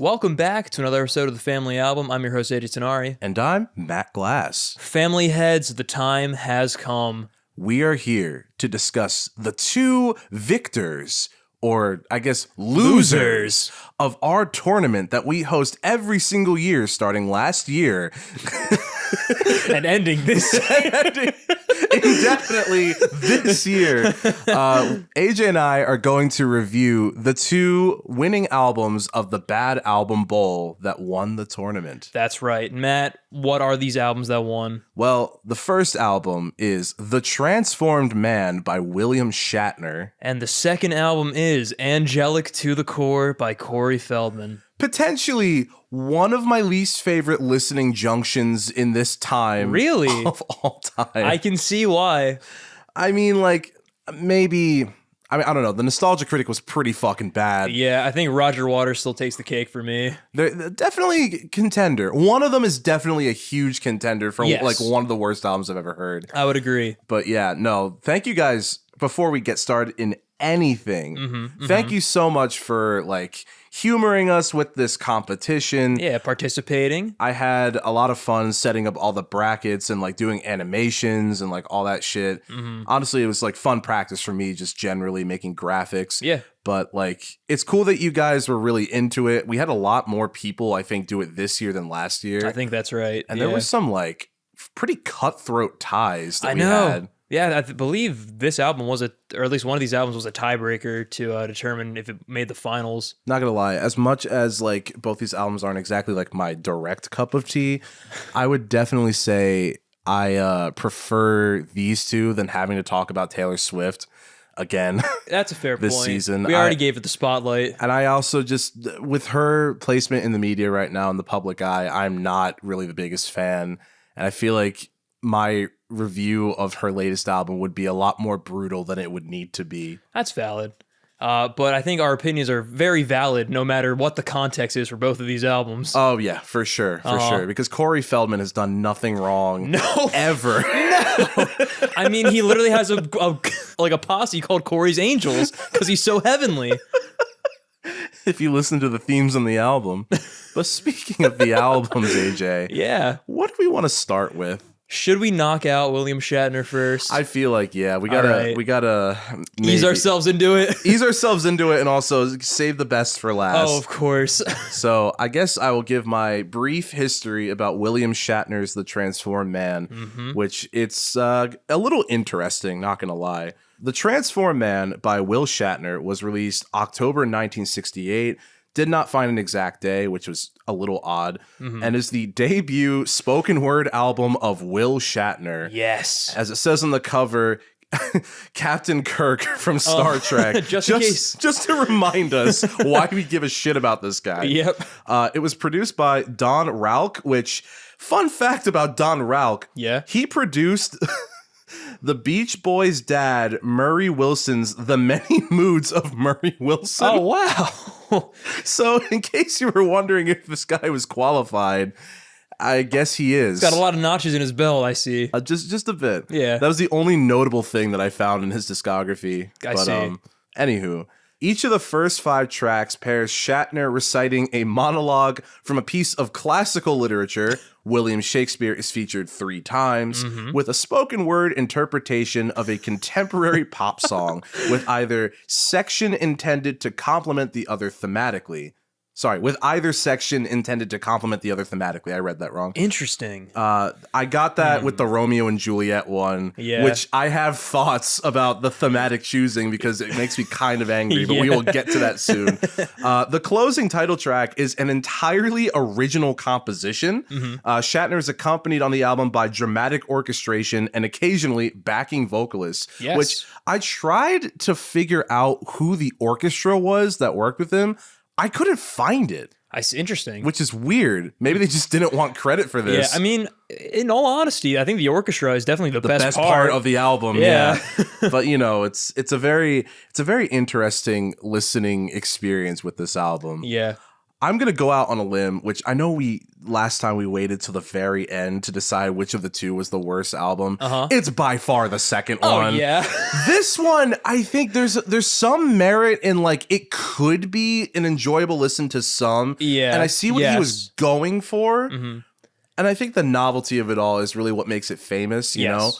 Welcome back to another episode of the Family Album. I'm your host, AJ Tenari. And I'm Matt Glass. Family heads, the time has come. We are here to discuss the two victors, or I guess losers, of our tournament that we host every single year starting last year. And ending this indefinitely this year. AJ and I are going to review the two winning albums of the Bad Album Bowl that won the tournament. That's right. Matt, what are these albums that won? Well, the first album is The Transformed Man by William Shatner. And the second album is Angelic to the Core by Corey Feldman. Potentially one of my least favorite listening junctions in this time. Really? Of all time. I can see why. I mean, like, maybe... I don't know. The Nostalgia Critic was pretty fucking bad. Yeah, I think Roger Waters still takes the cake for me. They're definitely contender. One of them is definitely a huge contender for like one of the worst albums I've ever heard. I would agree. But yeah, no. Thank you guys. Before we get started in anything, thank you so much for like humoring us with this competition. Yeah, participating. I had a lot of fun setting up all the brackets and like doing animations and like all that shit. Honestly, it was like fun practice for me just generally making graphics. Yeah. But like, it's cool that you guys were really into it. We had a lot more people, I think, do it this year than last year. I think that's right. And there was some like pretty cutthroat ties that we know. had. Yeah, I believe this album was or at least one of these albums was a tiebreaker to determine if it made the finals. Not gonna lie, as much as like both these albums aren't exactly like my direct cup of tea, I would definitely say I prefer these two than having to talk about Taylor Swift again. That's a fair this point. season. We already gave it the spotlight. And I also just, with her placement in the media right now in the public eye, I'm not really the biggest fan. And I feel like my review of her latest album would be a lot more brutal than it would need to be. That's valid. But I think our opinions are very valid no matter what the context is for both of these albums. Oh, yeah, for sure. Sure. Because Corey Feldman has done nothing wrong ever. No. I mean, he literally has a posse called Corey's Angels because he's so heavenly. If you listen to the themes on the album. But speaking of the albums, AJ, yeah, what do we want to start with? Should we knock out William Shatner first? I feel like, yeah, we gotta ease ourselves into it. Ease ourselves into it and also save the best for last. Oh, of course. So I guess I will give my brief history about William Shatner's The Transformed Man, which it's a little interesting, not gonna lie. The Transformed Man by Will Shatner was released October 1968. Did not find an exact day, which was a little odd, and is the debut spoken word album of Will Shatner. Yes. As it says on the cover, Captain Kirk from Star Trek. Just in case. Just to remind us why we give a shit about this guy. Yep. It was produced by Don Rauch, which, fun fact about Don Rauch, he produced... the Beach Boys' dad, Murray Wilson's The Many Moods of Murray Wilson. Oh, wow. So, in case you were wondering if this guy was qualified, I guess he is. He's got a lot of notches in his belt, I see. Just a bit. Yeah. That was the only notable thing that I found in his discography. I see. Anywho, each of the first 5 tracks pairs Shatner reciting a monologue from a piece of classical literature. William Shakespeare is featured 3 times, with a spoken word interpretation of a contemporary pop song, with either section intended to complement the other thematically. Sorry, with either section intended to complement the other thematically. I read that wrong. Interesting. I got that with the Romeo and Juliet one, which I have thoughts about the thematic choosing because it makes me kind of angry, but we will get to that soon. The closing title track is an entirely original composition. Shatner is accompanied on the album by dramatic orchestration and occasionally backing vocalists, which I tried to figure out who the orchestra was that worked with him. I couldn't find it. I see. Interesting. Which is weird. Maybe they just didn't want credit for this. Yeah, I mean, in all honesty, I think the orchestra is definitely the best part of the album. Yeah. But you know, it's a very interesting listening experience with this album. Yeah. I'm going to go out on a limb, which I know last time we waited till the very end to decide which of the two was the worst album. It's by far the second one. Oh, yeah. This one, I think there's some merit in, like, it could be an enjoyable listen to some. Yeah. And I see what he was going for. And I think the novelty of it all is really what makes it famous, you know?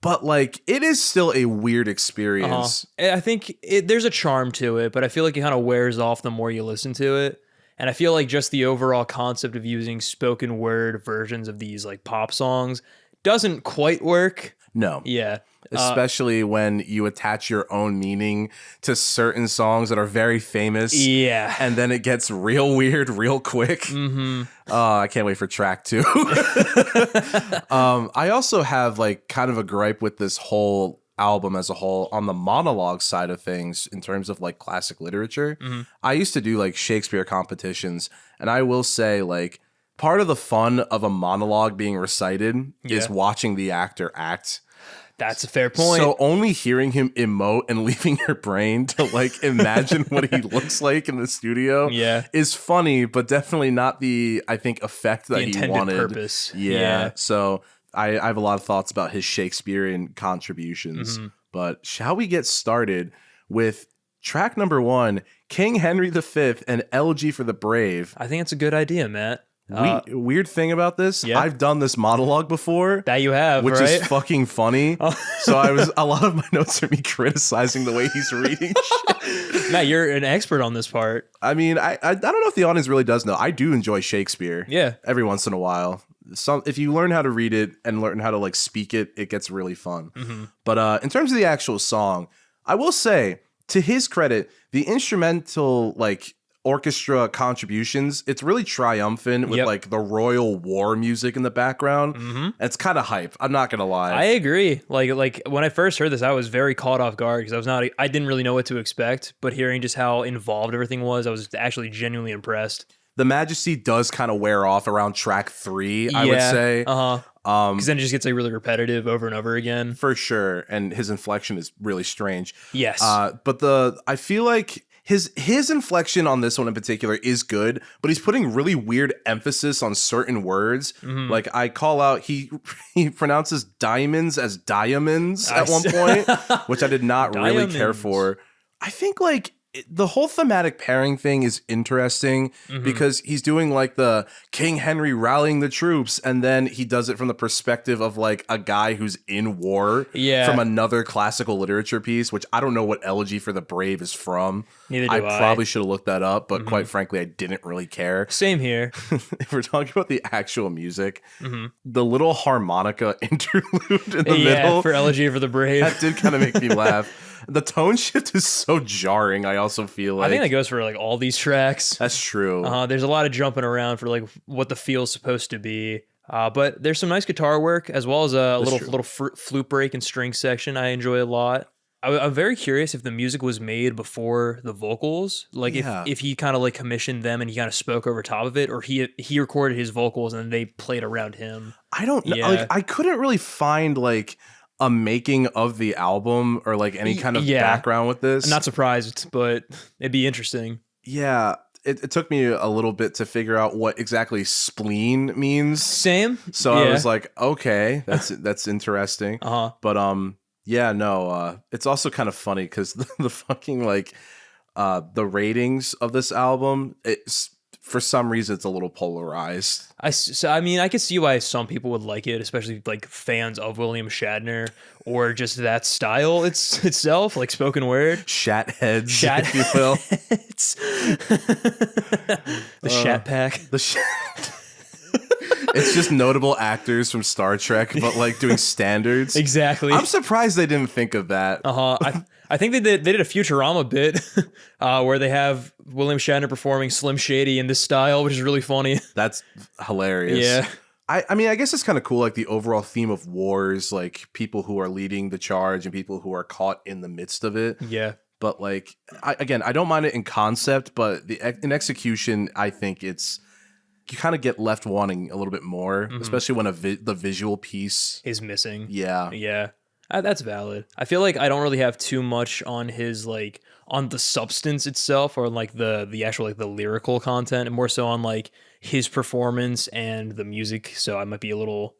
But, like, it is still a weird experience. I think there's a charm to it, but I feel like it kind of wears off the more you listen to it. And I feel like just the overall concept of using spoken word versions of these, like, pop songs doesn't quite work. No. Yeah. Especially when you attach your own meaning to certain songs that are very famous. Yeah. And then it gets real weird real quick. I can't wait for track 2. I also have, like, kind of a gripe with this whole album as a whole on the monologue side of things in terms of, like, classic literature. I used to do, like, Shakespeare competitions, and I will say, like, part of the fun of a monologue being recited is watching the actor act. That's a fair point. So only hearing him emote and leaving your brain to, like, imagine what he looks like in the studio is funny, but definitely not the, I think, effect that he wanted. Purpose. Yeah. So I have a lot of thoughts about his Shakespearean contributions. But shall we get started with track number 1, King Henry V and Elegy for the Brave? I think it's a good idea, Matt. Weird thing about this, I've done this monologue before. That you have, which right? is fucking funny. So a lot of my notes are me criticizing the way he's reading shit. Matt, you're an expert on this part. I mean, I don't know if the audience really does know. I do enjoy Shakespeare. Yeah. Every once in a while. If you learn how to read it and learn how to, like, speak it, it gets really fun. But in terms of the actual song, I will say, to his credit, the instrumental, like, orchestra contributions, it's really triumphant with like the royal war music in the background. It's kind of hype. I'm not gonna lie. I agree. Like when I first heard this, I was very caught off guard because I didn't really know what to expect. But hearing just how involved everything was, I was actually genuinely impressed. The majesty does kind of wear off around track 3, I would say. Because then it just gets, like, really repetitive over and over again. For sure. And his inflection is really strange. Yes. But I feel like his inflection on this one in particular is good, but he's putting really weird emphasis on certain words. Like, I call out, he pronounces diamonds as diamonds at one point, which I did not really care for. I think, like, the whole thematic pairing thing is interesting because he's doing, like, the King Henry rallying the troops, and then he does it from the perspective of, like, a guy who's in war from another classical literature piece, which I don't know what Elegy for the Brave is from. Neither do I. Probably should have looked that up, but quite frankly, I didn't really care. Same here. If we're talking about the actual music, the little harmonica interlude in the middle for Elegy for the Brave, that did kind of make me laugh. The tone shift is so jarring, I also feel like. I think that goes for, like, all these tracks. That's true. There's a lot of jumping around for, like, what the feel's supposed to be. But there's some nice guitar work, as well as a little flute break and string section I enjoy a lot. I'm very curious if the music was made before the vocals, like if he kind of, like, commissioned them and he kind of spoke over top of it, or he recorded his vocals and then they played around him. I don't know. Like, I couldn't really find, like, a making of the album or, like, any kind of background with this. I'm not surprised, but it'd be interesting. Yeah. It took me a little bit to figure out what exactly spleen means. Same. So I was like, okay, that's interesting. But it's also kind of funny because the fucking, like, the ratings of this album, it's, for some reason, it's a little polarized. I mean, I could see why some people would like it, especially, like, fans of William Shatner or just that style itself, like spoken word. Shatheads, if you will. The Shat Pack. It's just notable actors from Star Trek, but, like, doing standards. Exactly. I'm surprised they didn't think of that. I think they did a Futurama bit where they have William Shatner performing Slim Shady in this style, which is really funny. That's hilarious. Yeah. I mean, I guess it's kind of cool, like, the overall theme of wars, like, people who are leading the charge and people who are caught in the midst of it. Yeah. But, like, I don't mind it in concept, but in execution, I think you kind of get left wanting a little bit more, especially when the visual piece is missing. Yeah. Yeah. That's valid. I feel like I don't really have too much on his like on the substance itself or like the actual like the lyrical content, and more so on like his performance and the music. So I might be a little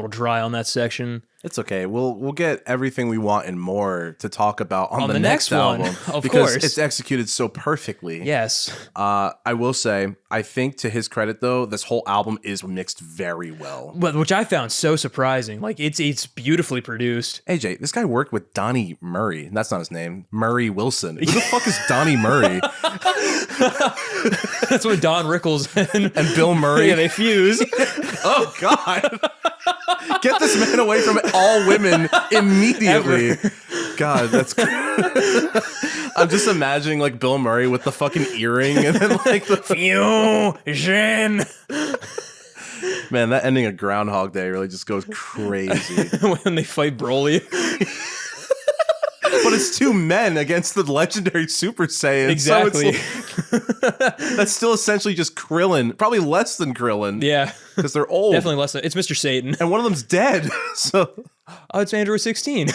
dry on that section. It's okay. We'll get everything we want and more to talk about on the next one, album, of because course. It's executed so perfectly. Yes. I will say, I think to his credit though, this whole album is mixed very well. But which I found so surprising. Like it's beautifully produced. AJ, this guy worked with Donnie Murray. That's not his name. Murray Wilson. Who the fuck is Donnie Murray? That's what Don Rickles and Bill Murray. Yeah, they fuse. Oh God. Get this man away from all women immediately. Ever. God, that's I'm just imagining like Bill Murray with the fucking earring and then like the fusion. Man, that ending of Groundhog Day really just goes crazy. When they fight Broly. But it's two men against the legendary Super Saiyan. Exactly. So that's still essentially just Krillin. Probably less than Krillin. Yeah. Because they're old. Definitely less than. It's Mr. Satan. And one of them's dead. So. Oh, it's Android 16.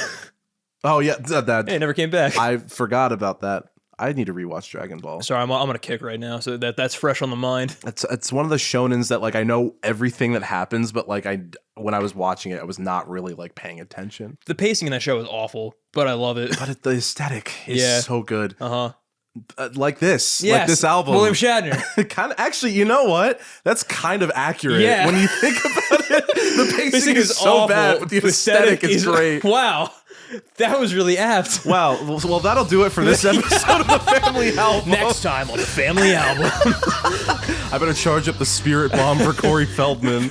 Oh, yeah. That it never came back. I forgot about that. I need to rewatch Dragon Ball. Sorry, I'm on a kick right now, so that's fresh on the mind. It's one of the shonens that like I know everything that happens, but like when I was watching it, I was not really like paying attention. The pacing in that show is awful, but I love it. But the aesthetic is so good. Like this, yes. like this album. William Shatner. Kind of, actually, you know what? That's kind of accurate when you think about it. The pacing is so awful. Bad, but the aesthetic is great. Wow. That was really apt. Wow. Well, that'll do it for this episode of the Family Album. Next time on the Family Album. I better charge up the spirit bomb for Corey Feldman.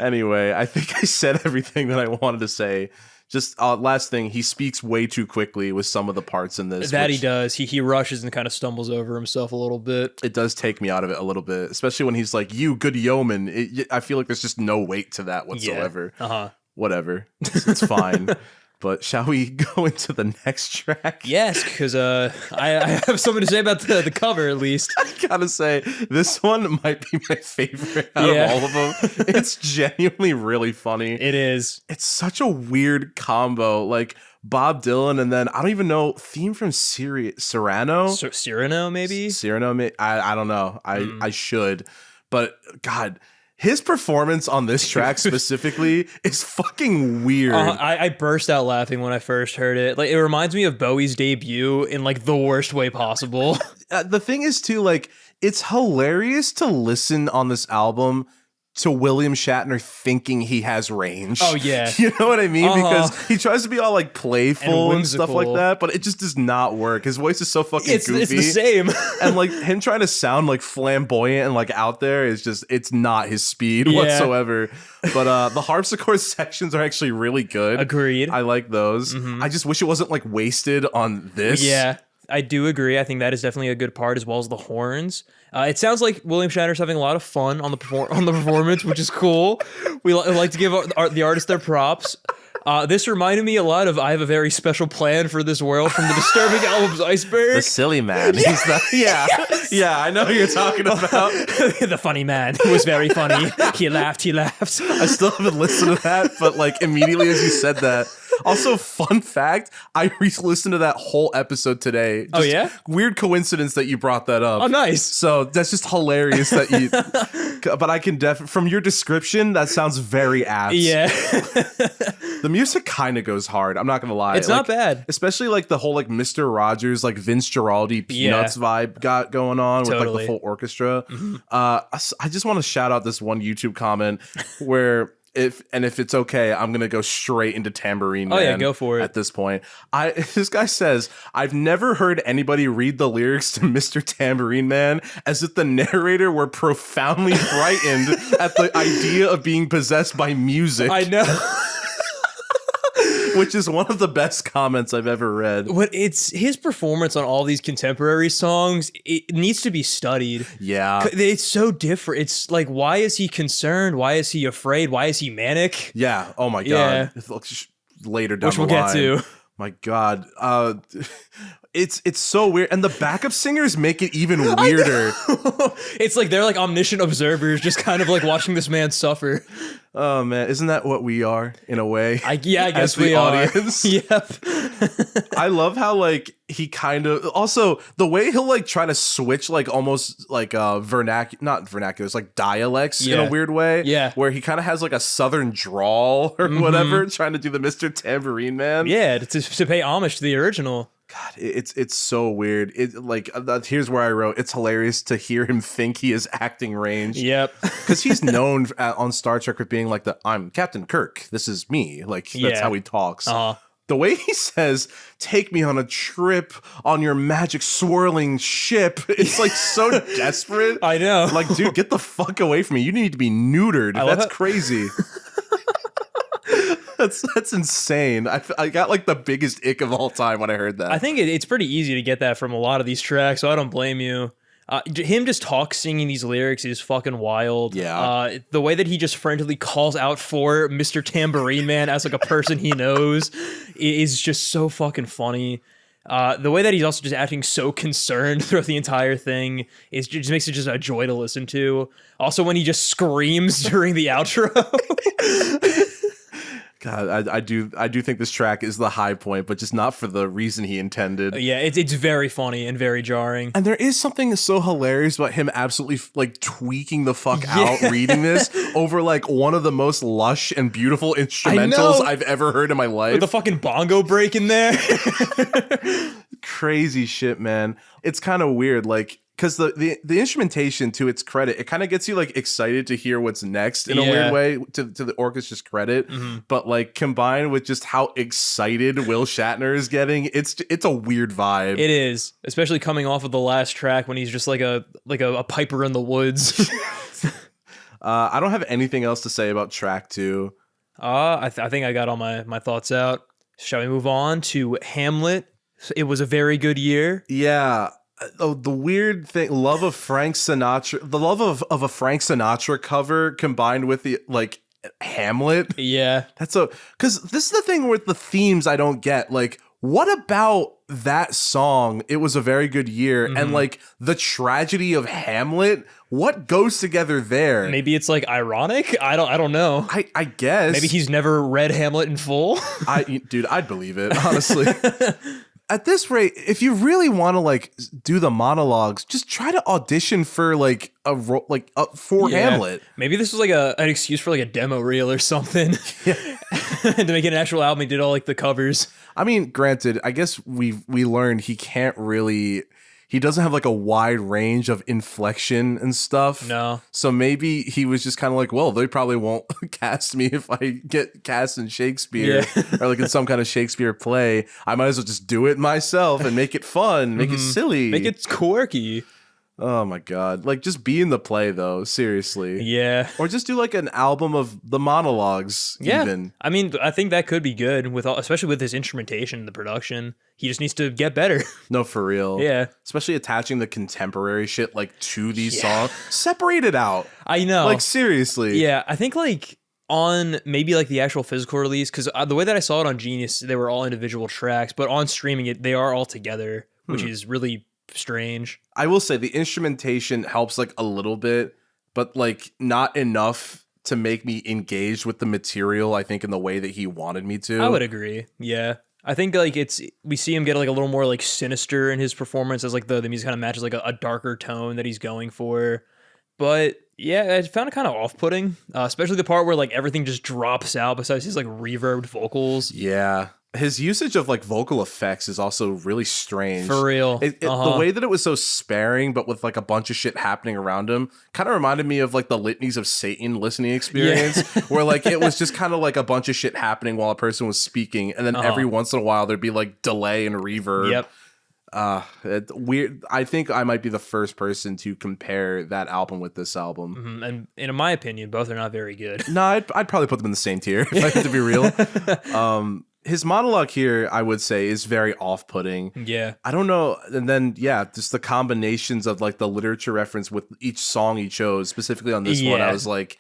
Anyway, I think I said everything that I wanted to say. Just last thing, he speaks way too quickly with some of the parts in this. That he does. He rushes and kind of stumbles over himself a little bit. It does take me out of it a little bit, especially when he's like, "You good yeoman." I feel like there's just no weight to that whatsoever. Yeah. Whatever. It's fine. But shall we go into the next track? Yes, because I have something to say about the cover, at least. I gotta say, this one might be my favorite out of all of them. It's genuinely really funny. It is. It's such a weird combo. Like, Bob Dylan, and then, I don't even know, theme from Cyrano? Cyrano, maybe? Cyrano, I don't know. I should. But, God... His performance on this track specifically is fucking weird. I burst out laughing when I first heard it. Like, it reminds me of Bowie's debut in like the worst way possible. The thing is too, like, it's hilarious to listen on this album to William Shatner thinking he has range. Oh, yeah. You know what I mean? Because he tries to be all, like, playful and stuff like that, but it just does not work. His voice is so fucking goofy. It's the same. And, like, him trying to sound, like, flamboyant and, like, out there is just, it's not his speed whatsoever. But the harpsichord sections are actually really good. Agreed. I like those. I just wish it wasn't, like, wasted on this. Yeah. I do agree. I think that is definitely a good part, as well as the horns. It sounds like William Shatner's having a lot of fun on the performance, which is cool. We like to give the artists their props. This reminded me a lot of "I Have a Very Special Plan for This World" from the Disturbing album's Iceberg. The silly man. He's not, yeah, I know who you're talking about. The funny man who was very funny. He laughed. I still haven't listened to that, but like immediately as you said that. Also, fun fact, I re-listened to that whole episode today. Oh, yeah? Weird coincidence that you brought that up. Oh, nice. So that's just hilarious that you... But I can from your description, that sounds very apt. Yeah. The music kind of goes hard. I'm not going to lie. It's not bad. Especially like the whole like Mr. Rogers, like Vince Giraldi Peanuts vibe got going on with like the full orchestra. I just want to shout out this one YouTube comment where... If it's okay, I'm gonna go straight into Tambourine Man. Oh yeah, go for it. At this point, this guy says, "I've never heard anybody read the lyrics to Mr. Tambourine Man as if the narrator were profoundly frightened at the idea of being possessed by music." I know. Which is one of the best comments I've ever read. But it's his performance on all these contemporary songs. It needs to be studied. Yeah. It's so different. It's like, why is he concerned? Why is he afraid? Why is he manic? Yeah. Oh my God. Later down Which the we'll line. get to. My God. It's so weird, and the backup singers make it even weirder. It's like they're like omniscient observers, just kind of like watching this man suffer. Oh man, isn't that what we are in a way? I guess we audience. Are. Yep. I love how like he kind of also the way he'll like try to switch like almost like not vernaculars, like dialects in a weird way. Yeah. Where he kind of has like a southern drawl or whatever, trying to do the Mr. Tambourine Man. Yeah, to pay homage to the original. God, it's so weird. It like here's where I wrote. It's hilarious to hear him think he is acting range. Yep, because he's known on Star Trek for being like I'm Captain Kirk. This is me. Like that's how he talks. The way he says, "Take me on a trip on your magic swirling ship," it's like so desperate. I know. Like, dude, get the fuck away from me. You need to be neutered. That's crazy. That's insane. I got like the biggest ick of all time when I heard that. I think it's pretty easy to get that from a lot of these tracks, so I don't blame you. Him just singing these lyrics is fucking wild. Yeah. The way that he just friendly calls out for Mr. Tambourine Man as like a person he knows is just so fucking funny. The way that he's also just acting so concerned throughout the entire thing just makes it just a joy to listen to. Also, when he just screams during the outro. God, I do think this track is the high point, but just not for the reason he intended. Yeah, it's very funny and very jarring. And there is something so hilarious about him absolutely like tweaking the fuck out reading this over like one of the most lush and beautiful instrumentals I've ever heard in my life. With the fucking bongo break in there. Crazy shit, man. It's kind of weird, like, because the instrumentation, to its credit, it kind of gets you like excited to hear what's next in a weird way to the orchestra's credit. But like combined with just how excited Will Shatner is getting, it's a weird vibe. It is, especially coming off of the last track when he's just like a piper in the woods. I don't have anything else to say about track 2. I think I got all my thoughts out. Shall we move on to Hamlet? It was a very good year. Yeah. Oh, the weird thing, the love of a Frank Sinatra cover combined with the like Hamlet. Yeah, because this is the thing with the themes I don't get. Like, what about that song? It was a very good year, and like the tragedy of Hamlet. What goes together there? Maybe it's like ironic. I don't know. I guess maybe he's never read Hamlet in full. Dude, I'd believe it honestly. At this rate, if you really want to like do the monologues, just try to audition for like a role, like for Hamlet. Maybe this was like an excuse for like a demo reel or something. To make it an actual album. He did all like the covers. I mean, granted, I guess we learned he can't really. He doesn't have like a wide range of inflection and stuff. No. So maybe he was just kind of like, well, they probably won't cast me if I get cast in Shakespeare or like in some kind of Shakespeare play. I might as well just do it myself and make it fun, make it silly. Make it quirky. Oh my God. Like just be in the play though, seriously. Yeah. Or just do like an album of the monologues even. I mean, I think that could be good especially with his instrumentation and the production. He just needs to get better. No, for real. Yeah. Especially attaching the contemporary shit like to these songs. Separate it out. I know. Like seriously. Yeah. I think like on maybe like the actual physical release, because the way that I saw it on Genius, they were all individual tracks, but on streaming they are all together, which is really strange. I will say the instrumentation helps like a little bit, but like not enough to make me engaged with the material, I think, in the way that he wanted me to. I would agree. Yeah. I think like we see him get like a little more like sinister in his performance as like the music kind of matches like a darker tone that he's going for. But yeah, I found it kind of off-putting, especially the part where like everything just drops out besides his like reverbed vocals. Yeah. His usage of like vocal effects is also really strange. For real. The way that it was so sparing, but with like a bunch of shit happening around him, kind of reminded me of like the Litanies of Satan listening experience, where like it was just kind of like a bunch of shit happening while a person was speaking, and then every once in a while there'd be like delay and reverb. Yep. Weird. I think I might be the first person to compare that album with this album. And in my opinion, both are not very good. No, I'd probably put them in the same tier if I had to be real. his monologue here, I would say, is very off-putting. Yeah. I don't know. And then, just the combinations of like the literature reference with each song he chose, specifically on this one, I was like,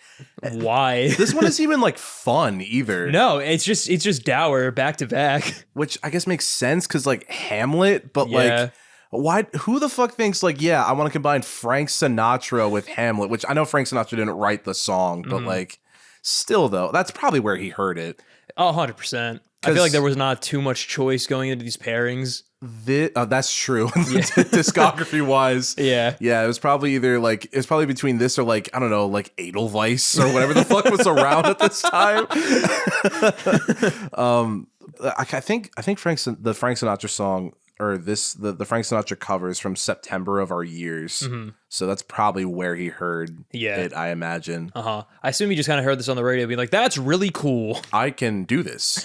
why? This one isn't even like fun either. No, it's just dour back to back. Which I guess makes sense because like Hamlet, but like, why? Who the fuck thinks like, I want to combine Frank Sinatra with Hamlet, which I know Frank Sinatra didn't write the song, but like, still though, that's probably where he heard it. Oh, 100%. I feel like there was not too much choice going into these pairings. That's true. Discography wise. Yeah. Yeah, it was probably between this or like, I don't know, like Edelweiss or whatever the fuck was around at this time. I think the Frank Sinatra song or the Frank Sinatra covers from September of Our Years. Mm-hmm. So that's probably where he heard it, I imagine. I assume he just kind of heard this on the radio being like, that's really cool. I can do this.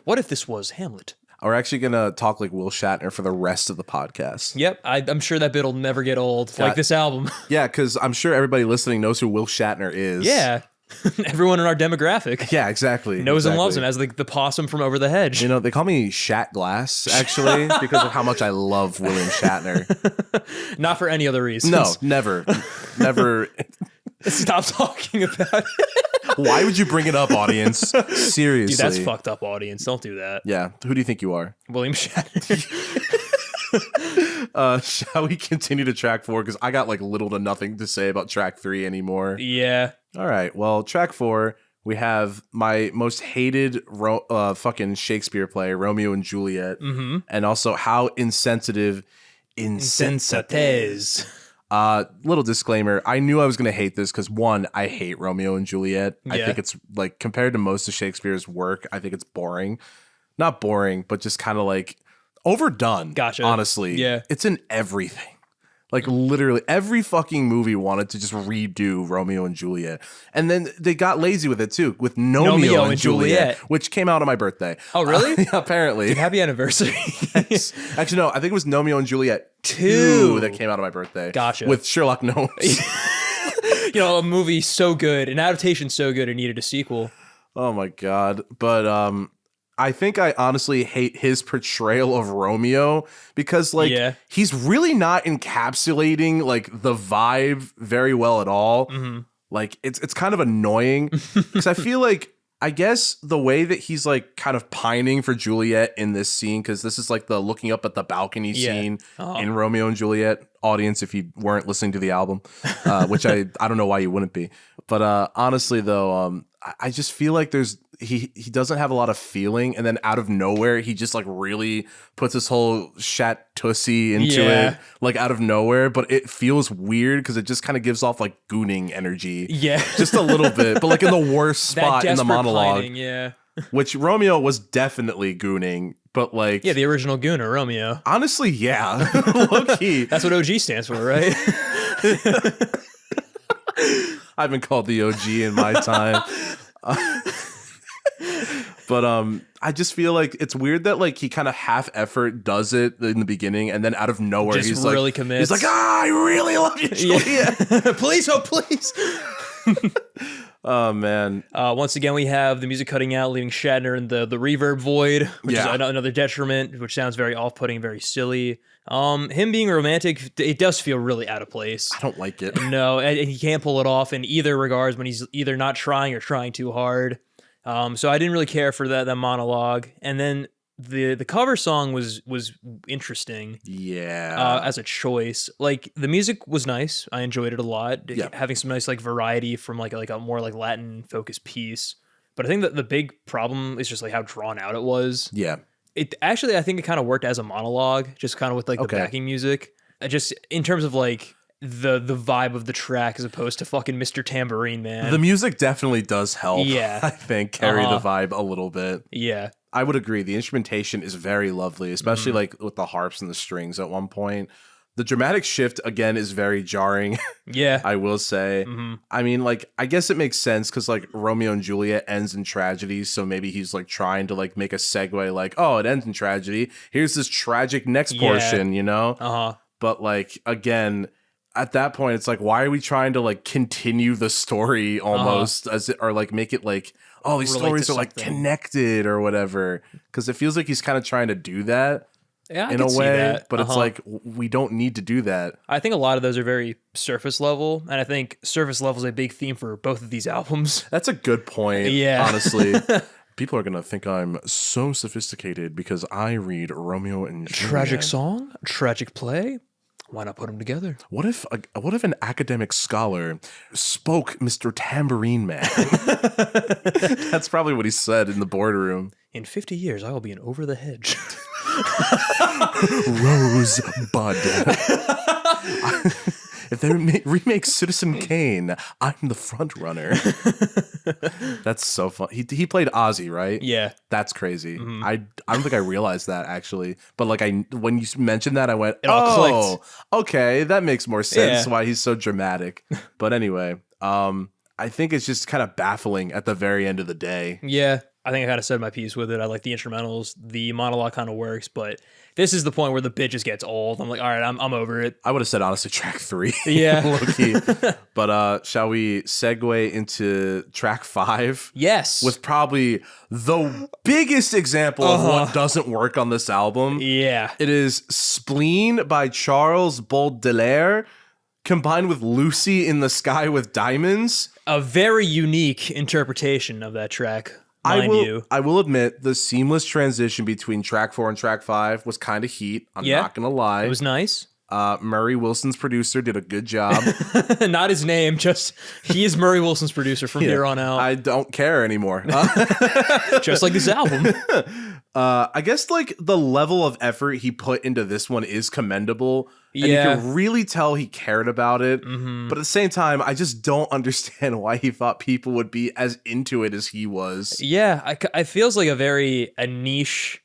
What if this was Hamlet? We're actually going to talk like Will Shatner for the rest of the podcast. Yep. I'm sure that bit will never get old, like this album. Yeah, because I'm sure everybody listening knows who Will Shatner is. Yeah. Everyone in our demographic. Yeah, exactly. Knows and loves him as the possum from over the hedge. You know, they call me Shat Glass, actually, because of how much I love William Shatner. Not for any other reason. No, never. Never. Stop talking about it. Why would you bring it up, audience? Seriously. Dude, that's fucked up, audience. Don't do that. Yeah. Who do you think you are? William Shatner. Shall we continue to track 4? Because I got like little to nothing to say about track 3 anymore. Yeah. All right. Well, track 4, we have my most hated fucking Shakespeare play, Romeo and Juliet, and also how insensitive Insensatez. Little disclaimer, I knew I was going to hate this because, one, I hate Romeo and Juliet. Yeah. I think it's like, compared to most of Shakespeare's work, I think it's boring. Not boring, but just kind of like overdone. Gotcha. Honestly. Yeah. It's in everything. Like literally every fucking movie wanted to just redo Romeo and Juliet. And then they got lazy with it too, with Nomeo and Juliet, which came out on my birthday. Oh, really? Yeah, apparently. Dude, happy anniversary. Yes. Actually, no, I think it was Nomeo and Juliet 2 that came out on my birthday. Gotcha. With Sherlock Gnomes. You know, a movie so good, an adaptation so good, it needed a sequel. Oh my God. But I think I honestly hate his portrayal of Romeo because like he's really not encapsulating like the vibe very well at all. Mm-hmm. Like it's kind of annoying because I feel like, I guess the way that he's like kind of pining for Juliet in this scene, because this is like the looking up at the balcony scene in Romeo and Juliet. Audience, if you weren't listening to the album, which I don't know why you wouldn't be. But honestly though, I just feel like he doesn't have a lot of feeling, and then out of nowhere he just like really puts this whole shat tussy into it, like out of nowhere, but it feels weird because it just kind of gives off like gooning energy, just a little bit, but like in the worst spot in the monologue, which Romeo was definitely gooning, but like the original gooner Romeo, honestly, low-key. That's what OG stands for, right? I've been called the OG in my time. But I just feel like it's weird that like he kind of half effort does it in the beginning, and then out of nowhere just he's really like commits. He's like, I really love you, Juliet. Please, oh please. Oh man. Once again, we have the music cutting out, leaving Shatner in the reverb void, which is another detriment, which sounds very off-putting, very silly. Him being romantic, it does feel really out of place. I don't like it. No, and he can't pull it off in either regards when he's either not trying or trying too hard. So I didn't really care for that monologue. And then the cover song was interesting. Yeah. As a choice. Like the music was nice. I enjoyed it a lot. Yeah. Having some nice like variety from like a more like Latin focused piece. But I think that the big problem is just like how drawn out it was. Yeah. It actually, I think it kind of worked as a monologue, just kind of with like the backing music. Just in terms of like the vibe of the track as opposed to fucking Mr. Tambourine Man. The music definitely does help. Yeah. I think carry the vibe a little bit. Yeah. I would agree. The instrumentation is very lovely, especially like with the harps and the strings at one point. The dramatic shift, again, is very jarring. Yeah. I will say. Mm-hmm. I mean, like, I guess it makes sense because, like, Romeo and Juliet ends in tragedy. So maybe he's, like, trying to, like, make a segue, like, oh, it ends in tragedy. Here's this tragic next portion, you know? Uh-huh. But, like, again, at that point, it's like, why are we trying to like continue the story almost as it, or like make it like, oh, these stories are like connected or whatever? Because it feels like he's kind of trying to do that. Yeah, in a way, but it's like we don't need to do that. I think a lot of those are very surface level, and I think surface level is a big theme for both of these albums. That's a good point. Yeah, honestly. People are going to think I'm so sophisticated because I read Romeo and Juliet. Tragic song, tragic play. Why not put them together? What if an academic scholar spoke Mr. Tambourine Man? That's probably what he said in the boardroom. In 50 years, I will be an over the hedge. Rosebud. If they remake Citizen Kane, I'm the front runner. That's so fun. He played Ozzy, right? Yeah, that's crazy. Mm-hmm. I don't think I realized that actually, but like when you mentioned that, I went, it all clicked. Okay, that makes more sense. Why he's so dramatic. But anyway, I think it's just kind of baffling at the very end of the day. Yeah. I think I kind of said my piece with it. I like the instrumentals. The monologue kind of works, but this is the point where the bit just gets old. I'm like, all right, I'm over it. I would have said, honestly, track 3. Yeah. Low-key. But shall we segue into track 5? Yes. With probably the biggest example of what doesn't work on this album. Yeah. It is Spleen by Charles Baudelaire, combined with Lucy in the Sky with Diamonds. A very unique interpretation of that track. I will admit the seamless transition between track 4 and track 5 was kind of heat. I'm not gonna lie. It was nice. Murray Wilson's producer did a good job. Not his name, just he is Murray Wilson's producer from here on out. I don't care anymore. Just like this album. I guess like the level of effort he put into this one is commendable. And you can really tell he cared about it. Mm-hmm. But at the same time, I just don't understand why he thought people would be as into it as he was. Yeah, it feels like a niche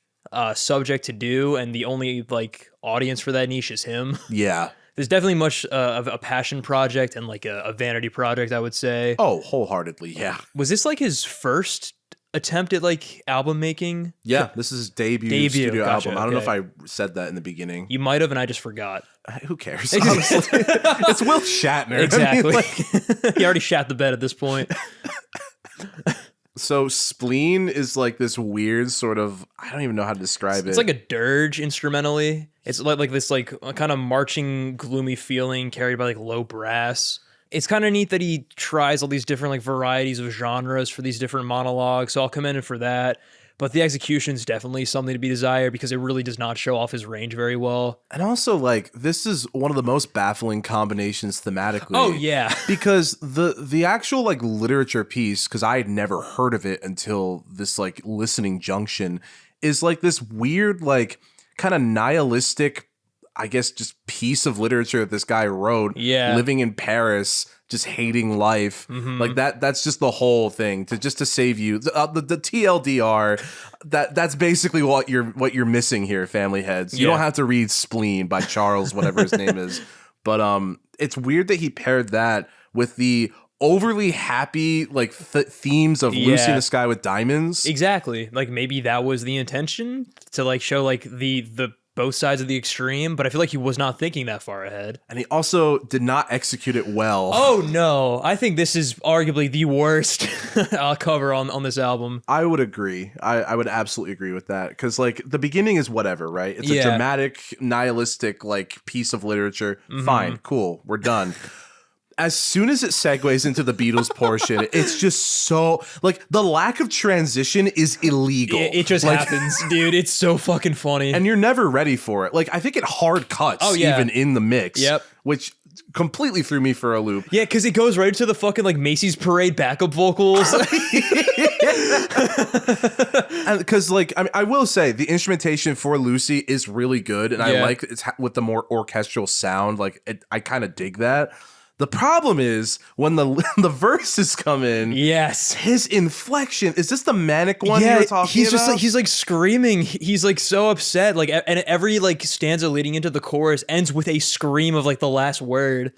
subject to do, and the only like audience for that niche is him. Yeah. There's definitely much of a passion project and like a vanity project, I would say. Oh, wholeheartedly, yeah. Was this like his first attempt at like album making? Yeah, this is his debut studio album. I don't know if I said that in the beginning. You might have, and I just forgot. Who cares? Honestly, it's Will Shatner. Exactly. I mean, he already shat the bed at this point. So Spleen is like this weird sort of, I don't even know how to describe it. It's like a dirge instrumentally. It's like this like kind of marching, gloomy feeling carried by like low brass. It's kind of neat that he tries all these different like varieties of genres for these different monologues. So I'll commend him for that. But the execution is definitely something to be desired because it really does not show off his range very well. And also, like, this is one of the most baffling combinations thematically. Oh, yeah. Because the actual, like, literature piece, because I had never heard of it until this, like, listening junction, is, like, this weird, like, kind of nihilistic, I guess, just piece of literature that this guy wrote. Yeah. Living in Paris, just hating life. Mm-hmm. Like that's just the whole thing to save you. The TLDR, that's basically what you're missing here, family heads. You don't have to read Spleen by Charles, whatever his name is. But it's weird that he paired that with the overly happy like themes of Lucy in the Sky with Diamonds. Exactly. Like maybe that was the intention to like show like the both sides of the extreme, but I feel like he was not thinking that far ahead. And he also did not execute it well. Oh no, I think this is arguably the worst cover on this album. I would agree. I would absolutely agree with that. Because like the beginning is whatever, right? It's a dramatic, nihilistic like piece of literature. Mm-hmm. Fine, cool, we're done. As soon as it segues into the Beatles portion, it's just so like the lack of transition is illegal. It just happens, dude. It's so fucking funny. And you're never ready for it. Like I think it hard cuts even in the mix. Yep. Which completely threw me for a loop. Yeah, because it goes right to the fucking like Macy's Parade backup vocals. And because like I will say the instrumentation for Lucy is really good, and I like it's with the more orchestral sound. Like I kind of dig that. The problem is when the verses come in. Yes, his inflection is this the manic one you were talking he's about? Just like he's like screaming. He's like so upset. Like and every like stanza leading into the chorus ends with a scream of like the last word.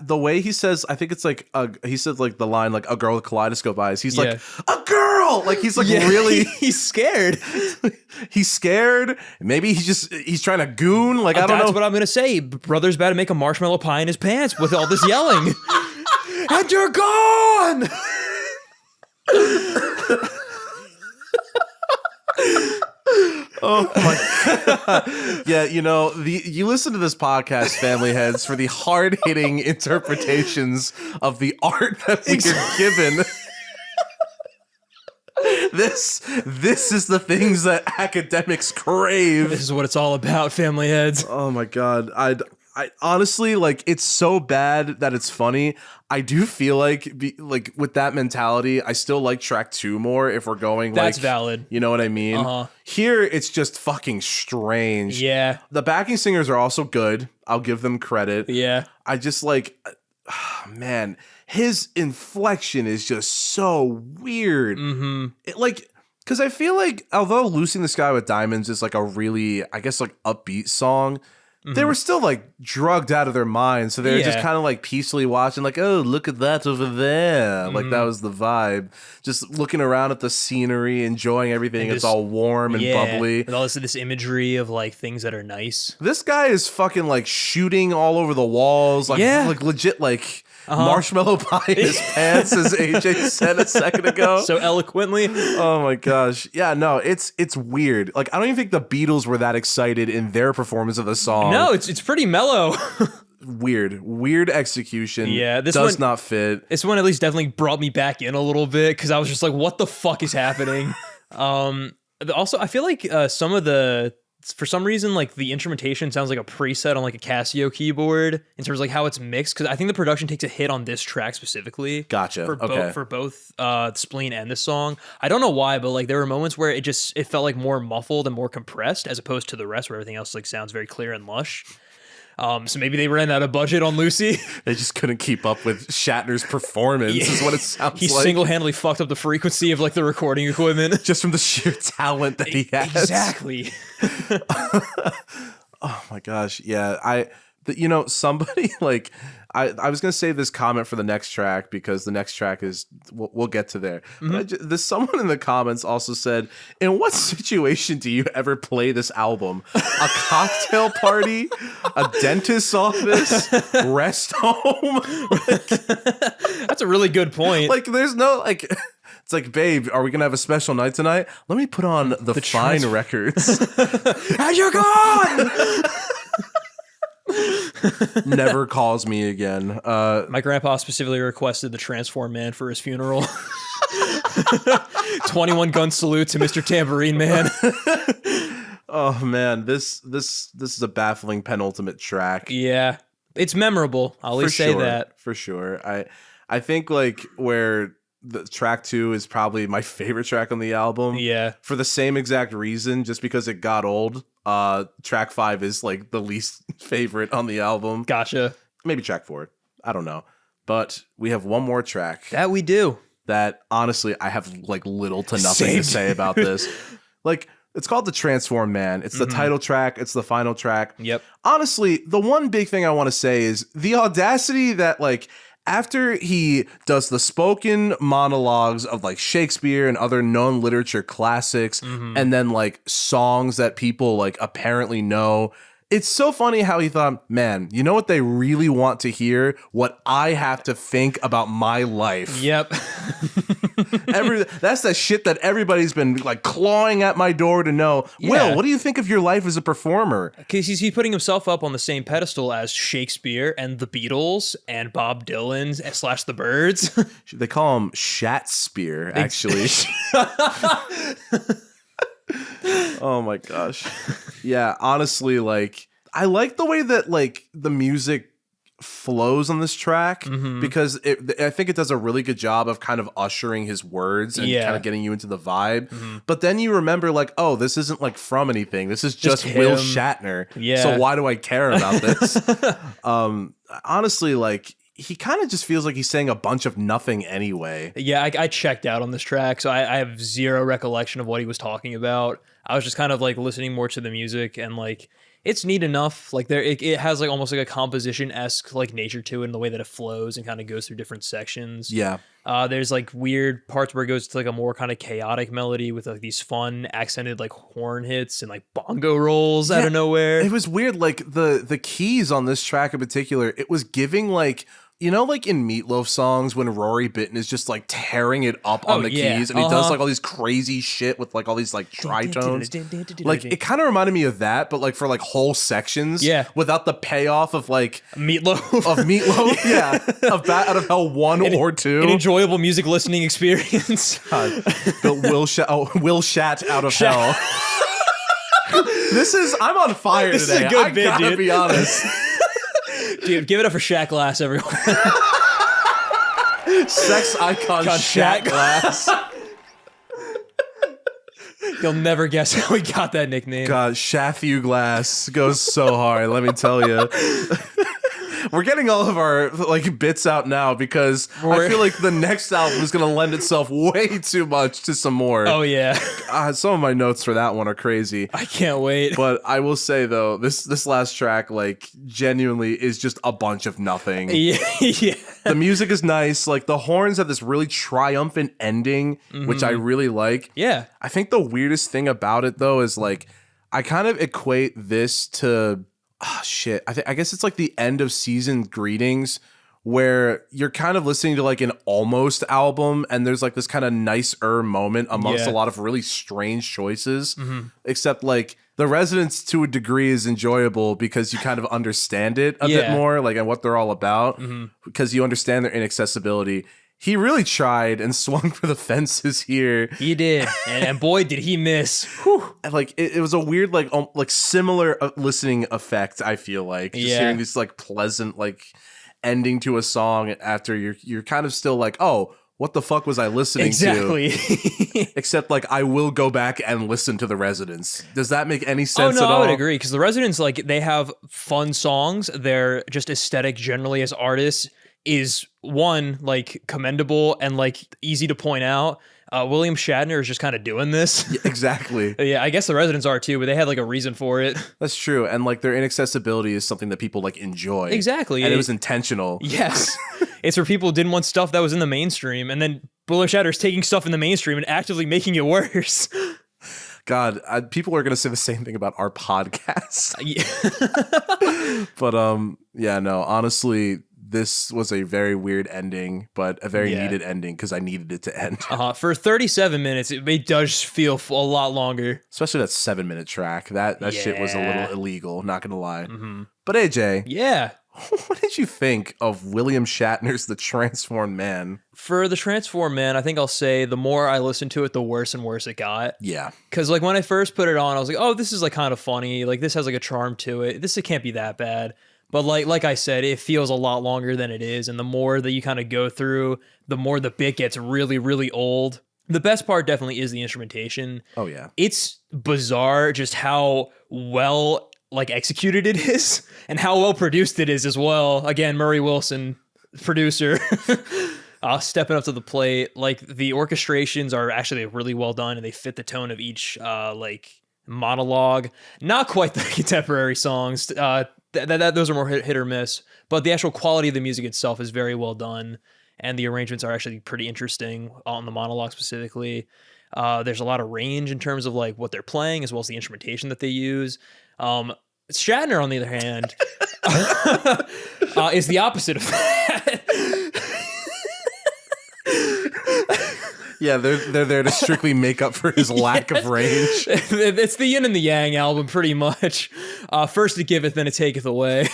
the way he says, I think it's like he said like the line like a girl with kaleidoscope eyes. He's like a girl, like he's like really he's scared. He's scared. Maybe he's trying to goon. Like I don't know. That's what I'm gonna say. Brother's about to make a marshmallow pie in his pants with all this yelling, and you're gone. Oh my god! Yeah, you listen to this podcast, family heads, for the hard-hitting interpretations of the art that we are given. This is the things that academics crave. This is what it's all about, family heads. Oh my god! I honestly, like, it's so bad that it's funny. I do feel like with that mentality, I still like track 2 more if we're going That's valid. You know what I mean? Here, it's just fucking strange. Yeah. The backing singers are also good. I'll give them credit. Yeah. I just man, his inflection is just so weird. Mm-hmm. Because I feel like although Loosing the Sky with Diamonds is like a really, I guess, like upbeat song, they were still like drugged out of their minds. So they were just kind of like peacefully watching, like, oh, look at that over there. Like that was the vibe. Just looking around at the scenery, enjoying everything. It's all warm and bubbly. And all this imagery of like things that are nice. This guy is fucking like shooting all over the walls. Like legit like marshmallow pie in his pants, as AJ said a second ago. So eloquently. Oh my gosh. Yeah, no, it's weird. Like, I don't even think the Beatles were that excited in their performance of the song. No, it's pretty mellow. Weird execution. Yeah, this does one not fit. This one at least definitely brought me back in a little bit because I was just like, what the fuck is happening? Also, I feel like for some reason, like the instrumentation sounds like a preset on like a Casio keyboard in terms of like how it's mixed. Because I think the production takes a hit on this track specifically. Gotcha. For both Spleen and this song. I don't know why, but like there were moments where it felt like more muffled and more compressed as opposed to the rest where everything else like sounds very clear and lush. So maybe they ran out of budget on Lucy. They just couldn't keep up with Shatner's performance, is what it sounds like. He single-handedly fucked up the frequency of like the recording equipment. Just from the sheer talent that he has. Exactly. Oh my gosh. Yeah. Somebody like, I was going to save this comment for the next track because the next track is, we'll get to there. But there's someone in the comments also said, in what situation do you ever play this album? A cocktail party? A dentist's office? Rest home? That's a really good point. Like, there's no, like... It's like, babe, are we going to have a special night tonight? Let me put on the fine records. And you're gone! Never calls me again. My grandpa specifically requested the Transform Man for his funeral. 21 gun salute to Mr. Tambourine Man. Oh man, this is a baffling penultimate track. Yeah, it's memorable. I'll at least say that for sure. I think like where the track 2 is probably my favorite track on the album. Yeah, for the same exact reason, just because it got old. Track 5 is like the least favorite on the album. Gotcha. Maybe track 4. I don't know. But we have one more track. That we do. That honestly, I have like little to nothing to say about this. Like, it's called The Transform Man. It's the title track. It's the final track. Yep. Honestly, the one big thing I want to say is the audacity that like, after he does the spoken monologues of like Shakespeare and other known literature classics, and then like songs that people like apparently know, it's so funny how he thought, man, you know what they really want to hear? What I have to think about my life. Yep. That's the shit that everybody's been like clawing at my door to know. Yeah. Will, what do you think of your life as a performer? Because he's putting himself up on the same pedestal as Shakespeare and the Beatles and Bob Dylan / the Byrds. They call him Shatspeare, actually. Oh my gosh. Yeah, honestly, like, I like the way that like the music flows on this track because I think it does a really good job of kind of ushering his words and kind of getting you into the vibe. But then you remember like, oh, this isn't like from anything. This is just Will Shatner. Yeah. So why do I care about this? Honestly, like, he kind of just feels like he's saying a bunch of nothing anyway. Yeah, I checked out on this track, so I have zero recollection of what he was talking about. I was just kind of like listening more to the music, and like it's neat enough. Like it has like almost like a composition-esque like nature to it in the way that it flows and kind of goes through different sections. Yeah. There's like weird parts where it goes to like a more kind of chaotic melody with like these fun accented like horn hits and like bongo rolls out of nowhere. It was weird. Like the keys on this track in particular, it was giving like, you know, like in Meatloaf songs when Rory Bittan is just like tearing it up on the keys, and he does like all these crazy shit with like all these like tritones. Like it kind of reminded me of that, but like for like whole sections, without the payoff of like Meatloaf, of Bat Out of Hell 1 or 2. An enjoyable music listening experience. Will Shat out of Hell. I'm on fire this today. Is a good I bit, gotta dude. be honest. Dude, give it up for Shaq Glass, everyone. Sex icon Shaq Glass. You'll never guess how he got that nickname. God, Shathew Glass goes so hard, let me tell you. We're getting all of our like bits out now because I feel like the next album is going to lend itself way too much to some more. Oh yeah. Some of my notes for that one are crazy. I can't wait. But I will say though, this last track like genuinely is just a bunch of nothing. Yeah. The music is nice. Like the horns have this really triumphant ending, which I really like. Yeah. I think the weirdest thing about it though is like I kind of equate this to I guess it's like the end of season greetings where you're kind of listening to like an almost album and there's like this kind of nicer moment amongst a lot of really strange choices. Except like The Residents to a degree is enjoyable because you kind of understand it a bit more, like and what they're all about, because you understand their inaccessibility. He really tried and swung for the fences here. He did, and boy, did he miss! And like it was a weird, like similar listening effect. I feel like just hearing this like pleasant like ending to a song after you're kind of still like, oh, what the fuck was I listening to? Except like I will go back and listen to The Residents. Does that make any sense at all? I would agree because The Residents like they have fun songs. They're just aesthetic generally as artists is one like commendable and like easy to point out. William Shatner is just kind of doing this. Yeah, exactly. Yeah, I guess The Residents are too, but they had like a reason for it. That's true. And like their inaccessibility is something that people like enjoy. Exactly. And it was intentional. Yes. It's for people who didn't want stuff that was in the mainstream. And then William Shatner is taking stuff in the mainstream and actively making it worse. God, people are going to say the same thing about our podcast. But no, honestly, this was a very weird ending, but a very needed ending because I needed it to end. For 37 minutes, it does feel a lot longer. Especially that 7-minute track. That shit was a little illegal, not going to lie. But AJ. Yeah. What did you think of William Shatner's The Transformed Man? For The Transformed Man, I think I'll say the more I listened to it, the worse and worse it got. Yeah. Because like when I first put it on, I was like, oh, this is like kind of funny. Like this has like a charm to it. It can't be that bad. But like I said, it feels a lot longer than it is. And the more that you kind of go through, the more the bit gets really, really old. The best part definitely is the instrumentation. Oh, yeah. It's bizarre just how well like executed it is and how well produced it is as well. Again, Murray Wilson, producer, stepping up to the plate. Like the orchestrations are actually really well done and they fit the tone of each like monologue. Not quite the contemporary songs. Those are more hit or miss, but the actual quality of the music itself is very well done, and the arrangements are actually pretty interesting on the monologue specifically. There's a lot of range in terms of like what they're playing, as well as the instrumentation that they use. Shatner, on the other hand, is the opposite of that. Yeah, they're there to strictly make up for his lack of range. It's the yin and the yang album, pretty much. First it giveth, then it taketh away.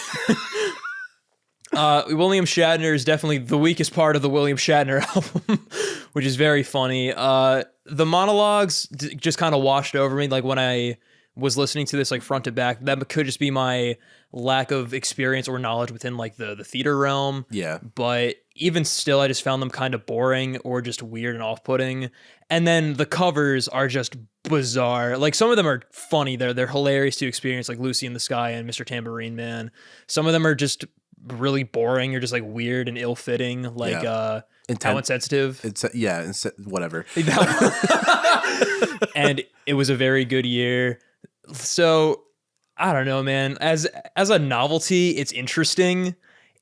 William Shatner is definitely the weakest part of the William Shatner album, which is very funny. The monologues just kind of washed over me. Like when I was listening to this like front to back, that could just be my lack of experience or knowledge within like the theater realm. Yeah. But even still, I just found them kind of boring or just weird and off-putting. And then the covers are just bizarre. Like some of them are funny. They're hilarious to experience, like Lucy in the Sky and Mr. Tambourine Man. Some of them are just really boring or just like weird and ill-fitting. Like How insensitive. Whatever. And it was a very good year. So I don't know, man. As a novelty, it's interesting.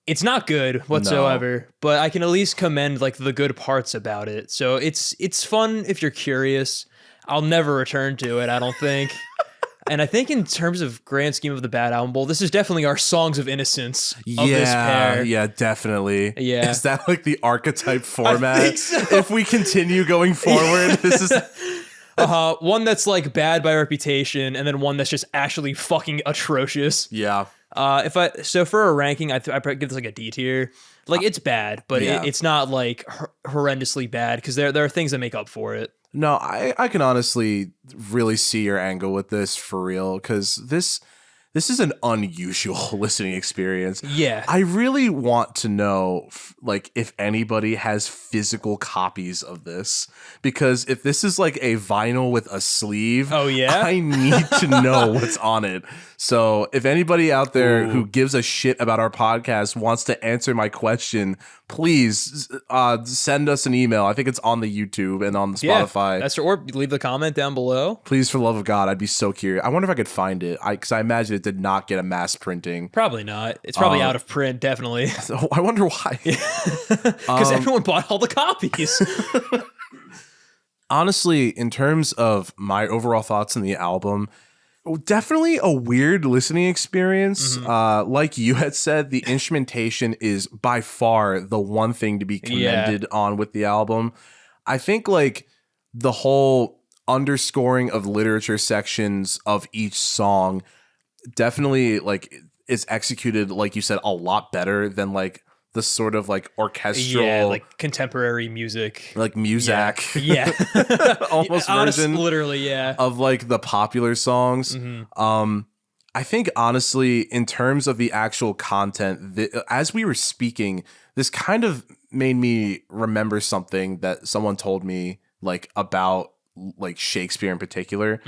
It's not good whatsoever, but I can at least commend like the good parts about it. So it's fun if you're curious. I'll never return to it, I don't think. And I think in terms of grand scheme of the Bad Album Bowl, this is definitely our Songs of Innocence of this pair. Yeah, definitely. Yeah. Is that like the archetype format? I think so. If we continue going forward, this is... One that's like bad by reputation, and then one that's just actually fucking atrocious. Yeah. So for a ranking, I probably give this like a D tier. Like it's bad, but it's not like horrendously bad because there are things that make up for it. No, I can honestly really see your angle with this for real, because this is an unusual listening experience. Yeah. I really want to know like if anybody has physical copies of this, because if this is like a vinyl with a sleeve, I need to know what's on it. So if anybody out there who gives a shit about our podcast wants to answer my question, please send us an email. I think it's on the YouTube and on the Spotify. Or leave the comment down below. Please, for the love of God, I'd be so curious. I wonder if I could find it, because I imagine it did not get a mass printing. Probably not. It's probably out of print, definitely. So I wonder why. Because everyone bought all the copies. Honestly, in terms of my overall thoughts on the album, definitely a weird listening experience. Like you had said, the instrumentation is by far the one thing to be commended on with the album. I think like the whole underscoring of literature sections of each song definitely like is executed, like you said, a lot better than like the sort of like orchestral, like contemporary music, like Muzak, almost version, literally, of like the popular songs. I think honestly, in terms of the actual content, as we were speaking, this kind of made me remember something that someone told me like about like Shakespeare in particular.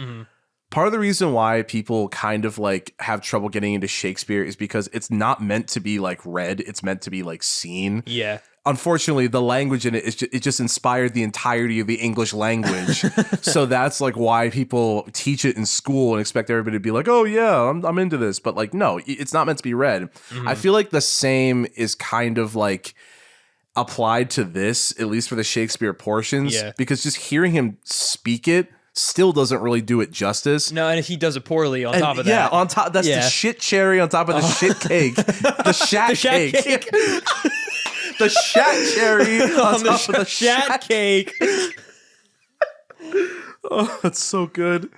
Part of the reason why people kind of like have trouble getting into Shakespeare is because it's not meant to be like read. It's meant to be like seen. Yeah. Unfortunately, the language in it it just inspired the entirety of the English language. So that's like why people teach it in school and expect everybody to be like, oh yeah, I'm into this. But like, no, it's not meant to be read. I feel like the same is kind of like applied to this, at least for the Shakespeare portions, because just hearing him speak it still doesn't really do it justice. No, and he does it poorly on top of that. Yeah, on top, that's the shit cherry on top of the shit cake. The shat cake. The shat cherry on top of the shat cake. Oh, that's so good.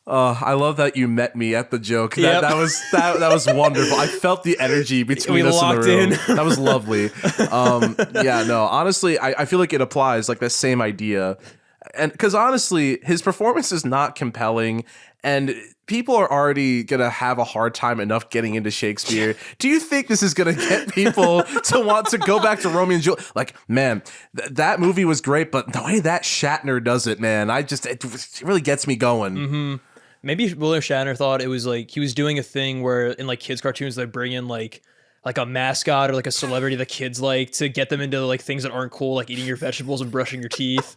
I love that you met me at the joke. That was wonderful. I felt the energy between us in the room. That was lovely. Honestly, I feel like it applies, like that same idea. And because honestly, his performance is not compelling, and people are already going to have a hard time enough getting into Shakespeare. Do you think this is going to get people to want to go back to Romeo and Juliet? Like, man, that movie was great, but the way that Shatner does it, man, it really gets me going. Maybe William Shatner thought it was like he was doing a thing where in like kids cartoons they bring in like a mascot or like a celebrity the kids like to get them into like things that aren't cool, like eating your vegetables and brushing your teeth.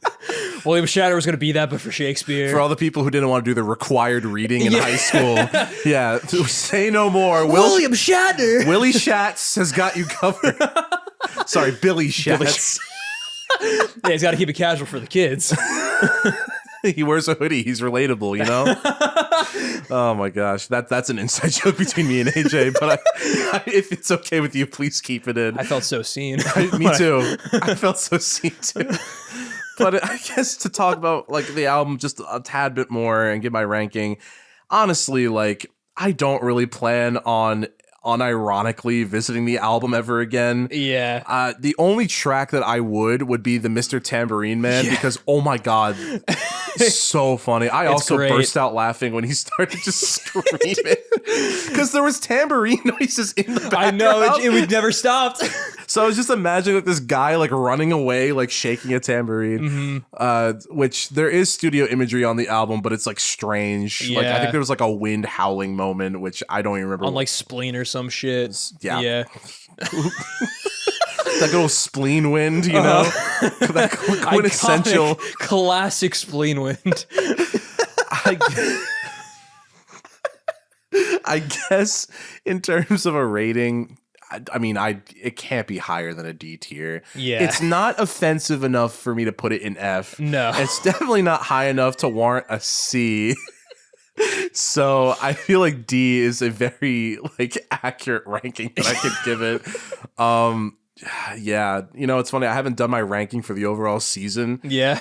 William Shatner was going to be that, but for Shakespeare. For all the people who didn't want to do the required reading in high school. Yeah. Say no more. William Shatner. Willie Shatz has got you covered. Sorry, Billy Shatz. Yeah, he's got to keep it casual for the kids. He wears a hoodie. He's relatable, you know? Oh my gosh. That's an inside joke between me and AJ, but if it's okay with you, please keep it in. I felt so seen. Me too. I felt so seen too. But I guess to talk about like the album just a tad bit more and give my ranking, honestly, like I don't really plan on unironically visiting the album ever again. Yeah. The only track that I would be the Mr. Tambourine Man, because oh my God, so funny. I also burst out laughing when he started just screaming because there was tambourine noises in the background. I know, it never stopped. So I was just imagining like this guy like running away, like shaking a tambourine, which there is studio imagery on the album, but it's like strange. Yeah. Like I think there was like a wind howling moment, which I don't even remember. On like Spleen or some shit. Yeah. That little spleen wind, you know? That quintessential. Classic spleen wind. I guess in terms of a rating, I mean, it can't be higher than a D tier. Yeah. It's not offensive enough for me to put it in F. No. It's definitely not high enough to warrant a C. So I feel like D is a very accurate ranking that I could give it. Yeah, it's funny. I haven't done my ranking for the overall season. Yeah.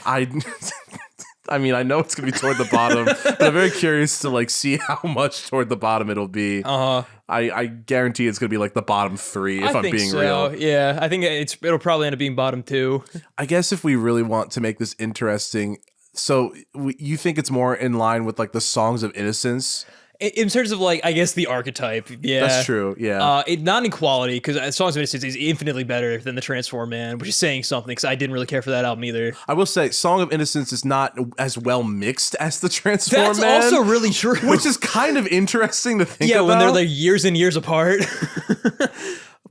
I mean, I know it's gonna be toward the bottom, but I'm very curious to see how much toward the bottom it'll be. I guarantee it's gonna be the bottom 3 if I'm being real. Yeah, I think it'll probably end up being bottom 2. I guess if we really want to make this interesting, so you think it's more in line with the Songs of Innocence? In terms of I guess the archetype, yeah, that's true. Yeah, not in quality, because Songs of Innocence is infinitely better than the Transform Man, which is saying something. Because I didn't really care for that album either. I will say, Song of Innocence is not as well mixed as the Transform Man. That's also really true, which is kind of interesting to think about. Yeah, when they're years and years apart.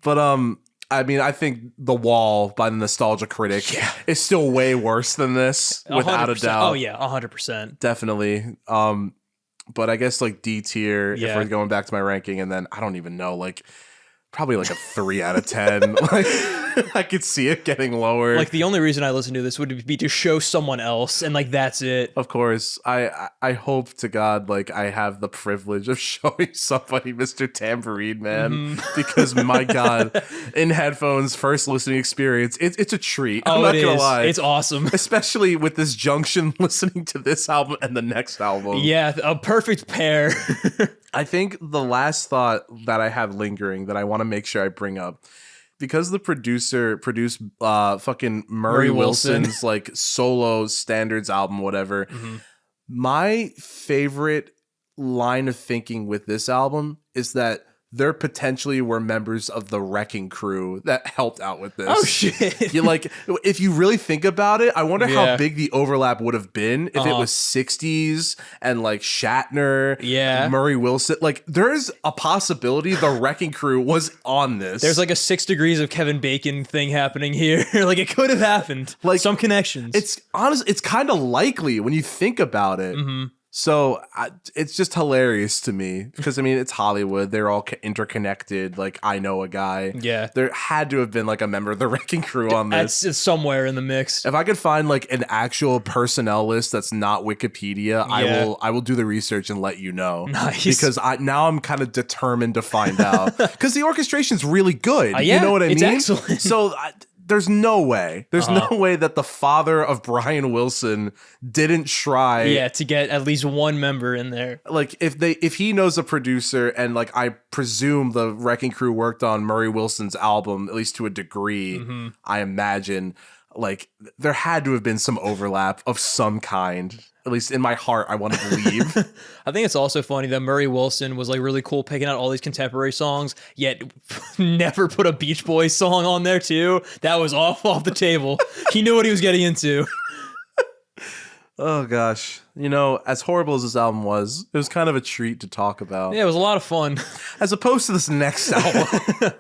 But I mean, I think The Wall by the Nostalgia Critic is still way worse than this, without a doubt. Oh yeah, 100%, definitely. But I guess D tier, if we're going back to my ranking, and then I don't even know, probably a 3 out of 10. I could see it getting lower. The only reason I listen to this would be to show someone else, and that's it. Of course, I hope to God I have the privilege of showing somebody Mr. Tambourine Man, because my God, in headphones, first listening experience, it's a treat. I'm not gonna lie, it's awesome, especially with this junction, listening to this album and the next album. Yeah, a perfect pair. I think the last thought that I have lingering that I want to make sure I bring up, because the producer produced fucking Murray Wilson's solo standards album, whatever. My favorite line of thinking with this album is that there potentially were members of the Wrecking Crew that helped out with this. Oh shit! You if you really think about it, I wonder how big the overlap would have been if it was 60s and Shatner, Murray Wilson. There's a possibility the Wrecking Crew was on this. There's a 6 degrees of Kevin Bacon thing happening here. It could have happened. Some connections. It's honest. It's kind of likely when you think about it. So it's just hilarious to me because, I mean, it's Hollywood. They're all interconnected. I know a guy. Yeah. There had to have been a member of the Wrecking Crew on this. It's somewhere in the mix. If I could find an actual personnel list that's not Wikipedia, I will do the research and let you know. Nice. Because now I'm kind of determined to find out. Because the orchestration's really good. You know what I mean? It's excellent. So there's no way. There's no way that the father of Brian Wilson didn't try. Yeah, to get at least one member in there. If he knows a producer, and I presume the Wrecking Crew worked on Murray Wilson's album, at least to a degree, I imagine, there had to have been some overlap of some kind. At least in my heart, I want to believe. I think it's also funny that Murray Wilson was really cool picking out all these contemporary songs, yet never put a Beach Boys song on there too. That was off the table. He knew what he was getting into. Oh gosh. As horrible as this album was, it was kind of a treat to talk about. Yeah, it was a lot of fun. As opposed to this next album.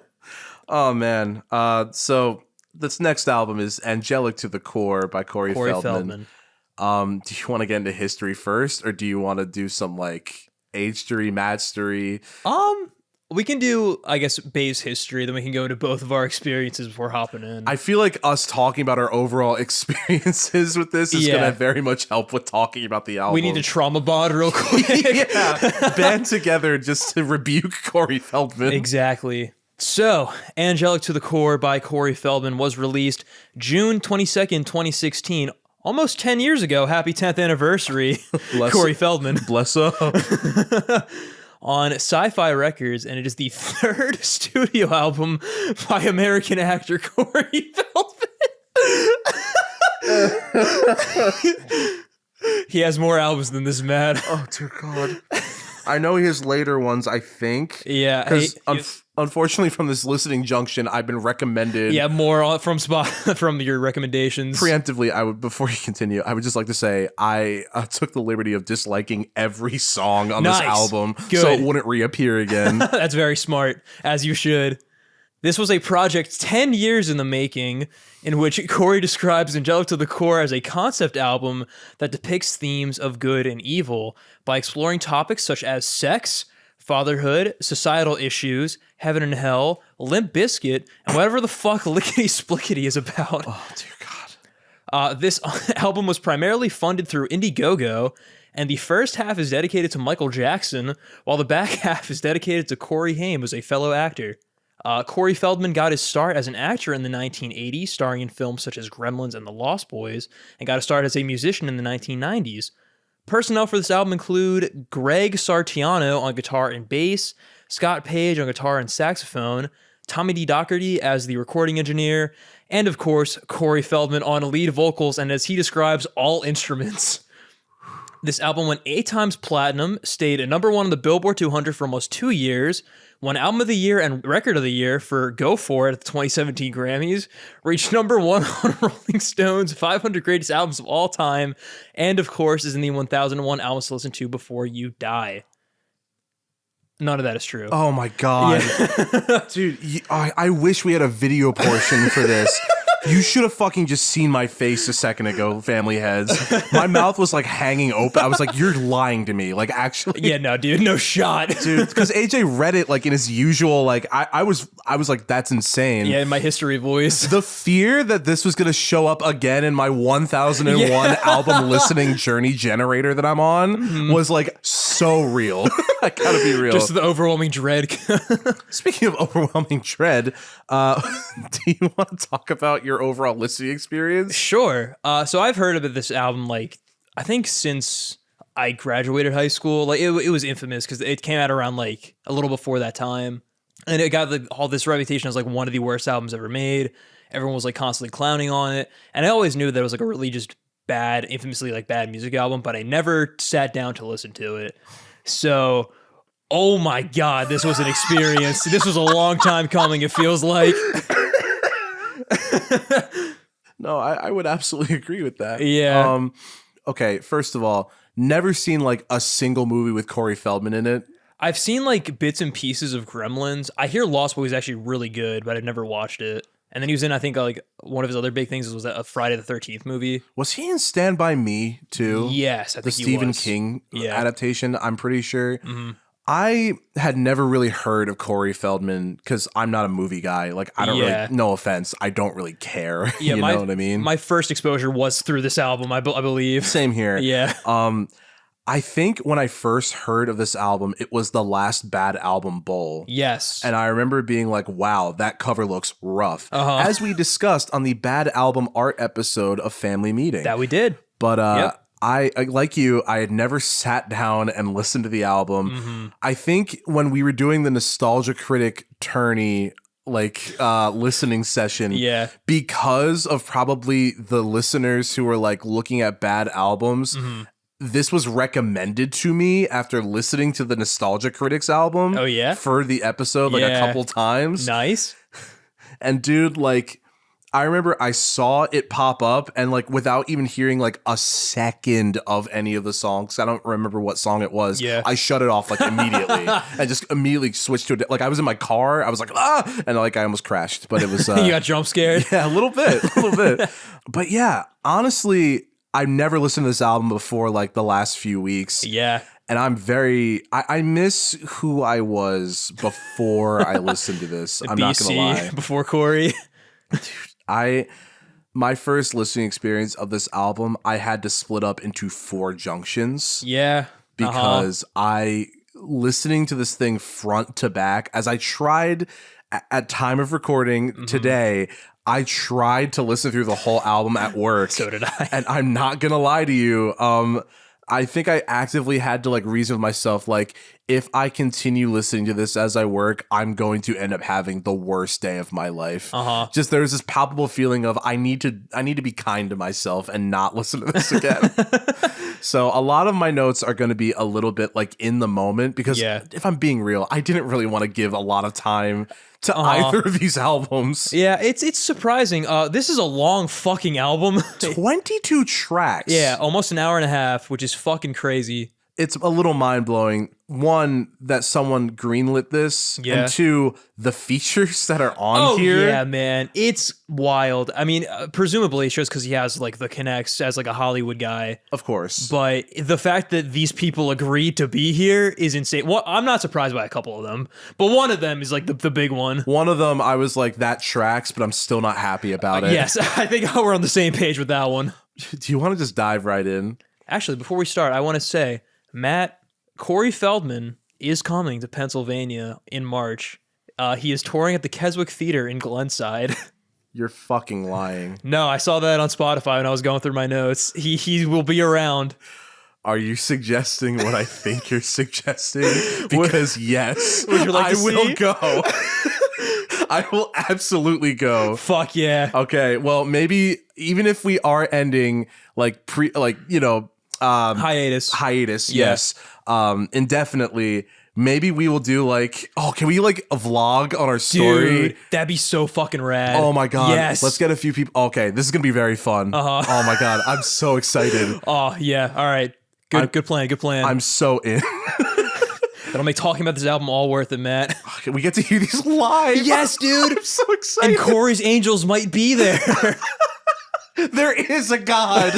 Oh man. So this next album is Angelic to the Core by Corey Feldman. Do you want to get into history first, or do you want to do some age-story, match-story? We can do, I guess, base history, then we can go into both of our experiences before hopping in. I feel like us talking about our overall experiences with this is going to very much help with talking about the album. We need to trauma bond real quick. Band together just to rebuke Corey Feldman. Exactly. So, Angelic to the Core by Corey Feldman was released June 22nd, 2016, almost 10 years ago. Happy 10th anniversary, Corey Feldman. Bless up. On Sci-Fi Records, and it is the third studio album by American actor Corey Feldman. He has more albums than this man. Oh, dear God. I know he has later ones, I think. Yeah. Because unfortunately from this listening junction, I've been recommended. Yeah, more from your recommendations. Preemptively, before you continue, I would just like to say I took the liberty of disliking every song on this album. Good. So it wouldn't reappear again. That's very smart, as you should. This was a project 10 years in the making, in which Corey describes Angelic to the Core as a concept album that depicts themes of good and evil by exploring topics such as sex, fatherhood, societal issues, heaven and hell, Limp Bizkit, and whatever the fuck Lickety Splickety is about. Oh, dear God. This album was primarily funded through Indiegogo, and the first half is dedicated to Michael Jackson, while the back half is dedicated to Corey Haim as a fellow actor. Corey Feldman got his start as an actor in the 1980s, starring in films such as Gremlins and The Lost Boys, and got a start as a musician in the 1990s. Personnel for this album include Greg Sartiano on guitar and bass, Scott Page on guitar and saxophone, Tommy D. Doherty as the recording engineer, and of course, Corey Feldman on lead vocals and, as he describes, all instruments. This album went 8 times platinum, stayed at number 1 on the Billboard 200 for almost 2 years, won Album of the Year and Record of the Year for Go For It at the 2017 Grammys, reached number 1 on Rolling Stone's 500 Greatest Albums of All Time, and of course is in the 1001 Albums to Listen to Before You Die. None of that is true. Oh my God. Yeah. Dude, I wish we had a video portion for this. You should have fucking just seen my face a second ago, family heads. My mouth was like hanging open. I was like, you're lying to me. Like, actually. Yeah, no, dude, no shot. Dude, because AJ read it like in his usual, like, I was like, that's insane. Yeah, in my history voice. The fear that this was going to show up again in my 1001 album listening journey generator that I'm on was like so real. I gotta be real. Just the overwhelming dread. Speaking of overwhelming dread, do you want to talk about your overall listening experience? Sure. So I've heard about this album, like, I think since I graduated high school. Like, it was infamous because it came out around like a little before that time. And it got all this reputation as like one of the worst albums ever made. Everyone was like constantly clowning on it. And I always knew that it was like a really just bad, infamously like bad music album, but I never sat down to listen to it. So, oh my God, this was an experience. This was a long time coming, it feels like. No, I would absolutely agree with that. Yeah. Okay, first of all, never seen like a single movie with Corey Feldman in it. I've seen like bits and pieces of Gremlins. I hear Lost Boys is actually really good, but I've never watched it. And then he was in, I think, like one of his other big things was a Friday the 13th movie. Was he in Stand By Me too? Yes, I think he was. The Stephen King adaptation, I'm pretty sure. Mm-hmm. I had never really heard of Corey Feldman because I'm not a movie guy. Like, I don't really, no offense, I don't really care. Yeah, you know what I mean? My first exposure was through this album, I believe. Same here. Yeah. I think when I first heard of this album, it was the last Bad Album Bowl. Yes. And I remember being like, wow, that cover looks rough. As we discussed on the Bad Album Art episode of Family Meeting. That we did. But I like you, I had never sat down and listened to the album. Mm-hmm. I think when we were doing the Nostalgia Critic tourney listening session, because of probably the listeners who were like looking at bad albums, this was recommended to me after listening to the Nostalgia Critics album. Oh yeah, for the episode a couple times. Nice. And dude, like, I remember I saw it pop up and like without even hearing like a second of any of the songs, I don't remember what song it was. Yeah. I shut it off like immediately and just immediately switched to it. Like I was in my car, I was like, and like I almost crashed, but it was you got jump scared. Yeah, a little bit. But yeah, honestly, I've never listened to this album before like the last few weeks. Yeah. And I'm I miss who I was before I listened to this. I'm not gonna lie. Before Corey. Dude, my first listening experience of this album, I had to split up into 4 junctions. Yeah. Because listening to this thing front to back, as I tried at time of recording today, I tried to listen through the whole album at work. So did I. And I'm not gonna lie to you. I think I actively had to like reason with myself, like, if I continue listening to this as I work, I'm going to end up having the worst day of my life. Just there's this palpable feeling of I need to be kind to myself and not listen to this again. So a lot of my notes are going to be a little bit like in the moment because if I'm being real, I didn't really want to give a lot of time to either of these albums. Yeah, it's surprising. This is a long fucking album. 22 tracks. Yeah, almost an hour and a half, which is fucking crazy. it's a little mind-blowing. One, that someone greenlit this, and two, the features that are on here. Yeah, man. It's wild. I mean, presumably it's just because he has like the connects as like a Hollywood guy. Of course. But the fact that these people agreed to be here is insane. Well, I'm not surprised by a couple of them, but one of them is like the big one. One of them, I was like, that tracks, but I'm still not happy about it. Yes, I think we're on the same page with that one. Do you want to just dive right in? Actually, before we start, I want to say, Matt, Corey Feldman is coming to Pennsylvania in March. He is touring at the Keswick Theater in Glenside. You're fucking lying. No, I saw that on Spotify when I was going through my notes. He will be around. Are you suggesting what I think you're suggesting? Because yes, would you like to will go. I will absolutely go. Fuck yeah. Okay, well, maybe even if we are ending hiatus, yes, indefinitely, maybe we will do like, can we like a vlog on our story? Dude, that'd be so fucking rad. Oh my god, yes. Let's get a few people. Okay, this is gonna be very fun. Oh my god, I'm so excited. Oh yeah, all right, good plan. I'm so in. That'll make talking about this album all worth it, Matt. We get to hear these live. Yes, dude. I'm so excited. And Corey's Angels might be there. There is a God.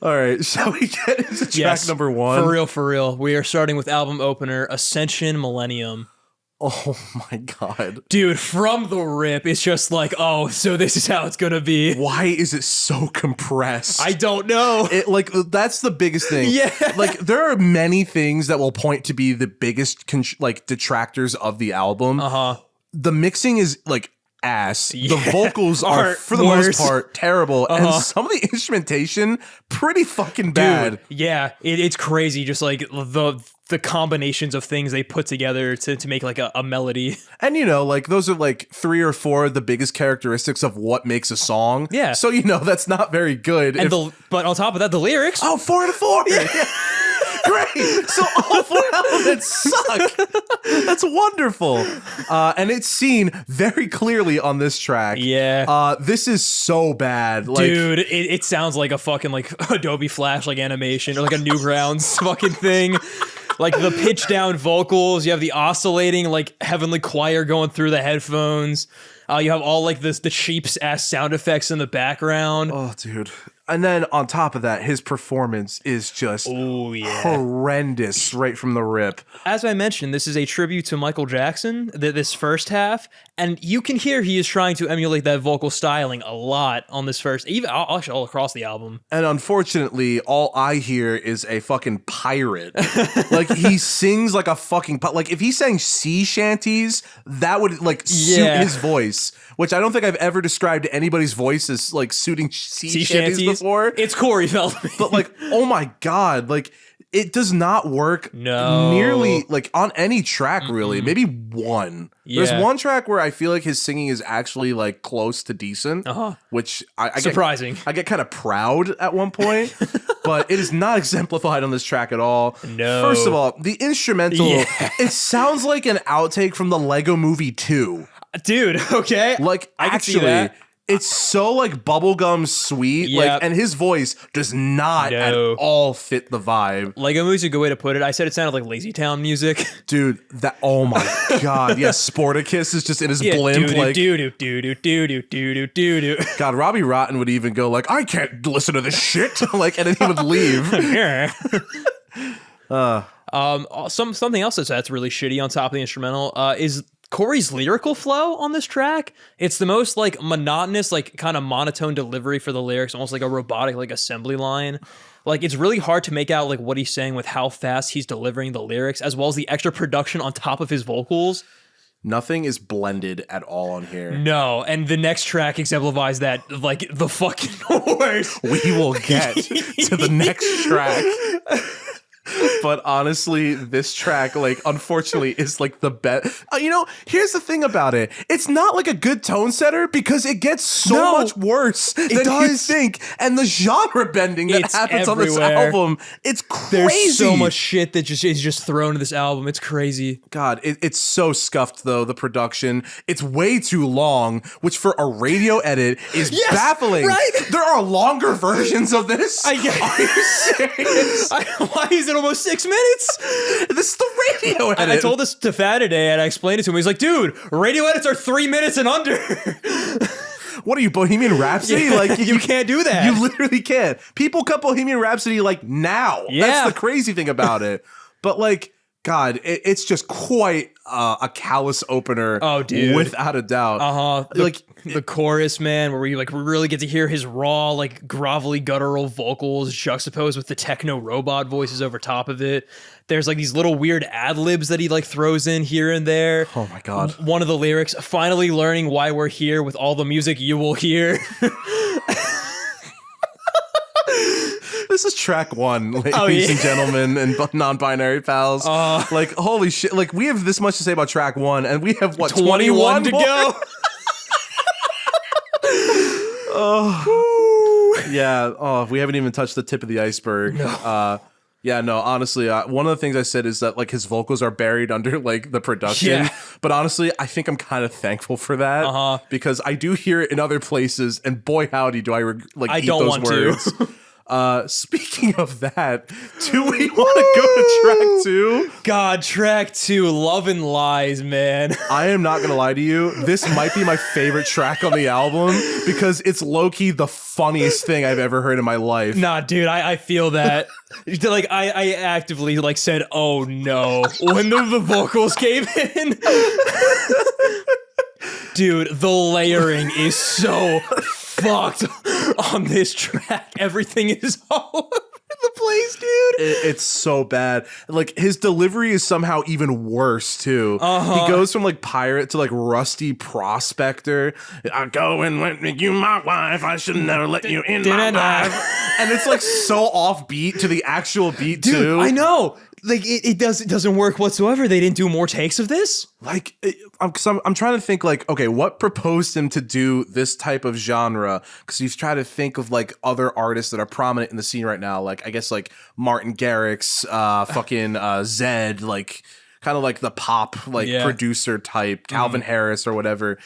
All right, shall we get into track number one? For real. We are starting with album opener, Ascension Millenium. Oh my god. Dude, from the rip, it's just like, so this is how it's gonna be. Why is it so compressed? I don't know. That's the biggest thing. Yeah. Like, there are many things that will point to be the biggest detractors of the album. The mixing is like ass. Yeah. The vocals are for the most part terrible, and some of the instrumentation pretty fucking bad. Dude, yeah, it's crazy. Just like the combinations of things they put together to make like a melody. And like those are like 3 or 4 of the biggest characteristics of what makes a song. Yeah. So that's not very good. And but on top of that, the lyrics. 4 out of 4. Yeah. Great. So all 4 elements suck. That's wonderful. And it's seen very clearly on this track. Yeah. This is so bad. Dude, it sounds like a fucking like Adobe Flash like animation or like a Newgrounds fucking thing. Like the pitch down vocals, you have the oscillating like heavenly choir going through the headphones. You have all like the cheap ass sound effects in the background. Oh, dude. And then on top of that, his performance is just horrendous right from the rip. As I mentioned, this is a tribute to Michael Jackson, this first half, and you can hear he is trying to emulate that vocal styling a lot on this first, even actually all across the album. And unfortunately, all I hear is a fucking pirate. Like, he sings like a fucking... Like, if he sang sea shanties, that would, like, suit his voice, which I don't think I've ever described anybody's voice as, like, suiting sea shanties before. It's Corey Feldman. But, like, oh my god, like... It does not work nearly like on any track, really. Maybe one. Yeah. There's one track where I feel like his singing is actually like close to decent, which I surprising. I get kind of proud at one point, but it is not exemplified on this track at all. No. First of all, the instrumental, it sounds like an outtake from the Lego Movie 2. Dude, okay. Like, I actually, can see that. It's so like bubblegum sweet, like, and his voice does not at all fit the vibe. Lego Movie's a good way to put it. I said it sounded like Lazy Town music. Dude, oh my god. Yeah, Sporticus is just in his blimp, like God, Robbie Rotten would even go like, I can't listen to this shit. Like, and then he would leave. Something else that's really shitty on top of the instrumental is Corey's lyrical flow on this track. It's the most like monotonous, like kind of monotone delivery for the lyrics, almost like a robotic like assembly line. Like, it's really hard to make out like what he's saying with how fast he's delivering the lyrics, as well as the extra production on top of his vocals. Nothing is blended at all on here. No, and the next track exemplifies that like the fucking worst. We will get to the next track. But honestly, this track, like, unfortunately, is like the best. Here's the thing about it. It's not like a good tone setter because it gets so much worse than you think. And the genre bending that happens on this album, it's crazy. There's so much shit that is just thrown to this album. It's crazy. God, it's so scuffed, though, the production. It's way too long, which for a radio edit is baffling. Right? There are longer versions of this. Are you serious? Why is it almost 6 minutes? This is the radio edit. I told this to Fat today, and I explained it to him. He's like, dude, radio edits are 3 minutes and under. What are you, Bohemian Rhapsody? Yeah, like you can't do that. You literally can't. People cut Bohemian Rhapsody like now. Yeah. That's the crazy thing about it. But like, God, it's just quite a callous opener. Oh, dude, without a doubt. Like the chorus, man, where we like really get to hear his raw, like grovelly, guttural vocals juxtaposed with the techno robot voices over top of it. There's like these little weird ad libs that he like throws in here and there. Oh my God! One of the lyrics, "Finally learning why we're here with all the music you will hear." This is track 1, ladies and gentlemen, and non-binary pals. Like, holy shit! Like, we have this much to say about track 1, and we have what 21 to go. Yeah. Oh, we haven't even touched the tip of the iceberg. No. Yeah, no, honestly, one of the things I said is that like his vocals are buried under like the production. Yeah. But honestly, I think I'm kind of thankful for that because I do hear it in other places, and boy, howdy, do I eat those words. Speaking of that, do we want to go to track 2? God, track 2, Love and Lies, man. I am not gonna lie to you. This might be my favorite track on the album because it's low-key the funniest thing I've ever heard in my life. Nah, dude, I feel that. Like, I actively like said, oh no, when the vocals came in. Dude, the layering is so fucked on this track. Everything is all over the place, dude. It's so bad. Like, his delivery is somehow even worse too. He goes from like pirate to like rusty prospector. I go and make you my wife. I should never let you in my life. And it's like so offbeat to the actual beat, dude, too. I know. Like it doesn't work whatsoever. They didn't do more takes of this. Like I'm trying to think like, okay, what proposed him to do this type of genre? Because he's trying to think of like other artists that are prominent in the scene right now. Like I guess like Martin Garrix, fucking Zed, like kind of like the pop producer type, Calvin Harris or whatever.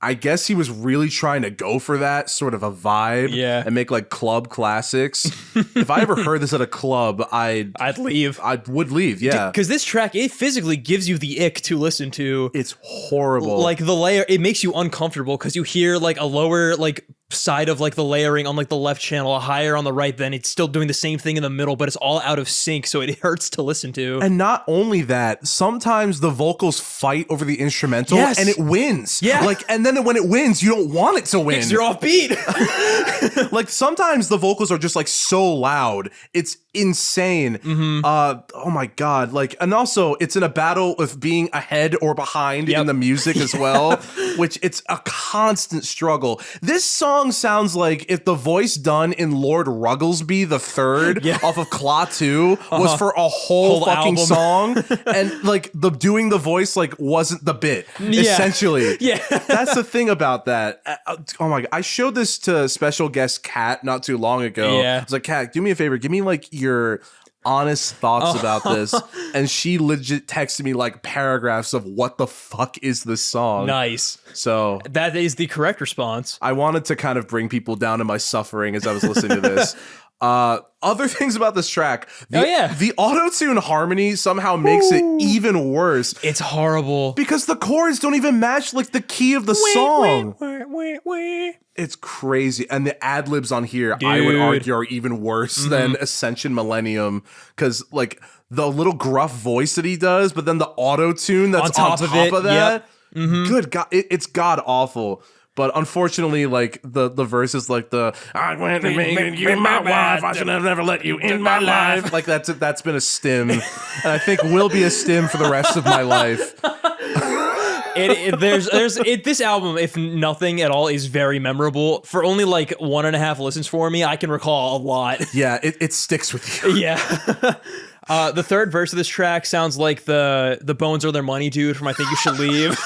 I guess he was really trying to go for that sort of a vibe and make like club classics. If I ever heard this at a club, I'd leave. I would leave, yeah. Because this track, it physically gives you the ick to listen to. It's horrible. Like the layer, it makes you uncomfortable because you hear like a lower like side of like the layering on like the left channel, a higher on the right, then it's still doing the same thing in the middle, but it's all out of sync, so it hurts to listen to. And not only that, sometimes the vocals fight over the instrumental and it wins. Yeah. Like, and then when it wins, you don't want it to win. Because you're offbeat. Like sometimes the vocals are just like so loud. It's insane. Oh my God. Like, and also it's in a battle of being ahead or behind in the music as well, which it's a constant struggle. This song sounds like if the voice done in Lord Rugglesby the Third off of Claw 2 was for a whole fucking album. Song, and like the doing the voice like wasn't the bit essentially. That's the thing about that. Oh my God, I showed this to special guest Kat not too long ago. I was like, Kat, do me a favor, give me like your honest thoughts about this. And she legit texted me like paragraphs of what the fuck is this song. Nice. So that is the correct response. I wanted to kind of bring people down to my suffering as I was listening to this. Other things about this track. The auto-tune harmony somehow makes it even worse. It's horrible. Because the chords don't even match like the key of the song. It's crazy. And the ad-libs on here, I would argue, are even worse than Ascension Millenium. Because like the little gruff voice that he does, but then the auto-tune that's on top of that. Good God, it's god awful. But unfortunately, like the verse is like I went and made you my wife. I should have never let you in my life. Like that's been a stim, and I think will be a stim for the rest of my life. This album, if nothing at all, is very memorable. For only like 1.5 listens for me, I can recall a lot. Yeah, it sticks with you. Yeah. The third verse of this track sounds like the Bones Are Their Money dude from I Think You Should Leave.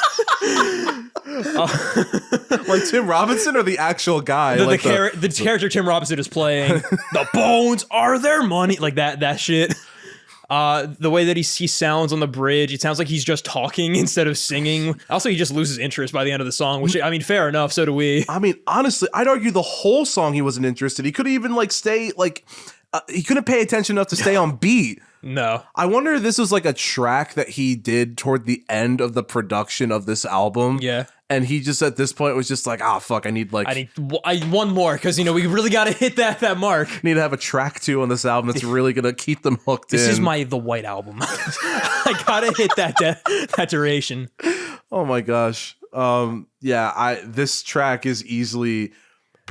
Like Tim Robinson or the actual guy? The character Tim Robinson is playing. The bones are their money. Like that shit. The way that he sounds on the bridge, it sounds like he's just talking instead of singing. Also, he just loses interest by the end of the song, which, I mean, fair enough. So do we. I mean, honestly, I'd argue the whole song he wasn't interested. He could even stay he couldn't pay attention enough to stay on beat. No. I wonder if this was like a track that he did toward the end of the production of this album. Yeah. And he just at this point was just like, fuck, I need one more because, we really got to hit that mark. Need to have a track 2 on this album that's really going to keep them hooked in. This is the White Album. I got to hit that duration. Oh my gosh. This track is easily...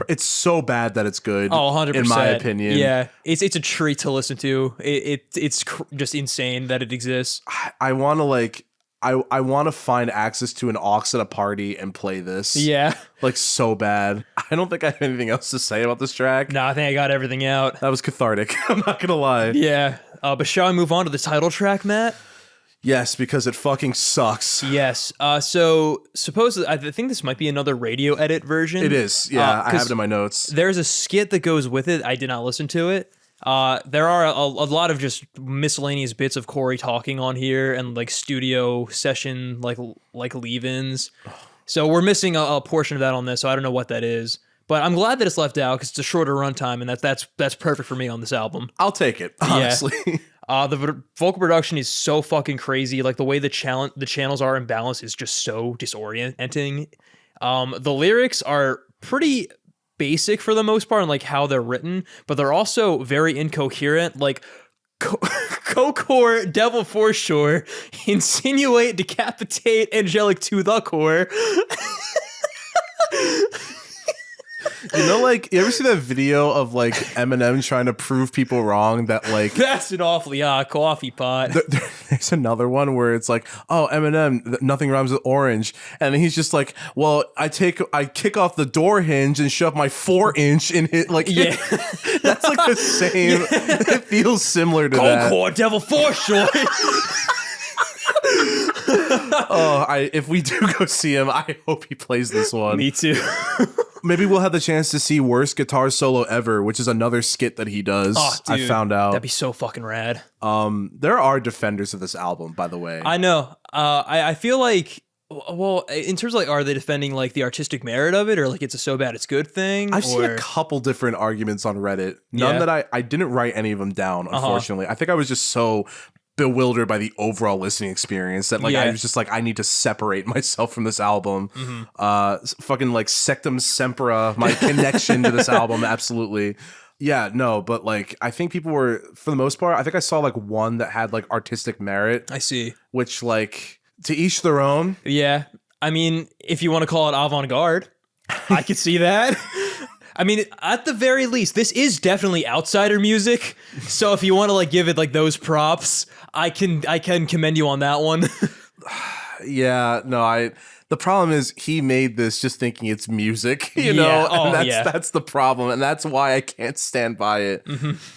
It's so bad that it's good. Oh, 100%. In my opinion. Yeah. It's a treat to listen to. It's just insane that it exists. I want to I want to find access to an aux at a party and play this. Yeah. So bad. I don't think I have anything else to say about this track. No, I think I got everything out. That was cathartic. I'm not going to lie. Yeah. But shall I move on to the title track, Matt? Yes, because it fucking sucks. Yes. So supposedly, I think this might be another radio edit version. It is. Yeah, I have it in my notes. There's a skit that goes with it. I did not listen to it. There are a lot of just miscellaneous bits of Corey talking on here and studio session leave-ins. So we're missing a portion of that on this. So I don't know what that is. But I'm glad that it's left out because it's a shorter runtime, and that's perfect for me on this album. I'll take it, honestly. Yeah. The vocal production is so fucking crazy. The way the channels are in balance is just so disorienting. The lyrics are pretty basic for the most part on how they're written, but they're also very incoherent. Co-core, devil for sure, insinuate, decapitate, angelic to the core. You ever see that video of Eminem trying to prove people wrong that that's an awfully coffee pot. There's another one where it's oh, Eminem, nothing rhymes with orange, and then he's just well, I kick off the door hinge and shove my 4-inch in it. Yeah. That's the same. Yeah. It feels similar to that. Core devil for sure. If we do go see him, I hope he plays this one. Me too. Maybe we'll have the chance to see worst guitar solo ever, which is another skit that he does. Oh, dude, I found out. That'd be so fucking rad. There are defenders of this album, by the way. I know. I feel in terms of are they defending the artistic merit of it, or it's a so bad it's good thing? I've seen a couple different arguments on Reddit. None that I didn't write any of them down, unfortunately. I think I was just so bewildered by the overall listening experience that I was just I need to separate myself from this album. Fucking Sectum Sempra, my connection to this album, absolutely. Yeah, no, but I think people were, for the most part, I think I saw one that had artistic merit. I see. Which to each their own. Yeah. I mean, if you want to call it avant-garde, I could see that. I mean, at the very least, this is definitely outsider music. So if you want to give it those props, I can commend you on that one. Yeah, no, the problem is he made this just thinking it's music, you know, and that's the problem, and that's why I can't stand by it.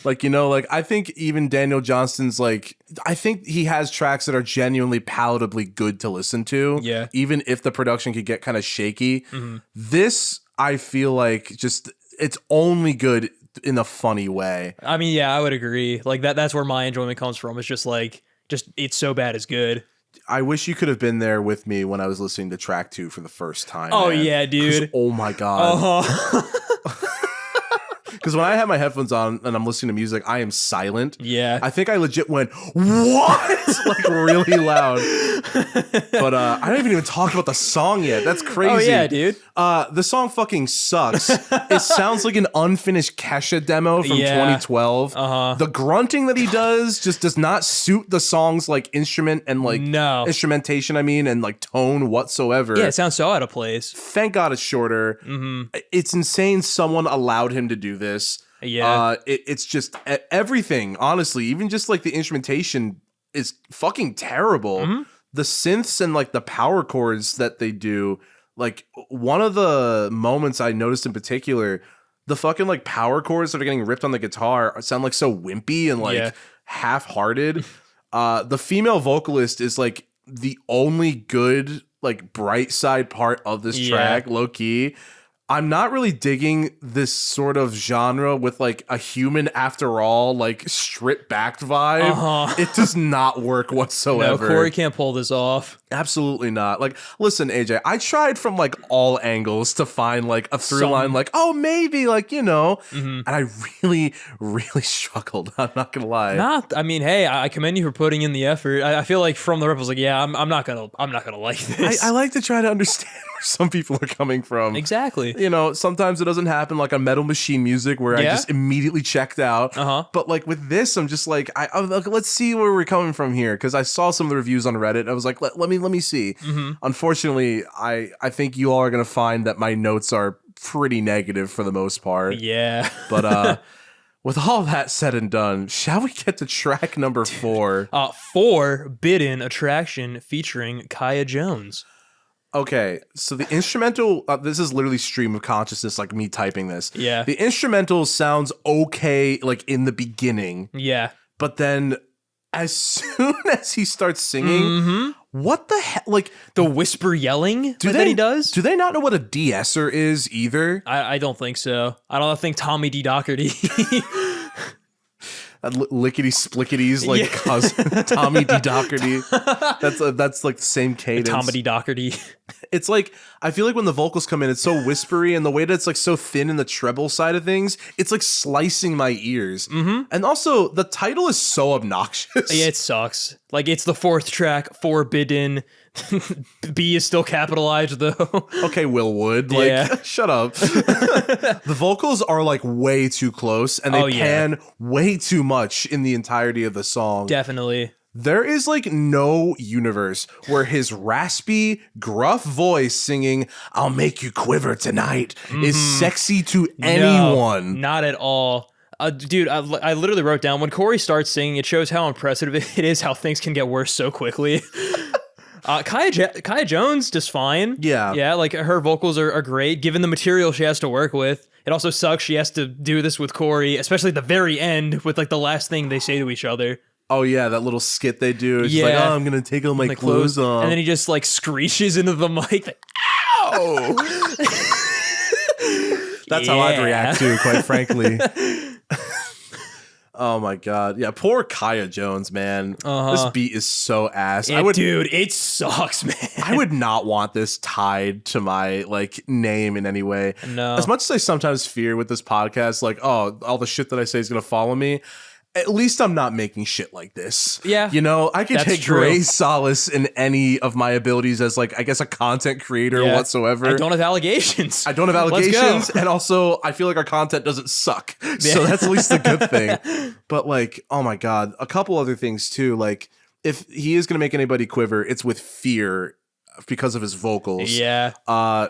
I think even Daniel Johnston's I think he has tracks that are genuinely palatably good to listen to. Yeah, even if the production could get kind of shaky. This, I feel just it's only good in a funny way. I mean, yeah, I would agree. That's where my enjoyment comes from. It's just it's so bad it's good. I wish you could have been there with me when I was listening to track 2 for the first time. Oh, man. Yeah, dude. Oh my God. Because when I have my headphones on and I'm listening to music, I am silent. Yeah. I think I legit went, what? Really loud. But I haven't even talked about the song yet. That's crazy. Oh, yeah, dude. The song fucking sucks. It sounds like an unfinished Kesha demo from 2012. The grunting that he does just does not suit the song's instrument and instrumentation, and tone whatsoever. Yeah, it sounds so out of place. Thank God it's shorter. It's insane someone allowed him to do this. Yeah. It's just everything, honestly, even just the instrumentation is fucking terrible. The synths and the power chords that they do, one of the moments I noticed in particular, the fucking power chords that are getting ripped on the guitar sound so wimpy and half-hearted. The female vocalist is like the only good, like, bright side part of this track, low key. I'm not really digging this sort of genre with like a human after all, like stripped back vibe. It does not work whatsoever. No, Corey can't pull this off. Absolutely not. Like, listen, AJ, I tried from like all angles to find like a through line, like, oh, maybe, like, you know, and I really, really struggled. I'm not gonna lie. I mean, hey, I commend you for putting in the effort. I feel like from the rip, I was like, yeah, I'm not gonna like this. I like to try to understand where some people are coming from. Exactly. You know, sometimes it doesn't happen like a Metal Machine music where I just immediately checked out. But like with this, I'm just like, let's see where we're coming from here, because I saw some of the reviews on Reddit. I was like, let me see. Unfortunately, I think you all are gonna find that my notes are pretty negative for the most part. Yeah. But with all that said and done, shall we get to track number 4? Forbidden Attraction featuring Kaya Jones. Okay, so the instrumental, this is literally stream of consciousness, like me typing this. Yeah. The instrumental sounds okay, like in the beginning. Yeah. But then as soon as he starts singing, what the heck? Like, the whisper yelling that he does? Do they not know what a de-esser is either? I don't think so. I don't think Tommy D. Doherty. Lickety splickity's like cousin Tommy D. Doherty. That's like the same cadence. Tommy D. Doherty. It's like, I feel like when the vocals come in, it's so whispery, and the way that it's like so thin in the treble side of things, it's like slicing my ears. And also, the title is so obnoxious. Yeah, it sucks. Like, it's the 4th track, Forbidden. B is still capitalized though. Okay, Will Wood, like, shut up. The vocals are like way too close, and they pan way too much in the entirety of the song. Definitely. There is like no universe where his raspy, gruff voice singing "I'll make you quiver tonight" is sexy to anyone. No, not at all. Dude, I literally wrote down, when Corey starts singing, it shows how impressive it is how things can get worse so quickly. Kaya Jones, just fine. Yeah, like her vocals are great, given the material she has to work with. It also sucks she has to do this with Corey, especially at the very end with like the last thing they say to each other. Oh yeah, that little skit they do. It's like, oh, I'm gonna take all my clothes off. And then he just like screeches into the mic. Like, ow! That's how I'd react to, quite frankly. Oh my god. Yeah, poor Kaya Jones, man. This beat is so ass. Dude, it sucks, man. I would not want this tied to my like name in any way. No. As much as I sometimes fear with this podcast, like, oh, all the shit that I say is gonna follow me, at least I'm not making shit like this. Yeah. You know, I can take great solace in any of my abilities as, like, I guess a content creator whatsoever. I don't have allegations. And also, I feel like our content doesn't suck. So that's at least a good thing. But, like, oh my God. A couple other things, too. Like, if he is going to make anybody quiver, it's with fear because of his vocals. Yeah.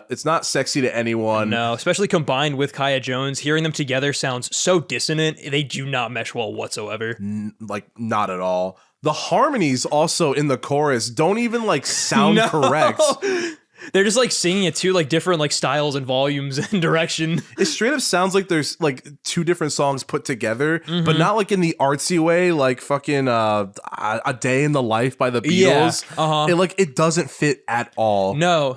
It's not sexy to anyone. No, especially combined with Kaya Jones. Hearing them together sounds so dissonant. They do not mesh well whatsoever. Like, not at all. The harmonies also in the chorus don't even like sound correct. They're just like singing it too, like different like styles and volumes and direction. It straight up sounds like there's like 2 different songs put together, but not like in the artsy way, like fucking A Day in the Life by the Beatles. It doesn't fit at all. No.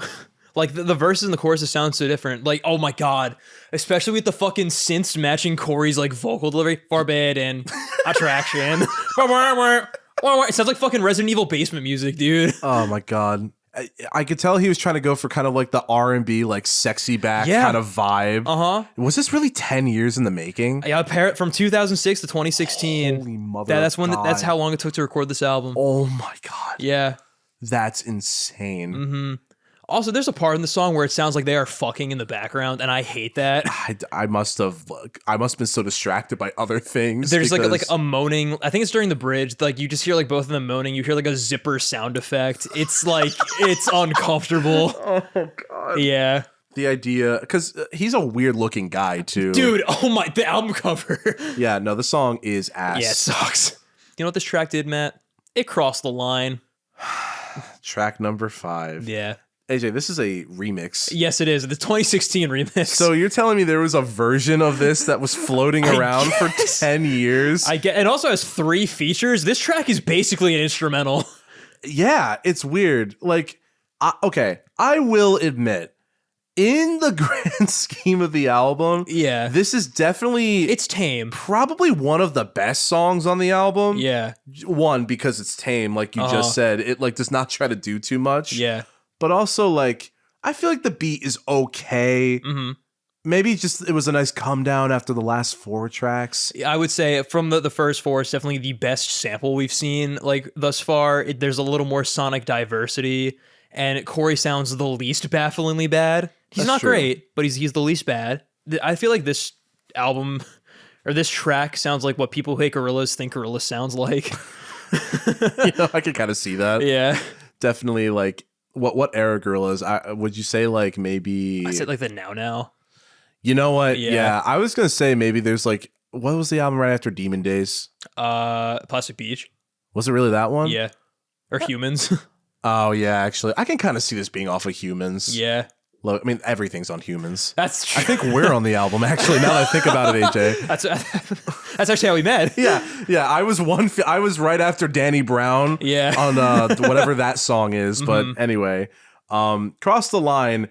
Like the verses and the choruses sound so different. Like, oh my God. Especially with the fucking synths matching Corey's like vocal delivery. Forbidden Attraction. It sounds like fucking Resident Evil basement music, dude. Oh my God. I could tell he was trying to go for kind of like the R&B, like sexy back kind of vibe. Was this really 10 years in the making? Yeah, from 2006 to 2016. Holy mother that's God. That's how long it took to record this album. Oh my God. Yeah. That's insane. Also, there's a part in the song where it sounds like they are fucking in the background, and I hate that. I must have been so distracted by other things. There's like a moaning. I think it's during the bridge. Like you just hear like both of them moaning. You hear like a zipper sound effect. It's like it's uncomfortable. Oh God. Yeah. The idea, because he's a weird looking guy too. Dude, the album cover. Yeah, no, the song is ass. Yeah, it sucks. You know what this track did, Matt? It crossed the line. Track number 5. Yeah. AJ, this is a remix. Yes, it is. The 2016 remix. So you're telling me there was a version of this that was floating around for 10 years? It also has 3 features. This track is basically an instrumental. Yeah, it's weird. Like, okay, I will admit, in the grand scheme of the album, this is definitely... It's tame. Probably one of the best songs on the album. Yeah. One, because it's tame, like you just said. It like does not try to do too much. Yeah. But also, like, I feel like the beat is okay. Maybe just it was a nice come down after the last 4 tracks. I would say from the first 4, it's definitely the best sample we've seen like thus far. There's a little more sonic diversity, and Corey sounds the least bafflingly bad. He's not great, but he's the least bad. I feel like this album or this track sounds like what people who hate Gorillaz think Gorillaz sounds like. I can kind of see that. Yeah, definitely. Like what era Gorillaz? Would you say like maybe? I said like the Now. You know what? Yeah, I was gonna say maybe there's like what was the album right after Demon Days? Plastic Beach. Was it really that one? Yeah, or Humans. Oh yeah, actually, I can kind of see this being off of Humans. Yeah. I mean, everything's on Humans. That's true. I think we're on the album, actually, now that I think about it, AJ. That's actually how we met. Yeah. I was right after Danny Brown on whatever that song is. But anyway, Cross the Line.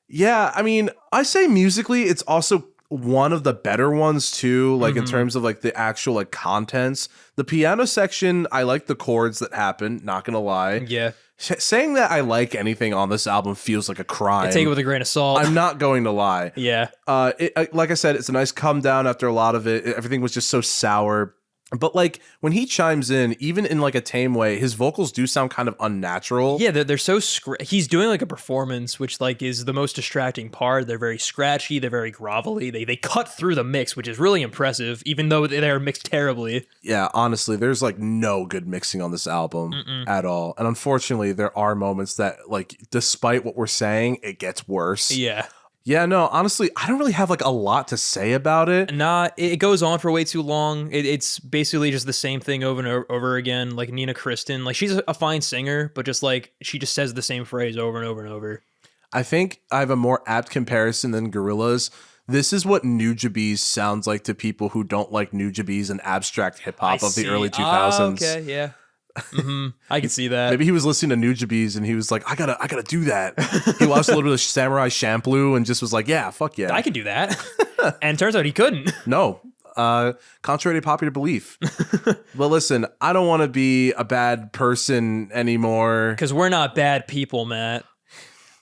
Yeah, I mean, I say musically, it's also one of the better ones, too, like in terms of like the actual like contents. The piano section, I like the chords that happen, not going to lie. Yeah. Saying that I like anything on this album feels like a crime. Take it with a grain of salt. I'm not going to lie. Yeah. Like I said, it's a nice come down after a lot of it. Everything was just so sour. But like when he chimes in, even in like a tame way, his vocals do sound kind of unnatural. Yeah, they're so he's doing like a performance, which like is the most distracting part. They're very scratchy, they're very grovelly. They cut through the mix, which is really impressive, even though they're mixed terribly. Yeah, honestly, there's like no good mixing on this album at all. And unfortunately, there are moments that like, despite what we're saying, it gets worse. Yeah. Yeah, no, honestly, I don't really have like a lot to say about it. Nah, it goes on for way too long. It's basically just the same thing over and over again. Like Nina Kristen, like she's a fine singer, but just like she just says the same phrase over and over and over. I think I have a more apt comparison than Gorillaz. This is what Nujabes sounds like to people who don't like Nujabes and abstract hip hop of the early 2000s. Okay, yeah. I can see that. Maybe he was listening to Nujabes and he was like, I gotta do that. He watched a little bit of Samurai Champloo and just was like, yeah, fuck yeah. I can do that. And turns out he couldn't. No. Contrary to popular belief. But listen, I don't want to be a bad person anymore. Because we're not bad people, Matt.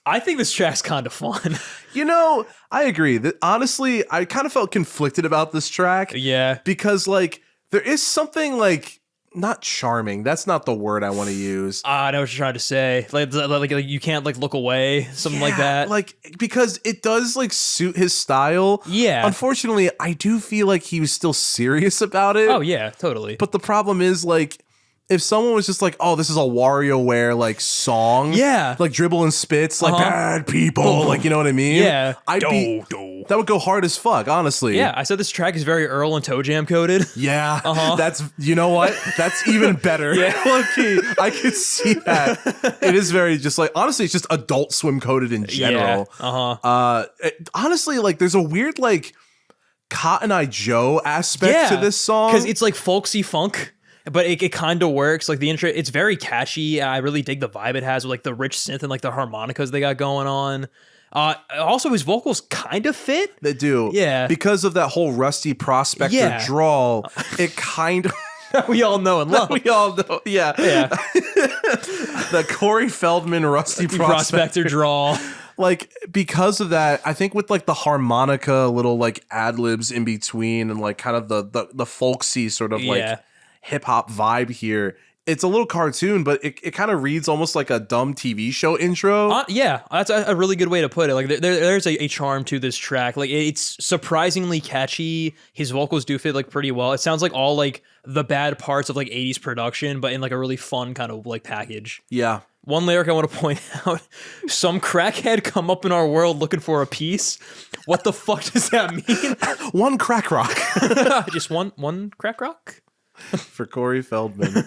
I think this track's kind of fun. You know, I agree. Honestly, I kind of felt conflicted about this track. Yeah. Because like there is something like not charming. That's not the word I want to use. I know what you're trying to say. Like you can't like look away, something like that. Like because it does like suit his style. Yeah. Unfortunately, I do feel like he was still serious about it. Oh yeah, totally. But the problem is like if someone was just like, oh, this is a WarioWare like song. Yeah. Like dribble and spits, like bad people. Like, you know what I mean? Yeah. That would go hard as fuck, honestly. Yeah, I said this track is very Earl and Toe Jam coded. Yeah. That's, you know what? That's even better. Low-key, I could see that. It is very just like, honestly, it's just Adult Swim coded in general. Yeah. Honestly, like there's a weird like Cotton Eye Joe aspect to this song. Because it's like folksy funk. But it kind of works. Like the intro, it's very catchy. I really dig the vibe it has with like the rich synth and like the harmonicas they got going on. Also, his vocals kind of fit. They do. Yeah. Because of that whole Rusty Prospector drawl, it kind of... we all know and love. We all know. Yeah. Yeah. The Corey Feldman Rusty Prospector drawl. Like, because of that, I think with like the harmonica little like ad-libs in between and like kind of the folksy sort of like hip hop vibe here. It's a little cartoon, but it kind of reads almost like a dumb TV show intro. Yeah, that's a really good way to put it. Like there's a charm to this track. Like it's surprisingly catchy. His vocals do fit like pretty well. It sounds like all like the bad parts of like 80s production, but in like a really fun kind of like package. Yeah. One lyric I want to point out, some crackhead come up in our world looking for a piece. What the fuck does that mean? One crack rock. Just one crack rock? For Corey Feldman.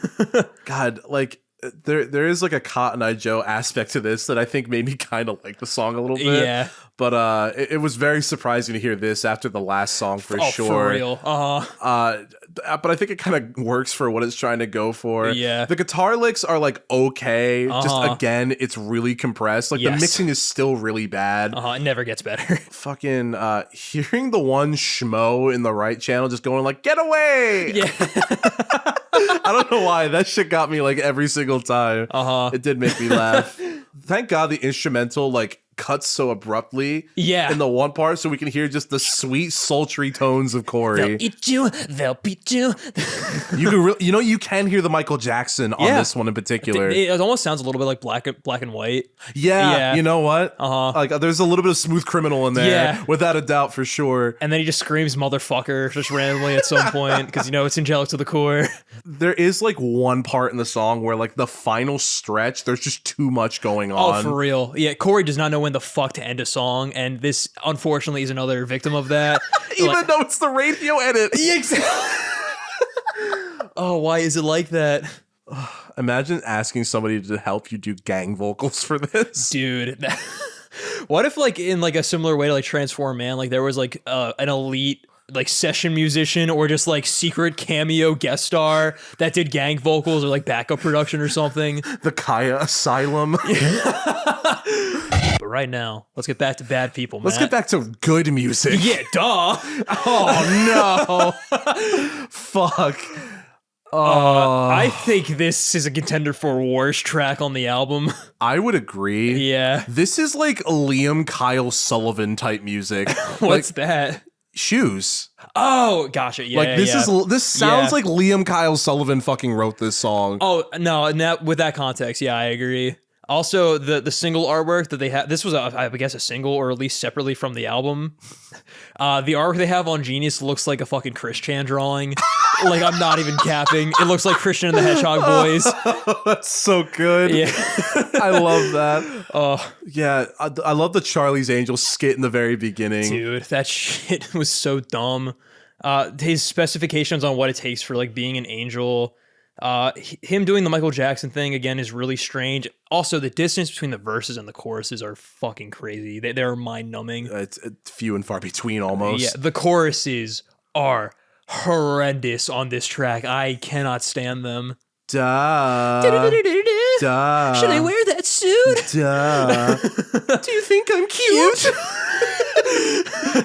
God, like there is like a Cotton Eye Joe aspect to this that I think made me kind of like the song a little bit. Yeah. But it was very surprising to hear this after the last song for sure. For real. But I think it kind of works for what it's trying to go for. Yeah. The guitar licks are like okay. Just again, it's really compressed. Like the mixing is still really bad. It never gets better. Fucking hearing the one schmo in the right channel just going like, get away. Yeah. I don't know why. That shit got me like every single time. It did make me laugh. Thank God the instrumental like cuts so abruptly in the one part so we can hear just the sweet sultry tones of Corey. They'll eat you, they'll beat you. You can hear the Michael Jackson on this one in particular. It almost sounds a little bit like black and white. Yeah. You know what? Like there's a little bit of Smooth Criminal in there, without a doubt, for sure. And then he just screams motherfucker just randomly at some point because it's Angelic to the core. There is like one part in the song where like the final stretch, there's just too much going on. Oh, for real. Yeah, Corey does not know when the fuck to end a song, and this unfortunately is another victim of that. Even though it's the radio edit. Yeah, exactly. Oh, why is it like that? Imagine asking somebody to help you do gang vocals for this. Dude. What if like in like a similar way to like Transform Man, like there was like an elite like session musician or just like secret cameo guest star that did gang vocals or like backup production or something? The Kaya Asylum. But right now, let's get back to bad people, man. Let's get back to good music. Yeah, duh. Oh no. Fuck. I think this is a contender for worst track on the album. I would agree. Yeah. This is like Liam Kyle Sullivan type music. What's that? Shoes. Oh, gotcha. Yeah. Like this sounds like Liam Kyle Sullivan fucking wrote this song. Oh, no, with that context, yeah, I agree. Also, the single artwork that they have, this was, I guess, a single or released separately from the album. The artwork they have on Genius looks like a fucking Chris Chan drawing. Like, I'm not even capping. It looks like Christian and the Hedgehog Boys. That's so good. Yeah. I love that. Oh, yeah. I love the Charlie's Angels skit in the very beginning. Dude, that shit was so dumb. His specifications on what it takes for, like, being an angel... him doing the Michael Jackson thing again is really strange. Also, the distance between the verses and the choruses are fucking crazy. They're mind-numbing. It's few and far between, almost. Yeah, the choruses are horrendous on this track. I cannot stand them. Duh. Duh. Should I wear that suit? Duh. Do you think I'm cute?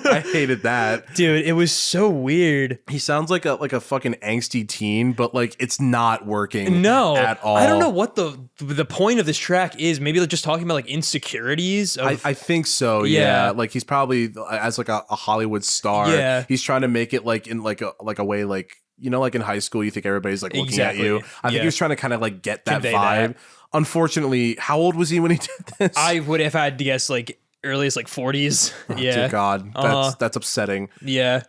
I hated that. Dude, it was so weird. He sounds like a fucking angsty teen, but like it's not working at all. I don't know what the point of this track is. Maybe like just talking about like insecurities. I think so, yeah. Like he's probably as like a Hollywood star. Yeah. He's trying to make it like in like a way like, you know, like in high school, you think everybody's like looking at you. I think he was trying to kind of like get that vibe. That. Unfortunately, how old was he when he did this? I would, if I had to guess, like earliest like 40s. Oh, dear God, that's upsetting. Yeah.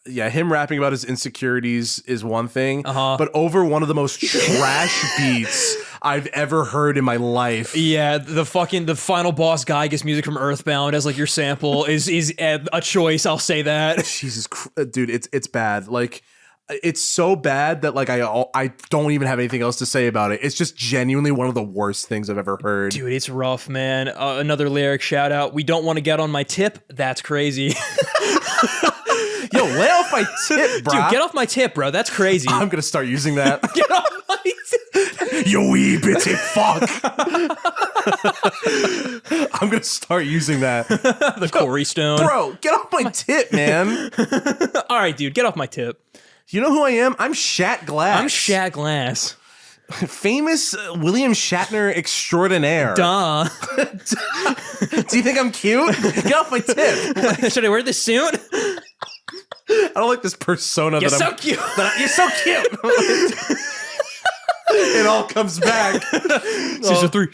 Yeah, him rapping about his insecurities is one thing, but over one of the most trash beats I've ever heard in my life. Yeah, the final boss guy gets music from Earthbound as like your sample is a choice. I'll say that. Jesus, dude, it's bad. Like, it's so bad that like I don't even have anything else to say about it. It's just genuinely one of the worst things I've ever heard. Dude, it's rough, man. Another lyric shout out. We don't want to get on my tip. That's crazy. Yo, lay off my tip, bro. Dude, get off my tip, bro. That's crazy. I'm gonna start using that. Get off my tip. You wee bitty fuck. I'm gonna start using that. The Corey Stone. Bro, get off my tip, man. All right, dude, get off my tip. You know who I am? I'm Shat Glass. I'm Shat Glass. Famous William Shatner extraordinaire. Duh. Do you think I'm cute? Get off my tip. Should I wear this suit? I don't like this persona You're so cute. You're so cute. It all comes back. Season 3.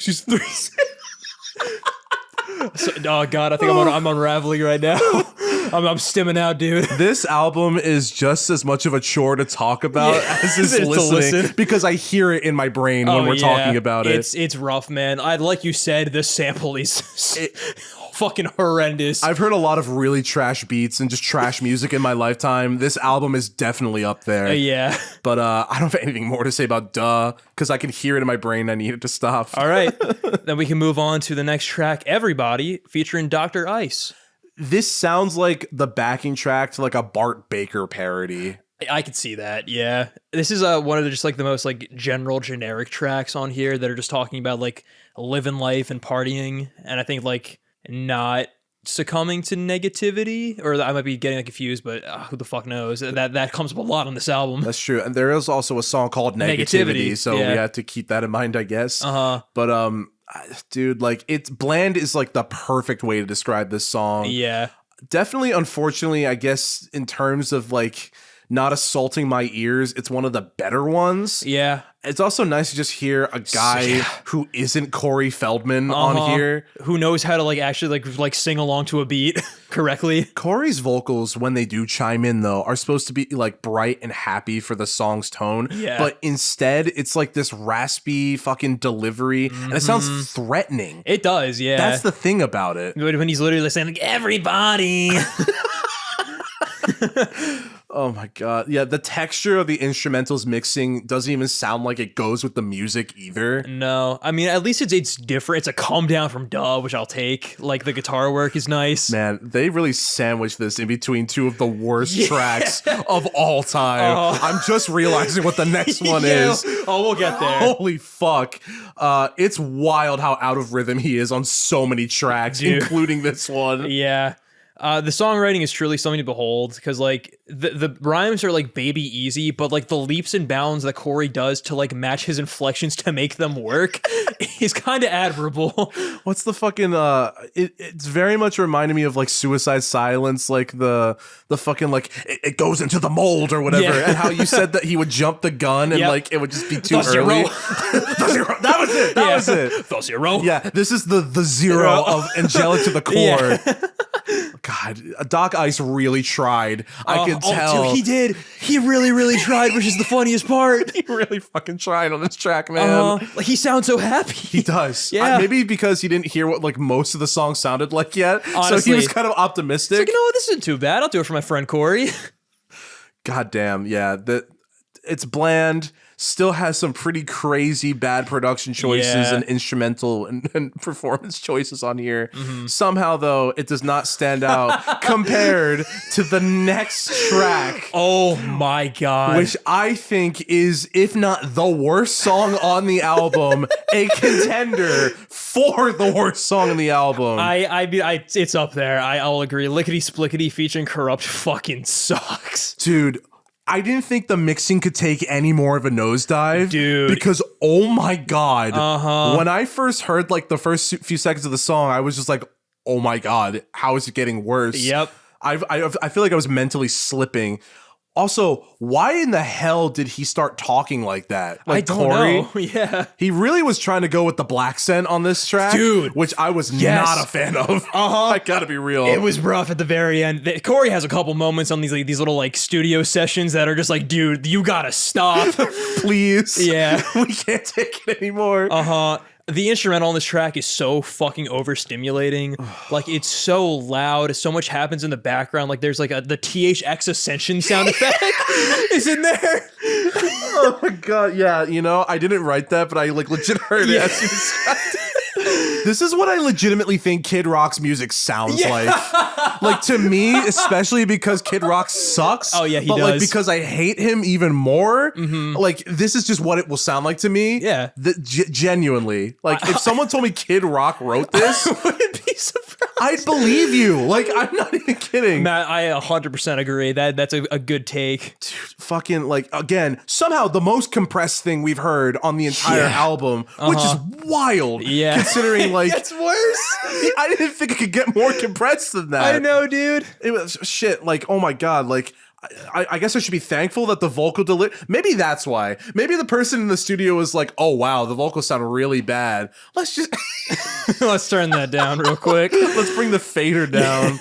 Oh God, I think I'm unraveling right now. I'm stimming out, dude. This album is just as much of a chore to talk about as is listening because I hear it in my brain when we're talking about it. It's rough, man. Like you said, the sample is fucking horrendous. I've heard a lot of really trash beats and just trash music in my lifetime. This album is definitely up there. Yeah. But I don't have anything more to say about Duh, because I can hear it in my brain. I need it to stop. All right. Then we can move on to the next track, Everybody, featuring Dr. Ice. This sounds like the backing track to like a Bart Baker parody. I could see that, yeah. This is one of the just like the most like general generic tracks on here that are just talking about like living life and partying, and I think like not succumbing to negativity, or I might be getting like, confused, but who the fuck knows? That comes up a lot on this album. That's true, and there is also a song called Negativity, so we have to keep that in mind, I guess. But dude, like it's bland is like the perfect way to describe this song. Yeah, definitely. Unfortunately, I guess in terms of like not assaulting my ears, it's one of the better ones. Yeah. It's also nice to just hear a guy who isn't Corey Feldman on here. Who knows how to like actually like sing along to a beat correctly. Corey's vocals, when they do chime in though, are supposed to be like bright and happy for the song's tone. Yeah. But instead it's like this raspy fucking delivery and it sounds threatening. It does, yeah. That's the thing about it. When he's literally saying like, everybody. Oh my god. Yeah, the texture of the instrumentals mixing doesn't even sound like it goes with the music either. No. I mean, at least it's different. It's a calm down from Duh, which I'll take. Like, the guitar work is nice. Man, they really sandwiched this in between two of the worst tracks of all time. I'm just realizing what the next one is. Oh, we'll get there. Holy fuck. It's wild how out of rhythm he is on so many tracks, including this one. Yeah. The songwriting is truly something to behold, because like the rhymes are like baby easy, but like the leaps and bounds that Corey does to like match his inflections to make them work is kind of admirable. What's the fucking it's very much reminding me of like Suicide Silence, like the fucking like it goes into the mold or whatever, and how you said that he would jump the gun and like it would just be too early. That was it. That was it. The zero. Yeah, this is the zero of Angelic to the core. Yeah. God, Doc Ice really tried. I can tell. Dude, he did. He really, really tried, which is the funniest part. He really fucking tried on this track, man. He sounds so happy. He does. Yeah. Maybe because he didn't hear what like most of the song sounded like yet. Honestly, so he was kind of optimistic. He's like, you know what? This isn't too bad. I'll do it for my friend Corey. God damn. Yeah. It's bland. Still has some pretty crazy bad production choices and instrumental and performance choices on here. Somehow, though, it does not stand out compared to the next track. Oh my god. Which I think is, if not the worst song on the album, a contender for the worst song on the album. It's up there. I'll agree. Lickety Splickety featuring Corrupt fucking sucks. Dude, I didn't think the mixing could take any more of a nosedive, dude. Because oh my god, when I first heard like the first few seconds of the song, I was just like, oh my god, how is it getting worse? Yep. I feel like I was mentally slipping. Also, why in the hell did he start talking like that? Like I don't know. Yeah. He really was trying to go with the black scent on this track, dude, which I was not a fan of. I gotta be real. It was rough at the very end. Corey has a couple moments on these little like studio sessions that are just like, dude, you gotta stop. Please. Yeah. We can't take it anymore. The instrumental on this track is so fucking overstimulating. Like, it's so loud. So much happens in the background. Like, there's like the THX Ascension sound effect is in there. Oh my god, yeah. You know, I didn't write that, but I like legit heard it as you described it. This is what I legitimately think Kid Rock's music sounds like. Like, to me, especially because Kid Rock sucks. Oh yeah, he does. But like, because I hate him even more. Like, this is just what it will sound like to me. Yeah. Genuinely. Like, if someone told me Kid Rock wrote this, I wouldn't be surprised. I'd believe you. Like, I'm not even kidding. Matt, I 100% agree. That's a good take. Dude, fucking, like, again, somehow the most compressed thing we've heard on the entire album, which is wild. Yeah. Considering, like, it's worse. I didn't think it could get more compressed than that. I know, dude. It was shit. Like, oh my god. Like, I guess I should be thankful that the vocal maybe that's why. Maybe the person in the studio was like, oh wow, the vocals sound really bad. Let's just let's turn that down real quick. Let's bring the fader down.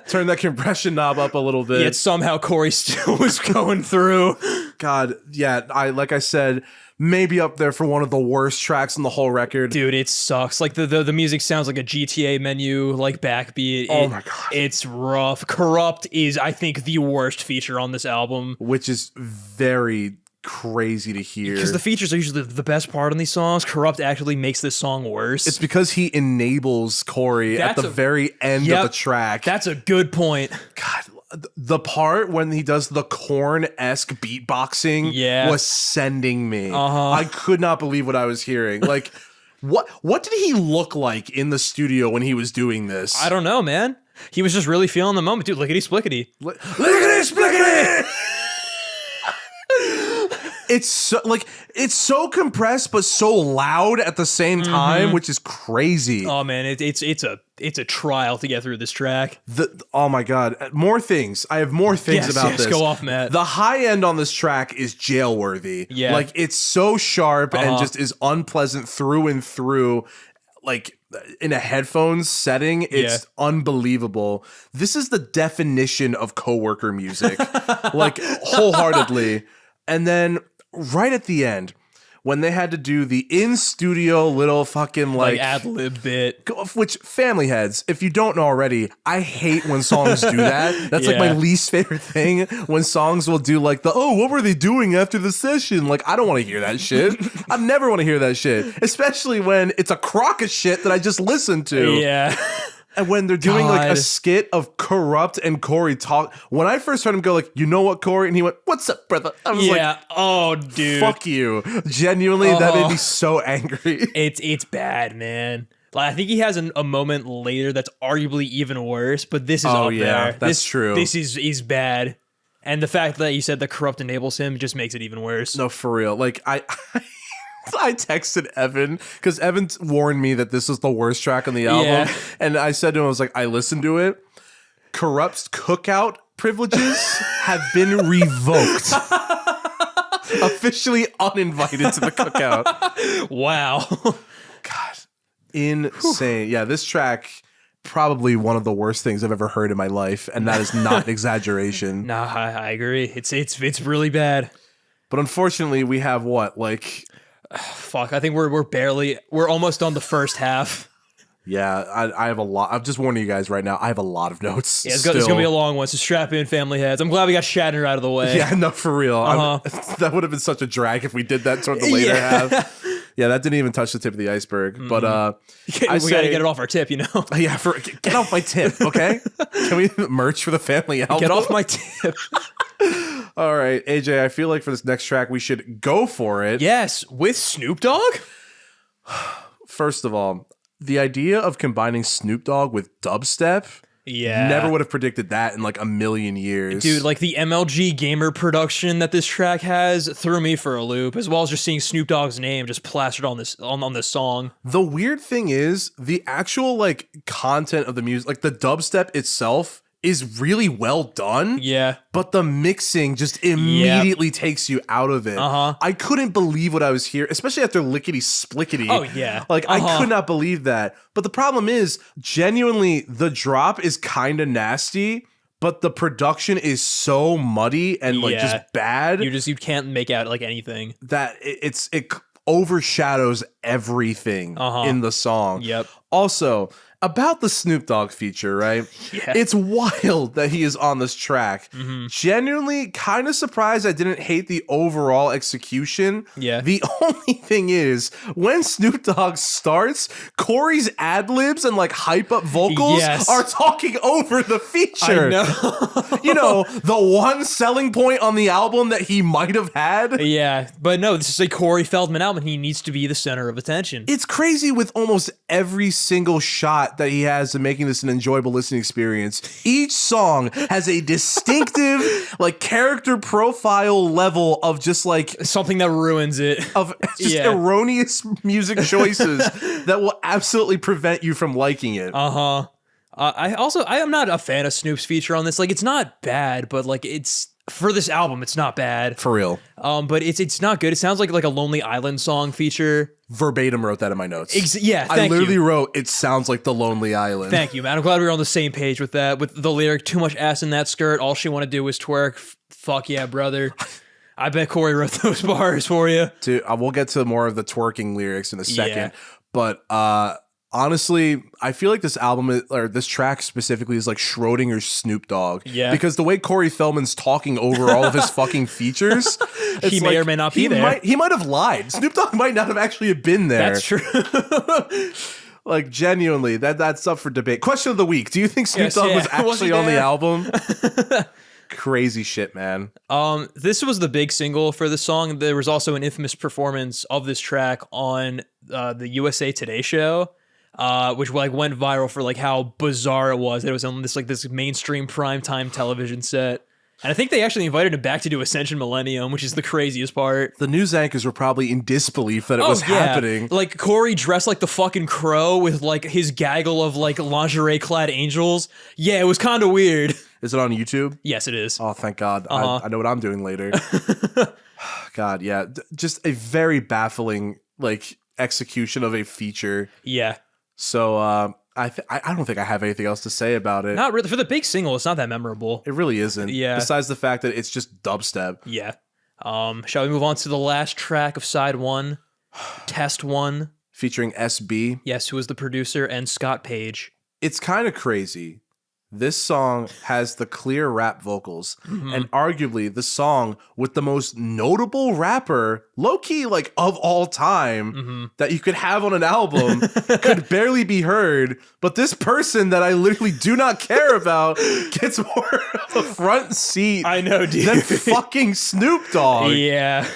Turn that compression knob up a little bit. Yet somehow Corey still was going through. God, yeah. Like I said, maybe up there for one of the worst tracks on the whole record. Dude, it sucks. Like the music sounds like a GTA menu, like backbeat. Oh my God. It's rough. Corrupt is, I think, the worst feature on this album. Which is very crazy to hear. Because the features are usually the best part on these songs. Corrupt actually makes this song worse. It's because he enables Corey at the very end of the track. That's a good point. God, the part when he does the Korn-esque beatboxing was sending me. I could not believe what I was hearing. Like, what did he look like in the studio when he was doing this? I don't know, man. He was just really feeling the moment. Dude, lickety-splickety. Lickety-splickety! It's so compressed but so loud at the same time, which is crazy. Oh man, it's a trial to get through this track. Oh my God, more things. I have more things about this. Go off, Matt. The high end on this track is jail worthy. Yeah, like it's so sharp and just is unpleasant through and through. Like in a headphones setting, it's unbelievable. This is the definition of coworker music, like wholeheartedly. And then right at the end, when they had to do the in-studio little fucking like ad-lib bit, which family heads, if you don't know already, I hate when songs do that. That's like my least favorite thing, when songs will do like what were they doing after the session? Like, I don't want to hear that shit. I never want to hear that shit, especially when it's a crock of shit that I just listened to. Yeah. And when they're doing like a skit of Corrupt and Corey talk, when I first heard him go like, you know what, Corey? And he went, what's up, brother? I was like, oh, dude. Fuck you. Genuinely, that made me so angry. It's bad, man. Like, I think he has a moment later that's arguably even worse, but this is up there. That's true. This is bad. And the fact that you said that Corrupt enables him just makes it even worse. No, for real. Like, I texted Evan because Evan warned me that this was the worst track on the album. And I said to him, I was like, I listened to it. Corrupt's cookout privileges have been revoked. Officially uninvited to the cookout. Wow. God, insane. Yeah, this track, probably one of the worst things I've ever heard in my life. And that is not an exaggeration. Nah, I agree. It's really bad. But unfortunately, we have fuck, I think we're almost on the first half. Yeah, I have a lot. I'm just warning you guys right now. I have a lot of notes. Yeah, it's going to be a long one, so strap in, family heads. I'm glad we got Shatner out of the way. Yeah, no, for real. That would have been such a drag if we did that toward the later half. Yeah, that didn't even touch the tip of the iceberg. But we got to get it off our tip, you know? Yeah, get off my tip, okay? Can we merch for the family album? Get off my tip. All right, AJ, I feel like for this next track, we should go for it. Yes, with Snoop Dogg? First of all, the idea of combining Snoop Dogg with dubstep, never would have predicted that in like a million years. Dude, like the MLG gamer production that this track has threw me for a loop, as well as just seeing Snoop Dogg's name just plastered on this song. The weird thing is, the actual like content of the music, like the dubstep itself, is really well done. Yeah. But the mixing just immediately takes you out of it. I couldn't believe what I was hearing, especially after Lickety Splickety. Oh, yeah. Like, I could not believe that. But the problem is, genuinely, the drop is kind of nasty, but the production is so muddy and like just bad. You can't make out like anything. That it overshadows everything in the song. Yep. Also, about the Snoop Dogg feature, right? Yeah. It's wild that he is on this track. Genuinely kind of surprised I didn't hate the overall execution. Yeah. The only thing is, when Snoop Dogg starts, Corey's ad-libs and like hype-up vocals are talking over the feature. I know. You know, the one selling point on the album that he might have had. Yeah, but no, this is a Corey Feldman album. He needs to be the center of attention. It's crazy with almost every single shot that he has in making this an enjoyable listening experience. Each song has a distinctive like character profile level of just like something that ruins it, of just erroneous music choices that will absolutely prevent you from liking it. I am not a fan of Snoop's feature on this. Like, it's not bad, but like it's for this album, it's not bad. For real. But it's not good. It sounds like a Lonely Island song feature. Verbatim wrote that in my notes. I literally wrote, it sounds like the Lonely Island. Thank you, man. I'm glad we were on the same page with that. With the lyric, too much ass in that skirt, all she want to do is twerk. Fuck yeah, brother. I bet Corey wrote those bars for you. Dude, we'll get to more of the twerking lyrics in a second. But honestly, I feel like this album or this track specifically is like Schrodinger's Snoop Dogg. Yeah. Because the way Corey Feldman's talking over all of his fucking features, he may or may not be there. He might have lied. Snoop Dogg might not have actually been there. That's true. Like, genuinely, that's up for debate. Question of the week: do you think Snoop Dogg was actually on the album? Crazy shit, man. This was the big single for the song. There was also an infamous performance of this track on the USA Today show, which like went viral for like how bizarre it was. It was on this mainstream primetime television set. And I think they actually invited him back to do Ascension Millenium, which is the craziest part. The news anchors were probably in disbelief that it was happening. Like Corey dressed like the fucking Crow with like his gaggle of like lingerie-clad angels. Yeah, it was kind of weird. Is it on YouTube? Yes, it is. Oh, thank God. I know what I'm doing later. God, yeah. Just a very baffling like execution of a feature. Yeah. So I don't think I have anything else to say about it. Not really. For the big single, it's not that memorable. It really isn't. Yeah. Besides the fact that it's just dubstep. Yeah. Shall we move on to the last track of side 1? Test 1. Featuring SB. Yes, who was the producer, and Scott Page. It's kind of crazy. This song has the clear rap vocals, and arguably the song with the most notable rapper, low-key, like, of all time, that you could have on an album, could barely be heard, but this person that I literally do not care about gets more of a front seat I know, dude. than fucking Snoop Dogg. Yeah.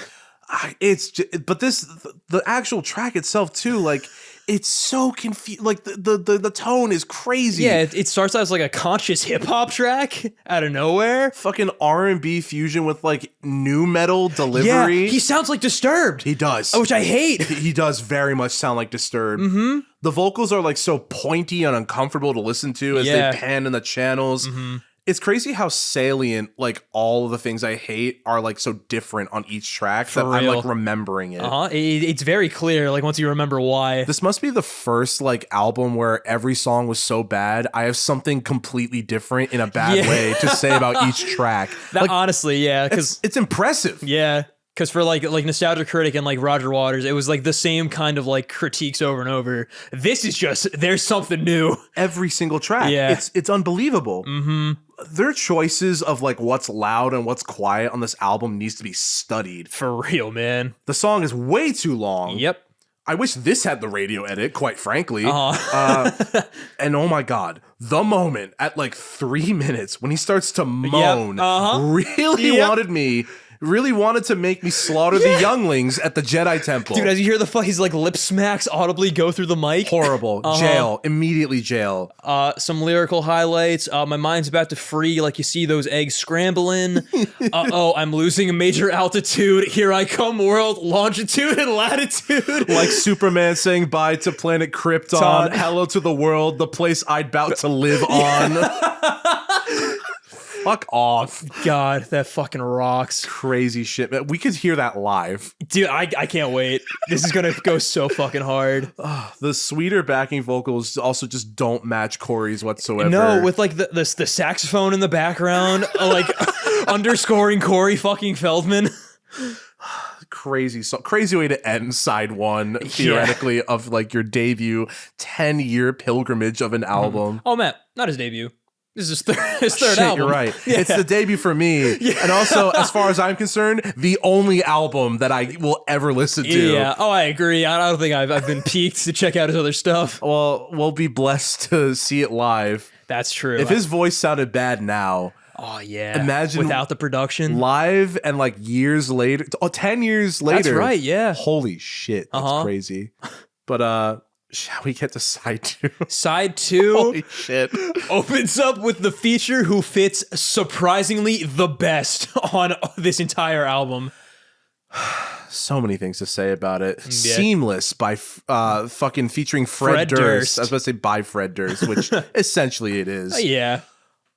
But the actual track itself, too, like, it's so confused. Like the tone is crazy. Yeah, it starts out as like a conscious hip hop track out of nowhere. Fucking R&B fusion with like new metal delivery. Yeah, he sounds like Disturbed. He does, which I hate. He does very much sound like Disturbed. The vocals are like so pointy and uncomfortable to listen to as they pan in the channels. It's crazy how salient like all of the things I hate are like so different on each track that I'm like remembering it. It's very clear like once you remember why. This must be the first like album where every song was so bad I have something completely different in a bad way to say about each track. That, honestly, yeah, because it's impressive. Yeah. Because for like Nostalgia Critic and like Roger Waters, it was like the same kind of like critiques over and over. This is just, there's something new. Every single track. Yeah. It's unbelievable. Their choices of like what's loud and what's quiet on this album needs to be studied. For real, man. The song is way too long. Yep. I wish this had the radio edit, quite frankly. And oh my God, the moment at like 3 minutes when he starts to moan really wanted to make me slaughter the younglings at the Jedi Temple. Dude, as you hear his like lip smacks audibly go through the mic. Horrible. Jail. Immediately jail. Some lyrical highlights. My mind's about to free, like you see those eggs scrambling. I'm losing a major altitude. Here I come, world, longitude and latitude. Like Superman saying bye to planet Krypton. Hello to the world, the place I'd about to live on. Fuck off. God, that fucking rocks. Crazy shit, man. We could hear that live. Dude, I can't wait. This is gonna go so fucking hard. The sweeter backing vocals also just don't match Corey's whatsoever. No, with like the saxophone in the background, like underscoring Corey fucking Feldman. Crazy way to end side 1 theoretically of like your debut 10-year pilgrimage of an album. Oh man, not his debut. This is his third album. You're right. Yeah. It's the debut for me. Yeah. And also, as far as I'm concerned, the only album that I will ever listen to. Yeah. Oh, I agree. I don't think I've been piqued to check out his other stuff. Well, we'll be blessed to see it live. That's true. If his voice sounded bad now. Oh, yeah. Imagine without the production. Live and like years later. 10 years later. That's right, yeah. Holy shit. That's crazy. But, shall we get to side 2? Side 2 Holy shit. Opens up with the feature who fits surprisingly the best on this entire album. So many things to say about it. Yeah. Seamless by fucking featuring Fred Durst. I was about to say by Fred Durst, which essentially it is. Yeah.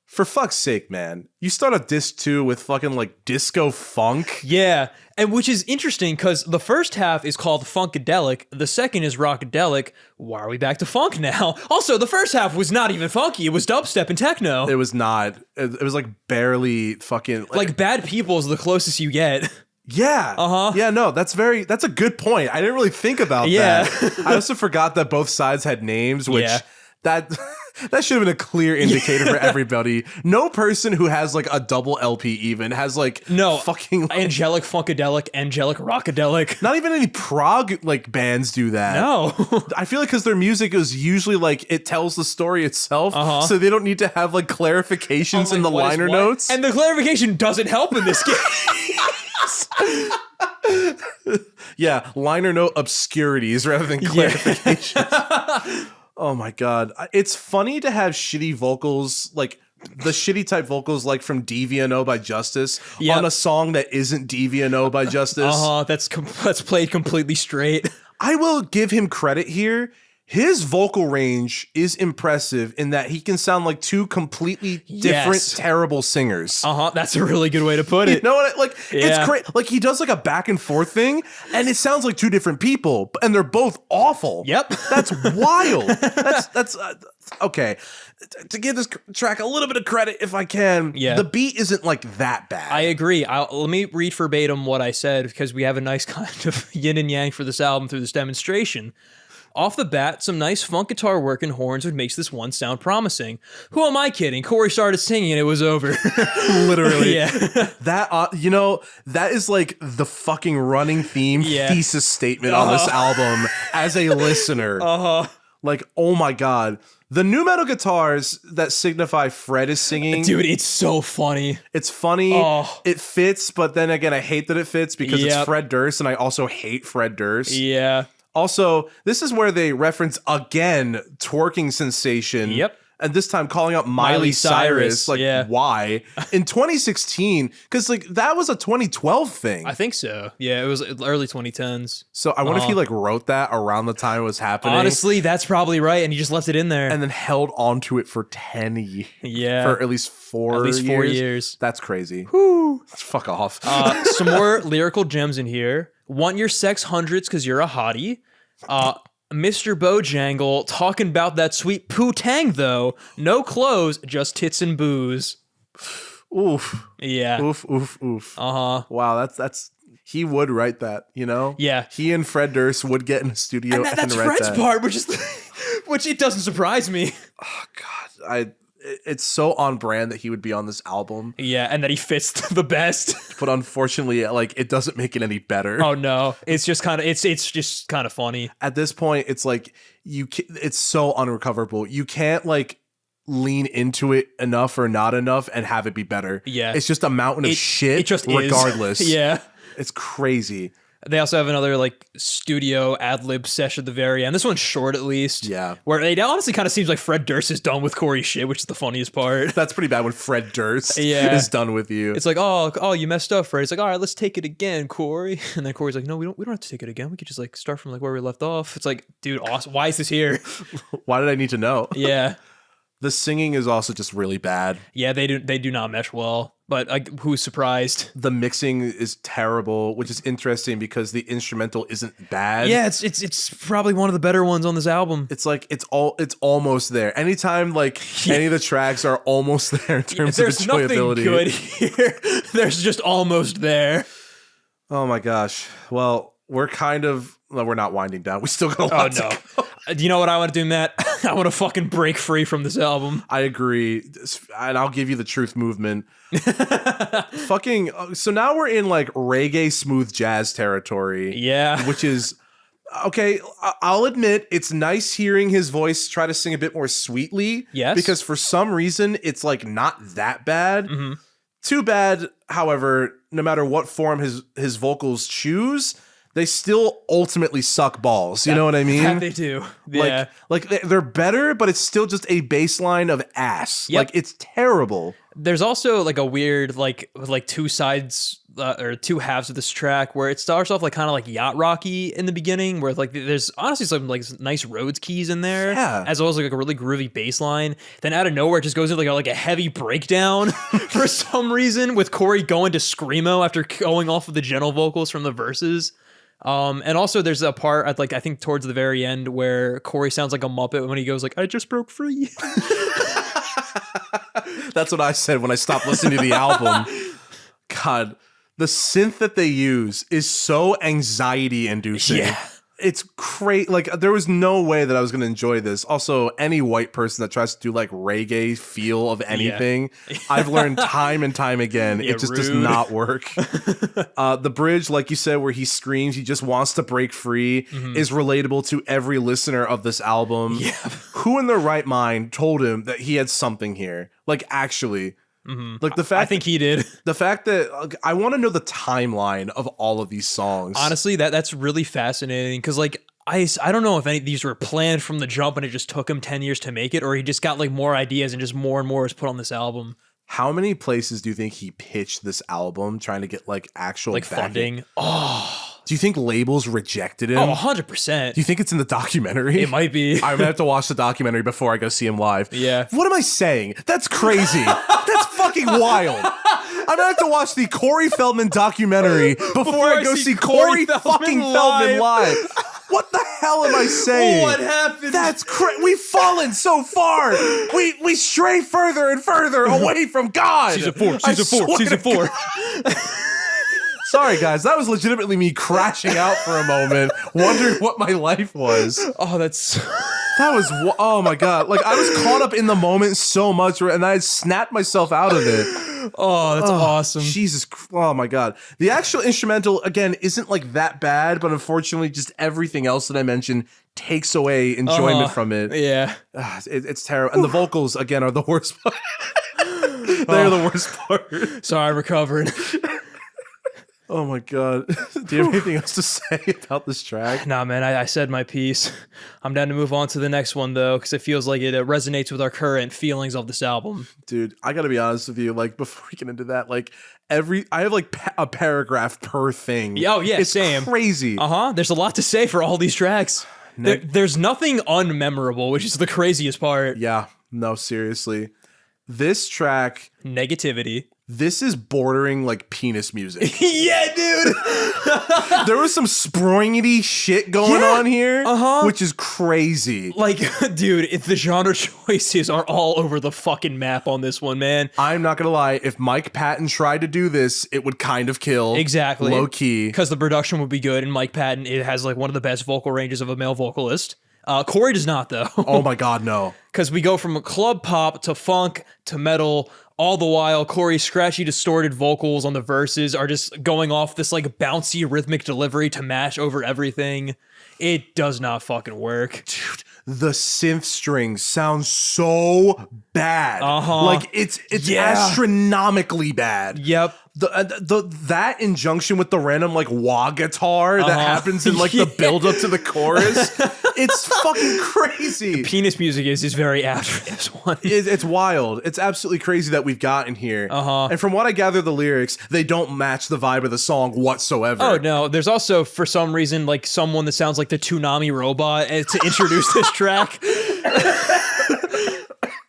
For fuck's sake, man. You start a disc 2 with fucking like disco funk. Yeah. And which is interesting because the first half is called Funkadelic. The second is Rockadelic. Why are we back to funk now? Also, the first half was not even funky. It was dubstep and techno. It was not. It was like barely fucking... Like Bad People is the closest you get. Yeah. Yeah, no, that's a good point. I didn't really think about that. I also forgot that both sides had names, which that should have been a clear indicator for everybody. No person who has like a double LP even has like fucking like, Angelic Funkadelic, Angelic Rockadelic. Not even any prog like bands do that. No. I feel like because their music is usually like it tells the story itself, so they don't need to have like clarifications in the liner notes. And the clarification doesn't help in this game. Yeah, liner note obscurities rather than clarifications. Oh my god. It's funny to have shitty vocals, like the shitty type vocals like from DVNO by Justice on a song that isn't DVNO by Justice. That's played completely straight. I will give him credit here. His vocal range is impressive in that he can sound like two completely different, terrible singers. That's a really good way to put it. You know what? It's great. Like, he does like a back and forth thing, and it sounds like two different people, and they're both awful. Yep. That's wild. That's okay. To give this track a little bit of credit, if I can, the beat isn't like that bad. I agree. Let me read verbatim what I said, because we have a nice kind of yin and yang for this album through this demonstration. Off the bat, some nice funk guitar work and horns would make this one sound promising. Who am I kidding? Corey started singing and it was over. Literally. That, that is like the fucking running theme thesis statement on this album as a listener. Like, oh my God. The nu metal guitars that signify Fred is singing. Dude, it's so funny. It's funny. It fits, but then again, I hate that it fits because it's Fred Durst, and I also hate Fred Durst. Yeah. Also, this is where they reference again twerking sensation. Yep. And this time calling out Miley Cyrus. Like, why? In 2016, because like that was a 2012 thing. I think so. Yeah, it was early 2010s. So I wonder if he like wrote that around the time it was happening. Honestly, that's probably right. And he just left it in there. And then held on to it for 10 years. Yeah. For at least 4 years. That's crazy. Whew. Fuck off. Some more lyrical gems in here. Want your sex hundreds because you're a hottie. Mr. Bojangle talking about that sweet poo-tang, though. No clothes, just tits and booze. Oof. Yeah. Oof, oof, oof. Wow, that's he would write that, you know? Yeah. He and Fred Durst would get in the studio and that's write Fred's that. part, which it doesn't surprise me. Oh, God. It's so on brand that he would be on this album. Yeah, and that he fits the best. But unfortunately, like, it doesn't make it any better. Oh no, it's just kind of it's just kind of funny. At this point, it's like it's so unrecoverable. You can't like lean into it enough or not enough and have it be better. Yeah, it's just a mountain of shit. It just regardless. Yeah, it's crazy. They also have another like studio ad-lib session at the very end. This one's short at least. Yeah. Where it honestly kind of seems like Fred Durst is done with Corey's shit, which is the funniest part. That's pretty bad when Fred Durst is done with you. It's like, oh, you messed up, Fred. It's like, all right, let's take it again, Corey. And then Corey's like, no, we don't have to take it again. We could just like start from like where we left off. It's like, dude, awesome. Why is this here? Why did I need to know? Yeah. The singing is also just really bad. Yeah, they do not mesh well. But like, who's surprised? The mixing is terrible, which is interesting because the instrumental isn't bad. Yeah, it's probably one of the better ones on this album. It's like it's almost there. Anytime like any of the tracks are almost there in terms of enjoyability. There's nothing good here. There's just almost there. Oh my gosh. Well, we're not winding down. We still got a lot to go. Do you know what I want to do, Matt? I want to fucking break free from this album. I agree. And I'll give you the truth movement. So now we're in like reggae smooth jazz territory. Yeah. Which is, okay, I'll admit it's nice hearing his voice try to sing a bit more sweetly. Yes. Because for some reason, it's like not that bad. Mm-hmm. Too bad, however, no matter what form his vocals choose, they still ultimately suck balls. You know what I mean? Yeah, they do. Yeah. Like they're better, but it's still just a baseline of ass. Yep. Like it's terrible. There's also like a weird like two sides or two halves of this track where it starts off like kind of like yacht rocky in the beginning, where like there's honestly some like nice Rhodes keys in there, as well as like a really groovy bass line. Then out of nowhere it just goes into like a heavy breakdown for some reason, with Corey going to screamo after going off of the gentle vocals from the verses. And also there's a part at I think towards the very end where Corey sounds like a Muppet when he goes like, I just broke free. That's what I said when I stopped listening to the album. God, The synth that they use is so anxiety inducing. Yeah. It's crazy. Like, there was no way that I was going to enjoy this. Also, any white person that tries to do like reggae feel of anything, I've learned time and time again, it just does not work. The bridge, like you said, where he screams, he just wants to break free, is relatable to every listener of this album. Yeah. Who in their right mind told him that he had something here? Like, actually. Like the fact, I think he did. The fact that I want to know the timeline of all of these songs. Honestly, that's really fascinating because like I don't know if any of these were planned from the jump and it just took him 10 years to make it, or he just got like more ideas and just more and more was put on this album. How many places do you think he pitched this album trying to get like actual like backing? funding? Oh. Do you think labels rejected him? Oh, 100%. Do you think it's in the documentary? It might be. I'm gonna have to watch the documentary before I go see him live. Yeah. What am I saying? That's crazy. That's fucking wild. I'm gonna have to watch the Corey Feldman documentary before I go see Corey fucking Feldman live. What the hell am I saying? What happened? That's We've fallen so far. We stray further and further away from God. Season 4. Season 4. Sorry, guys. That was legitimately me crashing out for a moment, wondering what my life was. Oh, that's... That was... Oh, my God. Like, I was caught up in the moment so much, and I had snapped myself out of it. Oh, that's awesome. Jesus. Oh, my God. The actual instrumental, again, isn't, like, that bad, but unfortunately, just everything else that I mentioned takes away enjoyment from it. Yeah. It's terrible. And the vocals, again, are the worst part. They're the worst part. Sorry, I recovered. Oh my God. Do you have anything else to say about this track? Nah, man, I said my piece. I'm down to move on to the next one, though, because it feels like it resonates with our current feelings of this album. Dude, I gotta be honest with you. Like, before we get into that, like, I have like a paragraph per thing. Oh, yeah, it's same. Crazy. There's a lot to say for all these tracks. There's nothing unmemorable, which is the craziest part. Yeah, no, seriously. This track... Negativity. This is bordering like penis music. Yeah, dude. There was some springity shit going on here, which is crazy. Like, dude, the genre choices are all over the fucking map on this one, man. I'm not gonna lie. If Mike Patton tried to do this, it would kind of kill. Exactly. Low key. Because the production would be good, and Mike Patton, it has like one of the best vocal ranges of a male vocalist. Corey does not, though. Oh my God, no. Because we go from club pop to funk to metal. All the while, Corey's scratchy, distorted vocals on the verses are just going off this like bouncy rhythmic delivery to match over everything. It does not fucking work. Dude, the synth strings sound so bad. Like it's astronomically bad. Yep. That injunction with the random like wah guitar that happens in like the build up to the chorus, it's fucking crazy. The penis music is very apt for this one. It's wild. It's absolutely crazy that we've gotten here. And from what I gather, the lyrics, they don't match the vibe of the song whatsoever. Oh no, there's also for some reason like someone that sounds like the Toonami robot to introduce this track.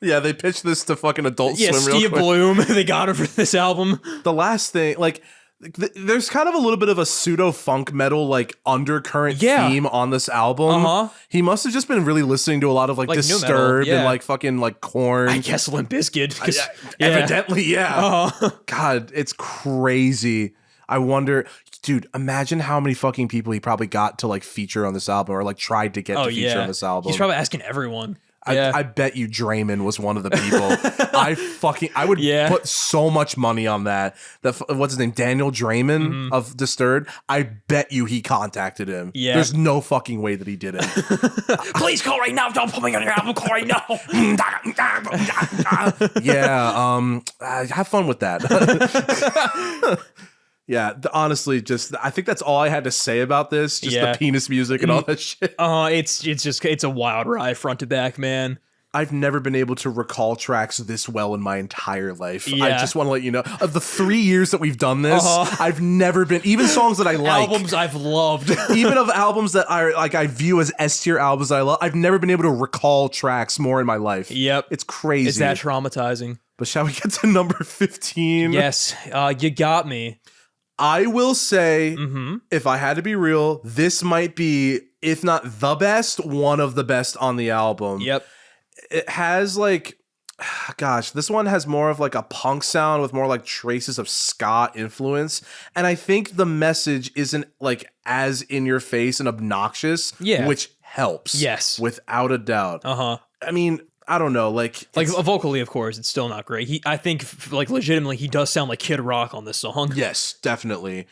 Yeah, they pitched this to fucking Adult Swim real Skia quick. Bloom, they got her for this album. The last thing, like, there's kind of a little bit of a pseudo funk metal like undercurrent theme on this album. He must have just been really listening to a lot of like Disturbed and like fucking like Korn. I guess Limp Bizkit. Evidently, yeah. God, it's crazy. I wonder, dude, imagine how many fucking people he probably got to like feature on this album or like tried to get to feature on this album. He's probably asking everyone. I bet you Draymond was one of the people. I would put so much money on that. What's his name? Daniel Draymond of Disturbed. I bet you he contacted him. Yeah. There's no fucking way that he didn't. Please call right now. Don't put me on your album, Corey. No. Yeah. Have fun with that. Yeah, honestly, I think that's all I had to say about this. Just the penis music and all that shit. It's a wild ride front to back, man. I've never been able to recall tracks this well in my entire life. I just want to let you know, of the 3 years that we've done this, I've never been, even songs that I like. Albums I've loved. Even of albums that I view as S-tier albums I love, I've never been able to recall tracks more in my life. Yep. It's crazy. Is that traumatizing? But shall we get to number 15? Yes, you got me. I will say, if I had to be real, this might be, if not the best, one of the best on the album. Yep. It has like, Gosh, this one has more of like a punk sound with more like traces of ska influence. And I think the message isn't like as in your face and obnoxious, which helps. Yes. Without a doubt. Uh-huh. I mean, I don't know, like vocally, of course, it's still not great. I think like legitimately he does sound like Kid Rock on this song. Yes, definitely.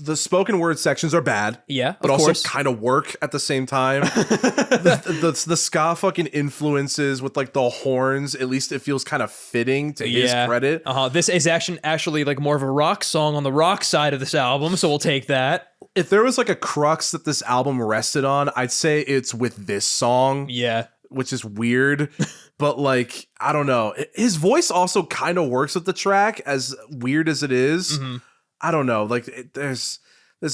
The spoken word sections are bad. Yeah, but also kind of work at the same time. the ska fucking influences with like the horns, at least it feels kind of fitting to his credit. This is actually like more of a rock song on the rock side of this album, so we'll take that. If there was like a crux that this album rested on, I'd say it's with this song. Yeah. Which is weird, but like, I don't know. His voice also kind of works with the track, as weird as it is. I don't know. Like, there's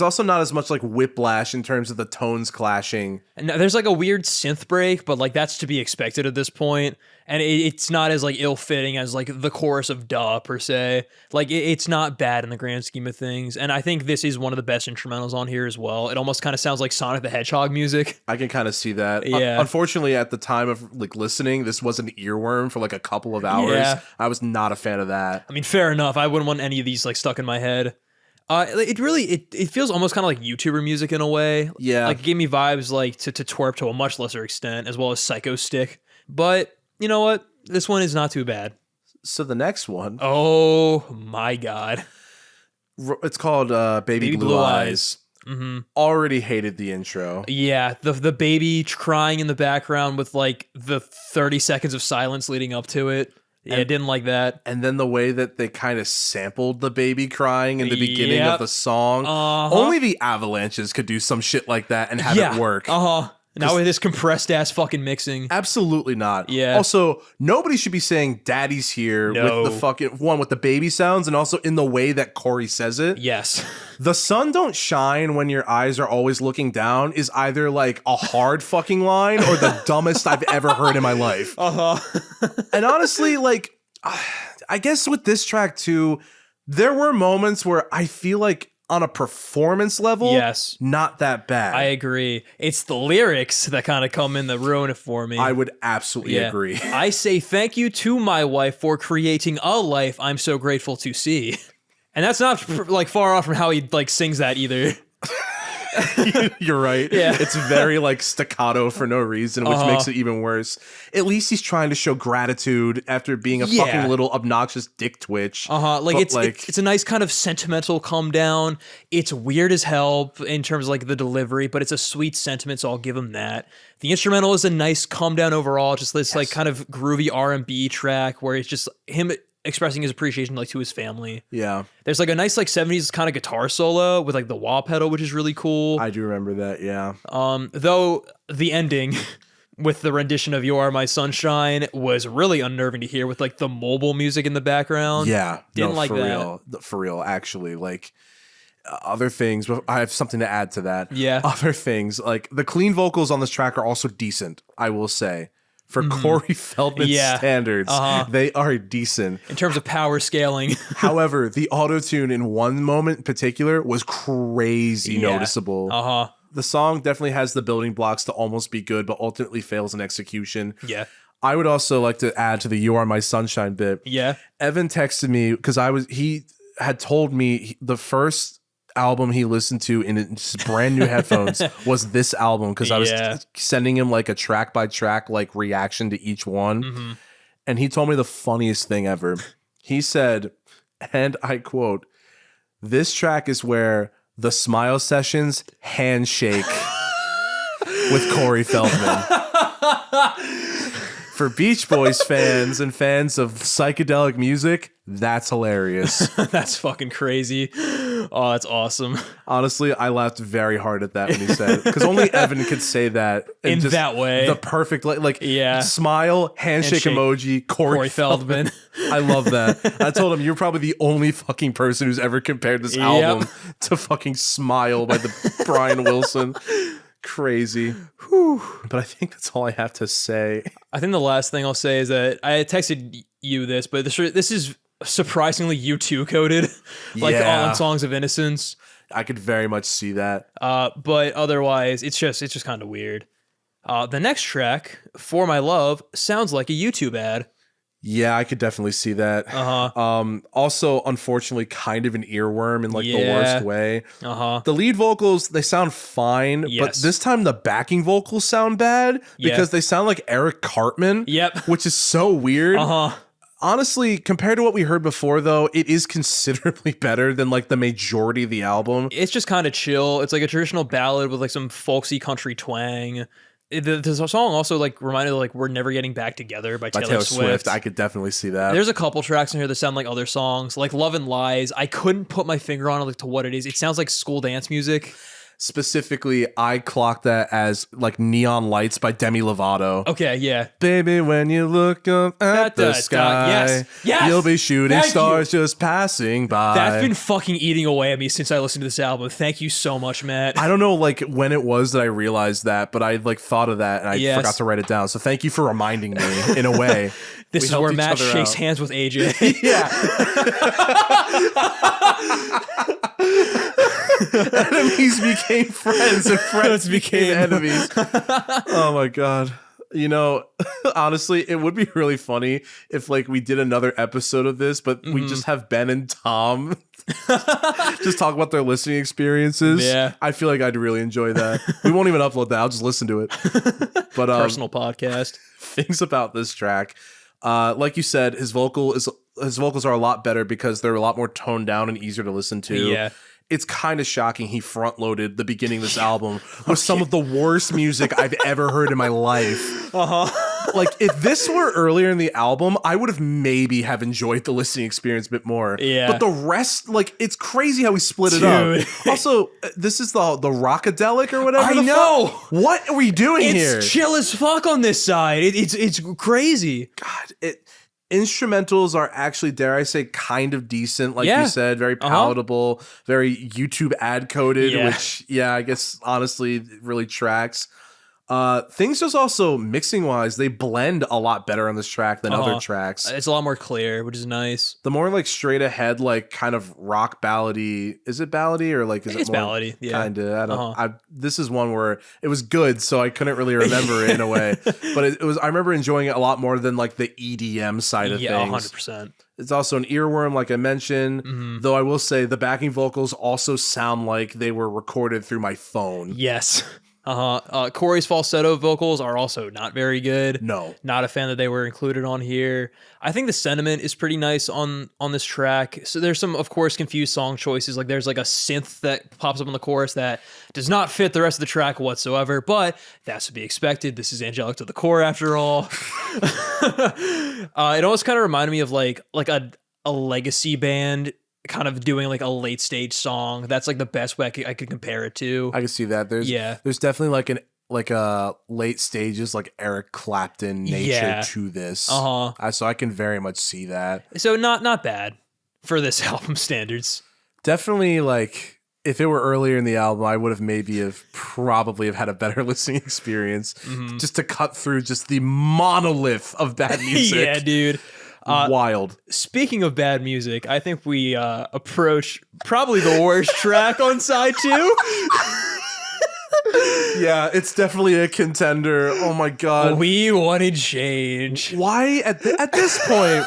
also not as much like whiplash in terms of the tones clashing. And there's like a weird synth break, but like that's to be expected at this point. And it's not as like ill-fitting as like the chorus of Duh per se. Like it's not bad in the grand scheme of things. And I think this is one of the best instrumentals on here as well. It almost kind of sounds like Sonic the Hedgehog music. I can kind of see that. Yeah. Unfortunately, at the time of like listening, this was an earworm for like a couple of hours. Yeah. I was not a fan of that. I mean, fair enough. I wouldn't want any of these like stuck in my head. It feels almost kind of like YouTuber music in a way. Yeah. Like it gave me vibes like to Twerp to a much lesser extent, as well as Psycho Stick. But you know what? This one is not too bad. So the next one. Oh my God. It's called Baby Blue Eyes. Already hated the intro. Yeah, the baby crying in the background with like the 30 seconds of silence leading up to it. Yeah, I didn't like that. And then the way that they kind of sampled the baby crying in the beginning of the song. Only the Avalanches could do some shit like that and have it work. Now with this compressed ass fucking mixing. Absolutely not. Yeah. Also, nobody should be saying daddy's here with the fucking one with the baby sounds and also in the way that Corey says it. Yes. The sun don't shine when your eyes are always looking down is either like a hard fucking line or the dumbest I've ever heard in my life. And honestly, like, I guess with this track too, there were moments where I feel like on a performance level, not that bad. I agree. It's the lyrics that kind of come in that ruin it for me. I would absolutely agree. I say thank you to my wife for creating a life I'm so grateful to see. And that's not like far off from how he like sings that either. You're right. Yeah. It's very like staccato for no reason, which makes it even worse. At least he's trying to show gratitude after being a fucking little obnoxious dick twitch. Like it's a nice kind of sentimental come down. It's weird as hell in terms of like the delivery, but it's a sweet sentiment, so I'll give him that. The instrumental is a nice come down overall, just this like kind of groovy R&B track where it's just him expressing his appreciation like to his family. Yeah. There's like a nice like 70s kind of guitar solo with like the wah pedal, which is really cool. I do remember that, yeah. Though the ending with the rendition of You Are My Sunshine was really unnerving to hear with like the mobile music in the background. Yeah. Didn't like that. Real. For real, actually. Like other things, but I have something to add to that. Yeah. Other things, like the clean vocals on this track are also decent, I will say. For Corey Feldman standards, they are decent. In terms of power scaling. However, the auto-tune in one moment in particular was crazy noticeable. The song definitely has the building blocks to almost be good, but ultimately fails in execution. Yeah. I would also like to add to the You Are My Sunshine bit. Yeah. Evan texted me because he had told me the first album he listened to in his brand new headphones was this album because I was sending him like a track by track like reaction to each one. And he told me the funniest thing ever. He said, and I quote, "This track is where the Smile Sessions handshake with Corey Feldman." For Beach Boys fans and fans of psychedelic music, that's hilarious. That's fucking crazy. Oh, that's awesome. Honestly, I laughed very hard at that when he said it. Because only Evan could say that. In just that way. The perfect, like smile, handshake emoji, Corey Feldman. I love that. I told him, you're probably the only fucking person who's ever compared this album to fucking Smile by the Brian Wilson. Crazy. Whew. But I think that's all I have to say. I think the last thing I'll say is that I texted you this, but this is surprisingly U2 coded, like on Songs of Innocence. I could very much see that. But otherwise, it's just kind of weird. The next track, For My Love, sounds like a YouTube ad. Yeah, I could definitely see that. Also, unfortunately, kind of an earworm in like the worst way. The lead vocals, they sound fine, but this time the backing vocals sound bad because they sound like Eric Cartman, which is so weird. Honestly, compared to what we heard before, though, it is considerably better than like the majority of the album. It's just kind of chill. It's like a traditional ballad with like some folksy country twang. The song also like reminded of like We're Never Getting Back Together by Taylor Swift. I could definitely see that. There's a couple tracks in here that sound like other songs, like Love and Lies. I couldn't put my finger on it like to what it is. It sounds like school dance music. Specifically, I clocked that as like Neon Lights by Demi Lovato. Okay, yeah. Baby, when you look up at the sky, you'll be shooting stars just passing by. That's been fucking eating away at me since I listened to this album. Thank you so much, Matt. I don't know like when it was that I realized that, but I like thought of that and I forgot to write it down. So thank you for reminding me in a way. This is where Matt shakes hands with AJ. Enemies became friends and friends became enemies. Oh my god. You know, honestly, it would be really funny if like we did another episode of this, but we just have Ben and Tom just talk about their listening experiences. Yeah. I feel like I'd really enjoy that. We won't even upload that. I'll just listen to it. But personal podcast. Things about this track. Like you said, his vocals are a lot better because they're a lot more toned down and easier to listen to. Yeah. It's kind of shocking he front-loaded the beginning of this album with some of the worst music I've ever heard in my life. Like, if this were earlier in the album, I would have maybe have enjoyed the listening experience a bit more. Yeah. But the rest, like, it's crazy how we split it up. Also, this is the Rockadelic or whatever. I know. What are we doing here? It's chill as fuck on this side. It's crazy. God, instrumentals are actually, dare I say, kind of decent. Like you said, very palatable, very YouTube ad coded, which, I guess, honestly, really tracks. Things just also mixing wise, they blend a lot better on this track than other tracks. It's a lot more clear, which is nice. The more like straight ahead, like kind of rock ballady. Is it ballady or like is it more ballady? Yeah, kinda. I don't. This is one where it was good, so I couldn't really remember it in a way. But it was. I remember enjoying it a lot more than like the EDM side of things. 100%. It's also an earworm, like I mentioned. Though I will say the backing vocals also sound like they were recorded through my phone. Yes. Corey's falsetto vocals are also not very good. No. Not a fan that they were included on here. I think the sentiment is pretty nice on this track. So there's some, of course, confused song choices. Like there's like a synth that pops up in the chorus that does not fit the rest of the track whatsoever, but that's to be expected. This is Angelic to the core after all. It almost kind of reminded me of like a legacy band kind of doing like a late stage song. That's like the best way I could compare it to. I can see that. There's definitely like a late stages like Eric Clapton nature to this. So I can very much see that. So not bad for this album standards. Definitely like if it were earlier in the album, I would have probably had a better listening experience just to cut through just the monolith of bad music. Yeah, dude. Wild. Speaking of bad music, I think we approach probably the worst track on side 2. Yeah, it's definitely a contender. Oh my god. We wanted change. Why at this point?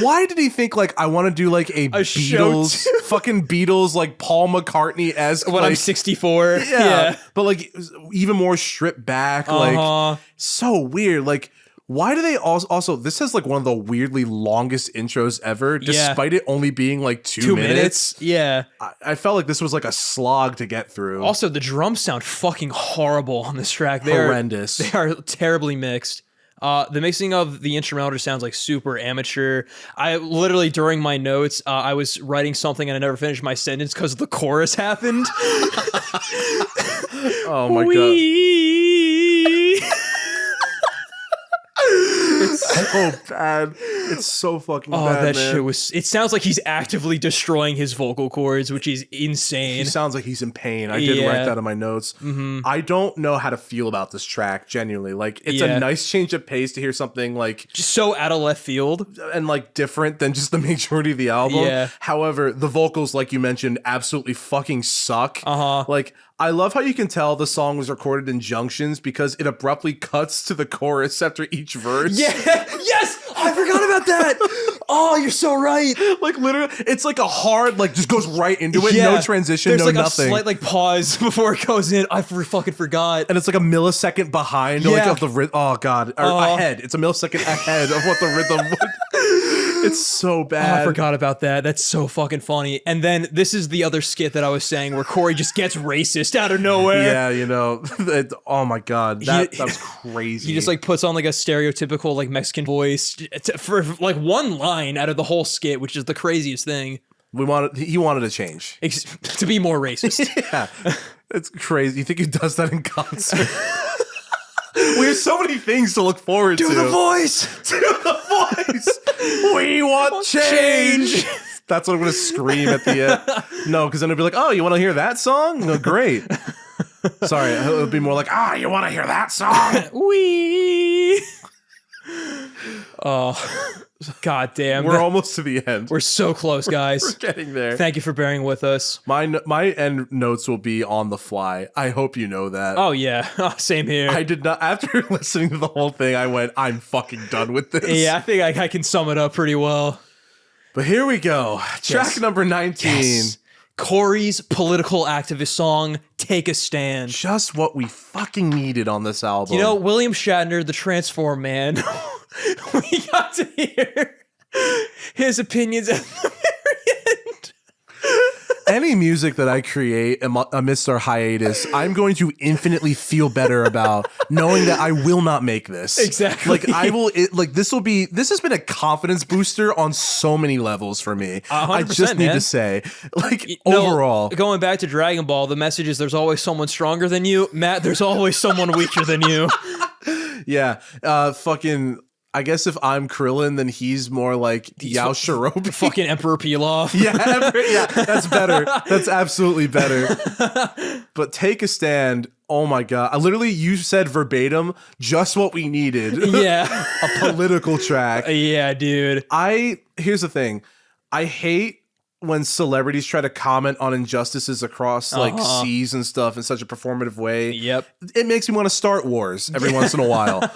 Why did he think like I want to do like a Beatles, fucking Beatles, like Paul McCartney as when I'm 64? Yeah, but like even more stripped back, like so weird, like. Why do they also this has like one of the weirdly longest intros ever, despite it only being like 2 minutes. Yeah. I felt like this was like a slog to get through. Also, the drums sound fucking horrible on this track. Horrendous. They are terribly mixed. The mixing of the instrumental sounds like super amateur. I literally, during my notes, I was writing something and I never finished my sentence because the chorus happened. Oh my god. It's so bad. It's so fucking bad, that man. shit was... It sounds like he's actively destroying his vocal cords, which is insane. He sounds like he's in pain. I did write that in my notes. I don't know how to feel about this track, genuinely. Like, it's a nice change of pace to hear something, like... just so out of left field. And, like, different than just the majority of the album. Yeah. However, the vocals, like you mentioned, absolutely fucking suck. Like... I love how you can tell the song was recorded in junctions because it abruptly cuts to the chorus after each verse. Yeah. Yes. I forgot about that. Oh, you're so right. Like literally, it's like a hard, like just goes right into it. No transition, There's no like nothing. a slight like pause before it goes in. I fucking forgot. And it's like a millisecond behind like of the rhythm. Oh god, or ahead. It's a millisecond ahead of what the rhythm would. It's so bad. Oh, I forgot about that. That's so fucking funny. And then this is the other skit that I was saying where Corey just gets racist out of nowhere. Yeah, you know. Oh my god, that was crazy. He just like puts on like a stereotypical like Mexican voice for like one line out of the whole skit, which is the craziest thing. He wanted to change to be more racist. Yeah, it's crazy. You think he does that in concert? We have so many things to look forward to. Do the voice. Do the voice. We want change. That's what I'm going to scream at the end. No, because then it'll be like, oh, you want to hear that song? No, great. Sorry, it'll be more like, you want to hear that song? Wee. Oh, god damn. We're almost to the end. We're so close, guys. We're getting there. Thank you for bearing with us. My end notes will be on the fly. I hope you know that. Oh, yeah. Same here. I did not. After listening to the whole thing, I went, I'm fucking done with this. Yeah, I think I can sum it up pretty well. But here we go. Track number 19. Yes. Corey's political activist song, Take a Stand. Just what we fucking needed on this album. You know, William Shatner, the Transform Man, we got to hear his opinions at the very end. Any music that I create amidst our hiatus, I'm going to infinitely feel better about knowing that I will not make this. Exactly. Like this has been a confidence booster on so many levels for me. 100%, I just need to say, overall. Going back to Dragon Ball, the message is there's always someone stronger than you. Matt, there's always someone weaker than you. Yeah. I guess if I'm Krillin, then he's more like Yao Shirobi. Fucking Emperor Pilaf. Yeah, that's better. That's absolutely better. But Take a Stand, oh my god. You said verbatim just what we needed. Yeah. A political track. Yeah, dude. Here's the thing. I hate when celebrities try to comment on injustices across like seas and stuff in such a performative way. Yep. It makes me want to start wars every once in a while.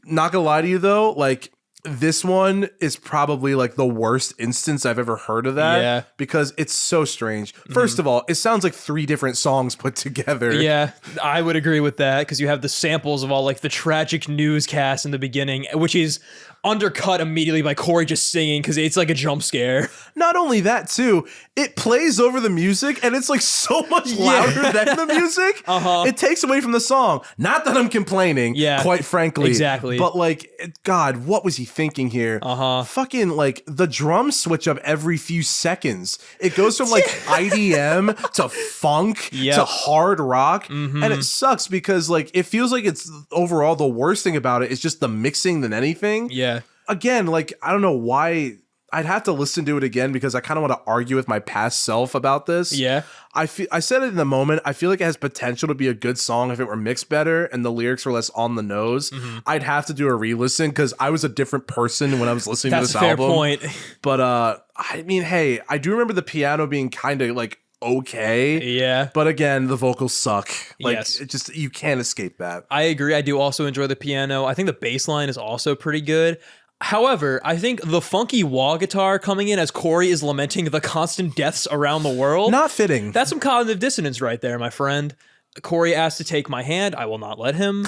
Not gonna lie to you though, like this one is probably like the worst instance I've ever heard of that because it's so strange. First of all, it sounds like 3 different songs put together. Yeah, I would agree with that because you have the samples of all like the tragic newscast in the beginning, which is undercut immediately by Corey just singing because it's like a jump scare. Not only that too, it plays over the music and it's like so much louder than the music. It takes away from the song. Not that I'm complaining, quite frankly. Exactly. But like, God, what was he thinking here? Fucking like the drum switch up every few seconds. It goes from like IDM to funk to hard rock. And it sucks because like it feels like it's overall the worst thing about it is just the mixing than anything. Yeah. Again, like I don't know why. I'd have to listen to it again because I kind of want to argue with my past self about this. Yeah. I said it in the moment. I feel like it has potential to be a good song if it were mixed better and the lyrics were less on the nose. I'd have to do a re-listen because I was a different person when I was listening to this album. That's a fair point. But I mean, hey, I do remember the piano being kind of like okay. Yeah. But again, the vocals suck. Like it just you can't escape that. I agree. I do also enjoy the piano. I think the bass line is also pretty good. However, I think the funky wah guitar coming in as Corey is lamenting the constant deaths around the world. Not fitting. That's some cognitive dissonance right there, my friend. Corey asked to take my hand. I will not let him.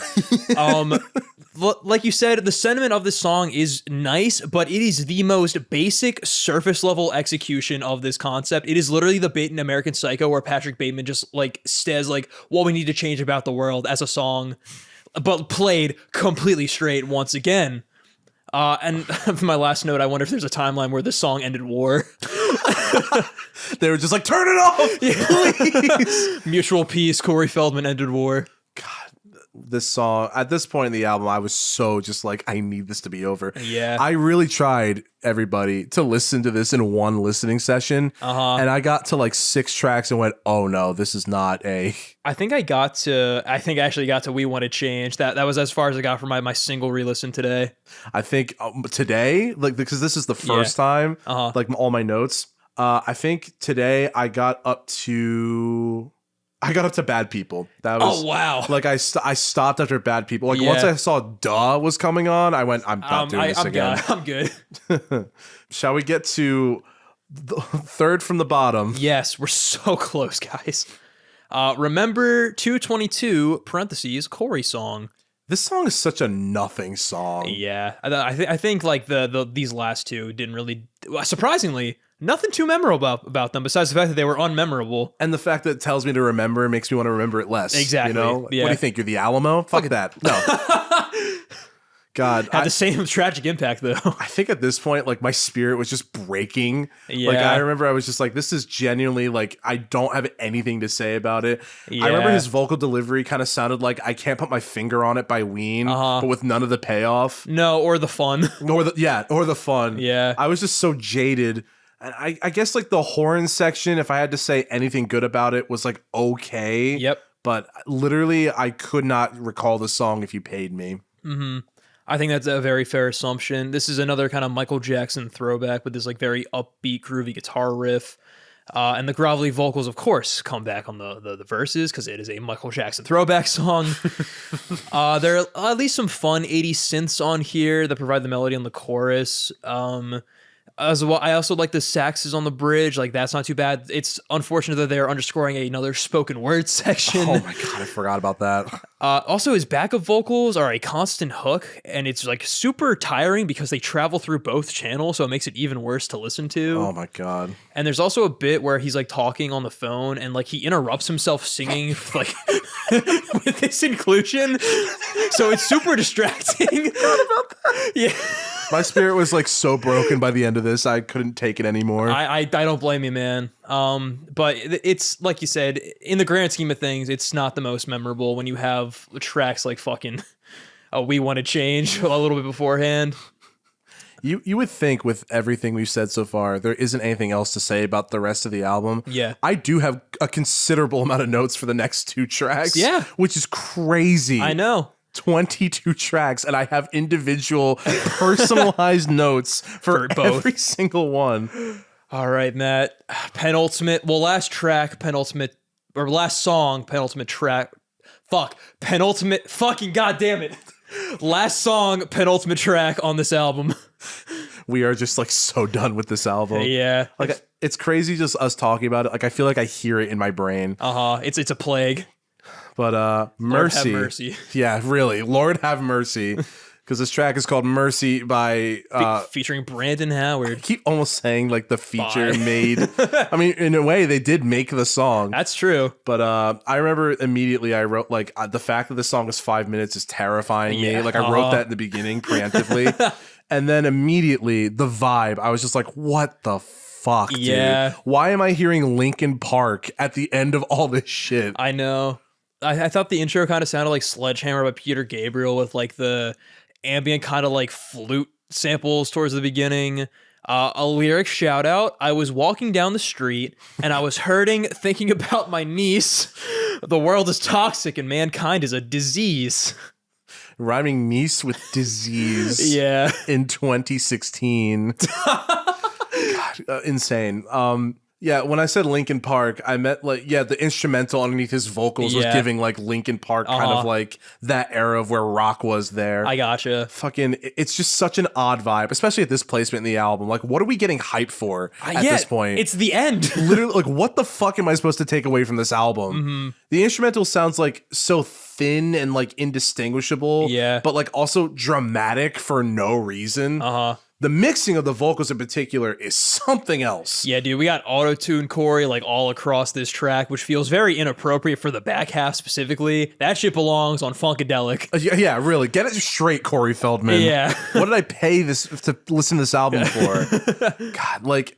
Like you said, the sentiment of this song is nice, but it is the most basic surface level execution of this concept. It is literally the bait in American Psycho where Patrick Bateman just like says like what we need to change about the world as a song, but played completely straight once again. And for my last note, I wonder if there's a timeline where this song ended war. They were just like, turn it off, please. Mutual peace, Corey Feldman ended war. God, this song, at this point in the album, I was so just like, I need this to be over. Yeah. I really tried, everybody, to listen to this in one listening session. And I got to like 6 tracks and went, oh no, this is not a... I actually got to We Want to Change. That was as far as I got for my single re-listen today. I think today, like, because this is the first time, like all my notes, I think today I got up to I got up to Bad People. That was, oh wow! Like I stopped after Bad People. Like once I saw Duh was coming on, I went, I'm not doing this again. I'm good. Shall we get to the third from the bottom? Yes, we're so close, guys. Remember 222 parentheses Corey song. This song is such a nothing song. Yeah, I think like these last two didn't really, surprisingly, nothing too memorable about them besides the fact that they were unmemorable. And the fact that it tells me to remember makes me want to remember it less. Exactly. You know? Yeah. What do you think? You're the Alamo? Fuck that. No. God. Had the same tragic impact, though. I think at this point, like, my spirit was just breaking. Yeah. Like, I remember I was just like, this is genuinely, like, I don't have anything to say about it. Yeah. I remember his vocal delivery kind of sounded like I Can't Put My Finger on It by Ween, but with none of the payoff. No, or the fun. Or the fun. Yeah. I was just so jaded. And I guess, like, the horn section, if I had to say anything good about it, was, like, okay. Yep. But literally, I could not recall the song if you paid me. Mm-hmm. I think that's a very fair assumption. This is another kind of Michael Jackson throwback with this like very upbeat, groovy guitar riff. And the grovelly vocals, of course, come back on the verses because it is a Michael Jackson throwback song. There are at least some fun 80s synths on here that provide the melody on the chorus. As well, I also like the saxes on the bridge. Like, that's not too bad. It's unfortunate that they're underscoring another spoken word section. Oh my God, I forgot about that. Also, his backup vocals are a constant hook, and it's like super tiring because they travel through both channels, so it makes it even worse to listen to. Oh my God. And there's also a bit where he's like talking on the phone, and like he interrupts himself singing like with this inclusion, so it's super distracting. I forgot about that. Yeah. My spirit was like so broken by the end of this, I couldn't take it anymore. I don't blame you, man. But it's like you said, in the grand scheme of things, it's not the most memorable when you have tracks like fucking We Want to Change a little bit beforehand. You would think with everything we've said so far, there isn't anything else to say about the rest of the album. Yeah. I do have a considerable amount of notes for the next two tracks. Yeah. Which is crazy. I know. 22 tracks, and I have individual personalized notes for both. every single one. All right, Matt. Last song, penultimate track. Penultimate fucking goddamn it. Last song, penultimate track on this album. We are just like so done with this album. Yeah. Like, it's crazy just us talking about it. Like, I feel like I hear it in my brain. It's a plague. But Mercy. Lord have mercy. Yeah, really. Lord have mercy. Because this track is called Mercy by... featuring Brandon Howard. I keep almost saying like the feature made... I mean, in a way, they did make the song. That's true. But I remember immediately I wrote like the fact that the song is 5 minutes is terrifying me. Like I wrote that in the beginning preemptively. And then immediately the vibe, I was just like, what the fuck, dude? Why am I hearing Linkin Park at the end of all this shit? I know. I thought the intro kind of sounded like Sledgehammer by Peter Gabriel with like the ambient kind of like flute samples towards the beginning. A lyric shout out. I was walking down the street and I was hurting, thinking about my niece. The world is toxic and mankind is a disease. Rhyming niece with disease. Yeah. In 2016. God, insane. Yeah, when I said Linkin Park, I meant like, the instrumental underneath his vocals was giving like Linkin Park kind of like that era of where rock was there. I gotcha. Fucking, it's just such an odd vibe, especially at this placement in the album. Like, what are we getting hyped for at this point? It's the end. Literally, like, what the fuck am I supposed to take away from this album? Mm-hmm. The instrumental sounds like so thin and like indistinguishable, but like also dramatic for no reason. The mixing of the vocals in particular is something else. Yeah, dude, we got auto-tune Corey like all across this track, which feels very inappropriate for the back half specifically. That shit belongs on Funkadelic. Yeah, really. Get it straight, Corey Feldman. Yeah. What did I pay this to listen to this album for? God, like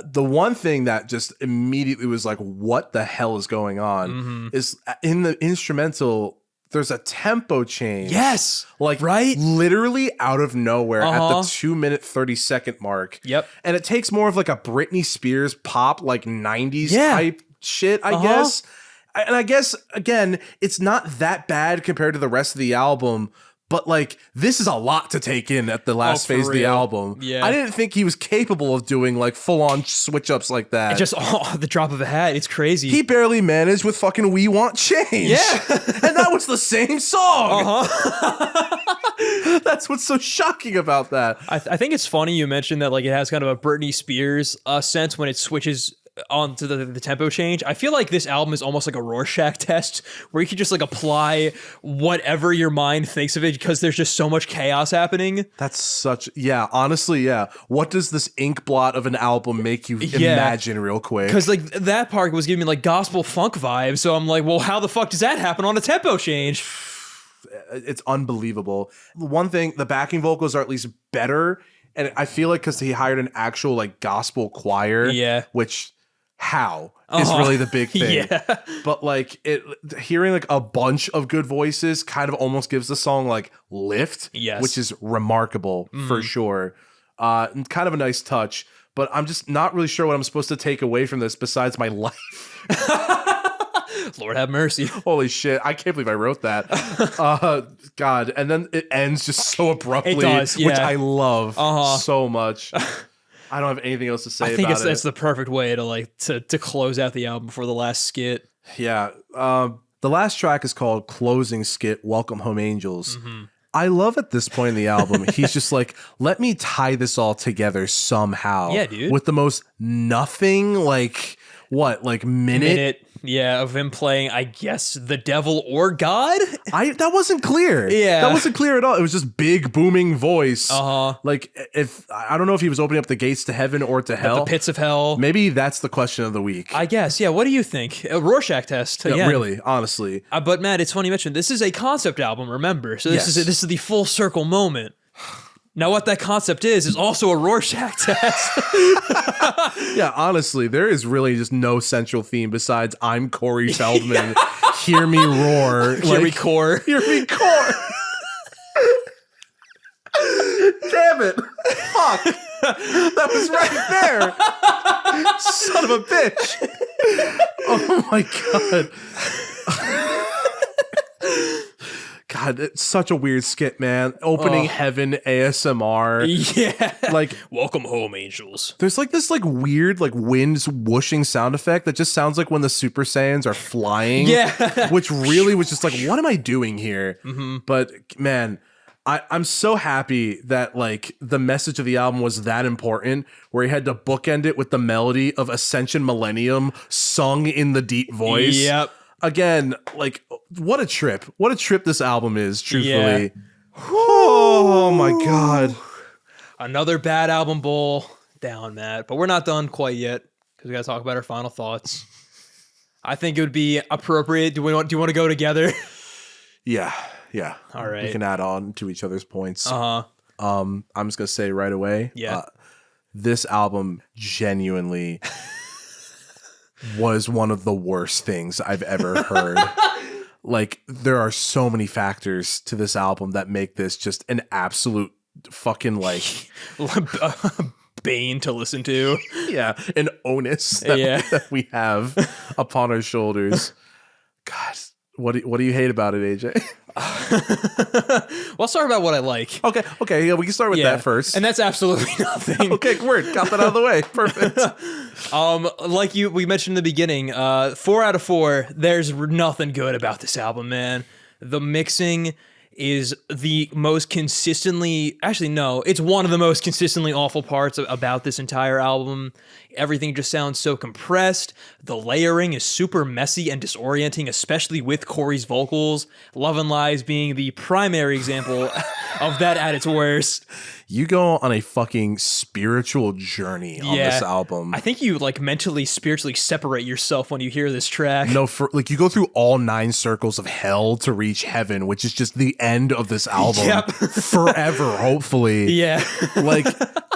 the one thing that just immediately was like, what the hell is going on is in the instrumental, there's a tempo change. Yes. Like, right? Literally out of nowhere at the 2-minute 30-second mark. Yep. And it takes more of like a Britney Spears pop, like 90s type shit, I guess. And I guess, again, it's not that bad compared to the rest of the album, But like, this is a lot to take in at the last phase of the album. Yeah. I didn't think he was capable of doing like full on switch ups like that. Just the drop of a hat. It's crazy. He barely managed with fucking We Want Change. Yeah. And that was the same song. That's what's so shocking about that. I think it's funny you mentioned that like it has kind of a Britney Spears sense when it switches onto the tempo change. I feel like this album is almost like a Rorschach test where you can just like apply whatever your mind thinks of it because there's just so much chaos happening. That's such, honestly, what does this ink blot of an album make you imagine real quick? Because like that part was giving me like gospel funk vibes, so I'm like, well, how the fuck does that happen on a tempo change? It's unbelievable. One thing, the backing vocals are at least better, and I feel like because he hired an actual like gospel choir, which is really the big thing. But like hearing like a bunch of good voices kind of almost gives the song like lift, which is remarkable for sure. And kind of a nice touch, but I'm just not really sure what I'm supposed to take away from this besides my life. Lord have mercy. Holy shit. I can't believe I wrote that. God. And then it ends just so abruptly, it does, which I love so much. I don't have anything else to say about it. I think that's the perfect way to like to close out the album before the last skit. Yeah. The last track is called Closing Skit, Welcome Home Angels. I love at this point in the album, he's just like, let me tie this all together somehow. Yeah, dude. With the most nothing, like, what, like minute? Yeah, of him playing, I guess, the devil or God? That wasn't clear. Yeah. That wasn't clear at all. It was just big, booming voice. Like, if I don't know if he was opening up the gates to heaven or to hell. The pits of hell. Maybe that's the question of the week. I guess. Yeah, what do you think? A Rorschach test. Yeah, really, honestly. But Matt, it's funny you mentioned this is a concept album, remember? So this is the full circle moment. Now, what that concept is also a Rorschach test. Yeah, honestly, there is really just no central theme besides I'm Corey Feldman. Hear me roar. Hear me core. Hear me core. Damn it. Fuck. That was right there. Son of a bitch. Oh my God. God, it's such a weird skit, man. Opening Heaven ASMR. Yeah. Like, welcome home, angels. There's like this like weird like wind whooshing sound effect that just sounds like when the Super Saiyans are flying. Yeah. Which really was just like, what am I doing here? But man, I'm so happy that like the message of the album was that important where he had to bookend it with the melody of Ascension Millenium sung in the deep voice. Yep. Again, like, what a trip. What a trip this album is, truthfully. Yeah. Oh, my God. Another bad album bowl down, Matt. But we're not done quite yet because we got to talk about our final thoughts. I think it would be appropriate. Do you want to go together? Yeah. All right. We can add on to each other's points. I'm just going to say right away. Yeah. This album genuinely... was one of the worst things I've ever heard. Like, there are so many factors to this album that make this just an absolute fucking like bane to listen to. Yeah, an onus that we have upon our shoulders. God, what do you hate about it, AJ? Well, I'll start about what I like. Okay, yeah, we can start with that first. And that's absolutely nothing. Okay, word. Got that out of the way. Perfect. Like we mentioned in the beginning, 4 out of 4, there's nothing good about this album, man. The mixing is the most consistently, actually no, it's one of the most consistently awful parts about this entire album. Everything just sounds so compressed. The layering is super messy and disorienting, especially with Corey's vocals. Love and Lies being the primary example of that at its worst. You go on a fucking spiritual journey on this album. I think you like mentally, spiritually separate yourself when you hear this track. No, you go through all 9 circles of hell to reach heaven, which is just the end of this album forever, hopefully. Yeah. Like,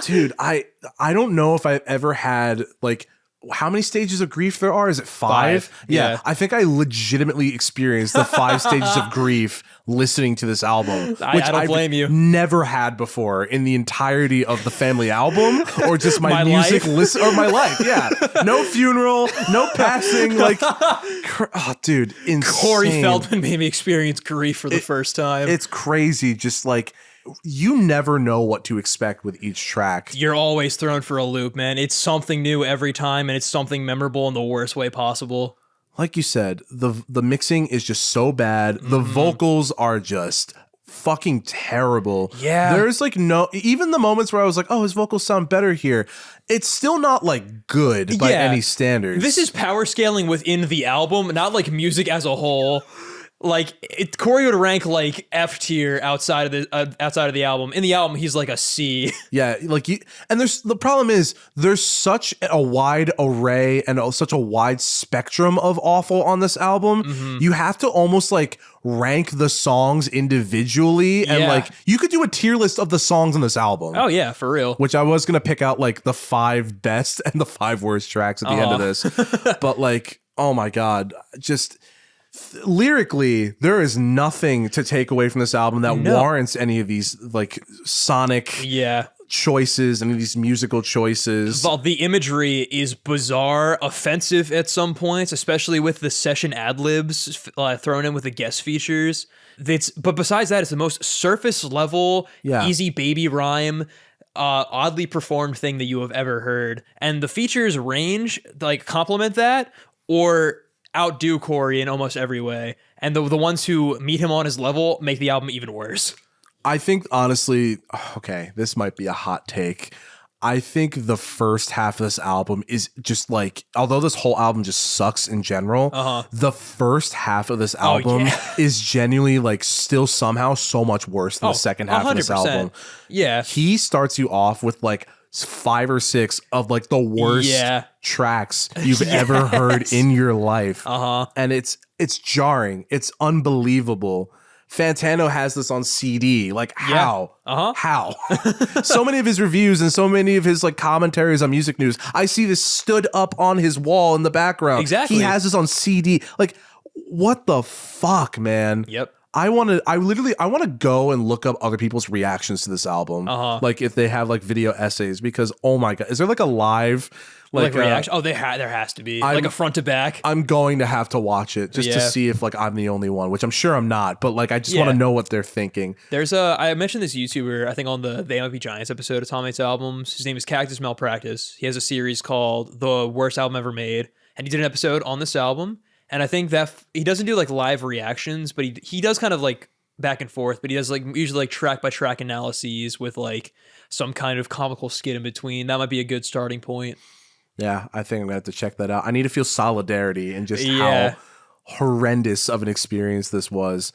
dude, I don't know if I've ever had like how many stages of grief there are? Is it 5? Yeah. I think I legitimately experienced the 5 stages of grief listening to this album, which I don't blame you. Never had before in the entirety of the family album, or just my music listen or my life. Yeah, no funeral, no passing. Like, oh, dude, insane. Corey Feldman made me experience grief for the first time. It's crazy. Just like, you never know what to expect with each track. You're always thrown for a loop, man. It's something new every time, and it's something memorable in the worst way possible. Like you said, the mixing is just so bad. The vocals are just fucking terrible. Yeah. There's like even the moments where I was like, oh, his vocals sound better here. It's still not like good by any standards. This is power scaling within the album, not like music as a whole. Like, Corey would rank like F tier outside of the album. In the album, he's like a C. Yeah, like and the problem is there's such a wide array and such a wide spectrum of awful on this album. You have to almost like rank the songs individually, and like you could do a tier list of the songs on this album. Oh yeah, for real. Which I was gonna pick out like the 5 best and the 5 worst tracks at the end of this, but like, oh my god, just. Lyrically, there is nothing to take away from this album that warrants any of these like sonic choices and these musical choices. Well, the imagery is bizarre, offensive at some points, especially with the session ad-libs thrown in with the guest features. But besides that, it's the most surface level, easy baby rhyme, oddly performed thing that you have ever heard. And the features range like complement that or outdo Corey in almost every way, and the ones who meet him on his level make the album even worse. I think honestly, okay, this might be a hot take. I think the first half of this album is just like, although this whole album just sucks in general, the first half of this album is genuinely like still somehow so much worse than the second half 100%. Of this album. Yeah. He starts you off with like 5 or 6 of like the worst tracks you've ever heard in your life. And it's jarring. It's unbelievable. Fantano has this on CD. Like, how? How? So many of his reviews and so many of his like commentaries on Music News, I see this stood up on his wall in the background. Exactly. He has this on CD. Like, what the fuck, man? Yep. I want to go and look up other people's reactions to this album. Like if they have like video essays, because oh my god, is there like a live like reaction? There has to be like a front to back. I'm going to have to watch it just to see if like I'm the only one, which I'm sure I'm not, but like I just want to know what they're thinking. I mentioned this YouTuber, I think on the They Might Be Giants episode of Tom Hates Albums. His name is Cactus Malpractice. He has a series called The Worst Album Ever Made, and he did an episode on this album. And I think that he doesn't do like live reactions, but he does kind of like back and forth, but he does like usually like track by track analyses with like some kind of comical skit in between. That might be a good starting point. Yeah, I think I'm gonna have to check that out. I need to feel solidarity and just how horrendous of an experience this was.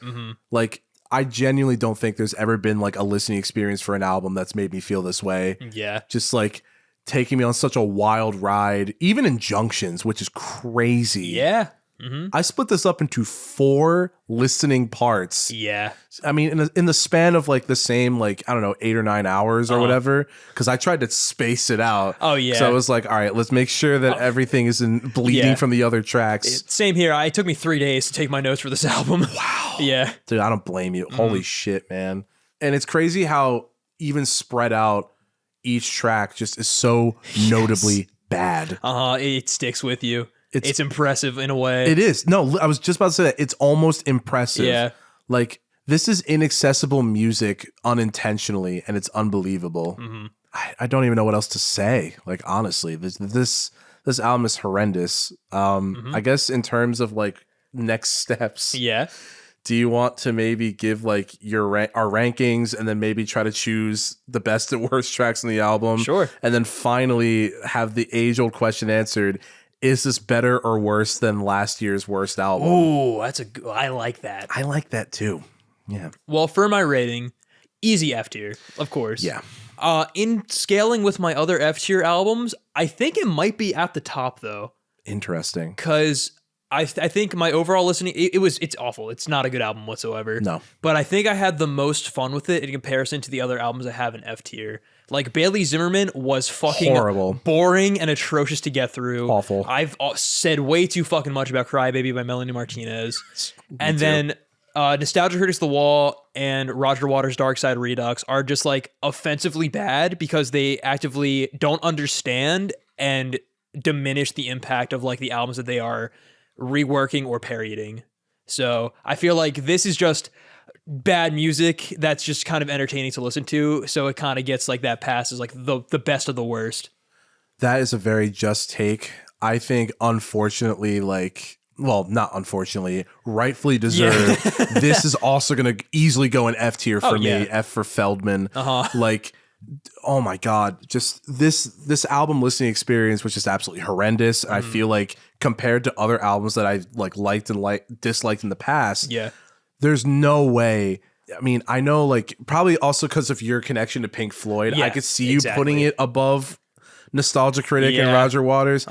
Like, I genuinely don't think there's ever been like a listening experience for an album that's made me feel this way. Yeah. Just like taking me on such a wild ride, even in Junctions, which is crazy. Yeah. I split this up into 4 listening parts. Yeah. I mean, in the span of like the same, like, I don't know, 8 or 9 hours or whatever, because I tried to space it out. Oh, yeah. So I was like, all right, let's make sure that everything isn't bleeding from the other tracks. Same here. It took me 3 days to take my notes for this album. Wow. Yeah. Dude, I don't blame you. Holy shit, man. And it's crazy how even spread out each track just is so notably bad. It sticks with you. It's impressive in a way. It is. No, I was just about to say that. It's almost impressive. Yeah. Like, this is inaccessible music unintentionally, and it's unbelievable. I don't even know what else to say. Like, honestly, this album is horrendous. I guess in terms of like next steps. Yeah. Do you want to maybe give like our rankings and then maybe try to choose the best and worst tracks in the album? Sure. And then finally have the age-old question answered. Is this better or worse than last year's worst album? Ooh, I like that. I like that too. Yeah. Well, for my rating, easy F tier, of course. Yeah. In scaling with my other F tier albums, I think it might be at the top though. Interesting. Because I think my overall listening, it's awful. It's not a good album whatsoever. No. But I think I had the most fun with it in comparison to the other albums I have in F tier. Like Bailey Zimmerman was fucking horrible, boring, and atrocious to get through. Awful. I've said way too fucking much about Cry Baby by Melanie Martinez. And then Nostalgia Hurt Is the Wall and Roger Waters' Dark Side Redux are just like offensively bad because they actively don't understand and diminish the impact of like the albums that they are reworking or parodying. So I feel like this is just bad music that's just kind of entertaining to listen to. So it kind of gets like that pass as like the best of the worst. That is a very just take. I think, unfortunately, like, well, not unfortunately, rightfully deserved. Yeah. This is also going to easily go in F tier for me. F for Feldman. Like, oh my God, just this album listening experience was just absolutely horrendous. I feel like compared to other albums that I like liked and disliked in the past, there's no way. I mean, I know like probably also because of your connection to Pink Floyd, I could see you putting it above Nostalgia Critic and Roger Waters.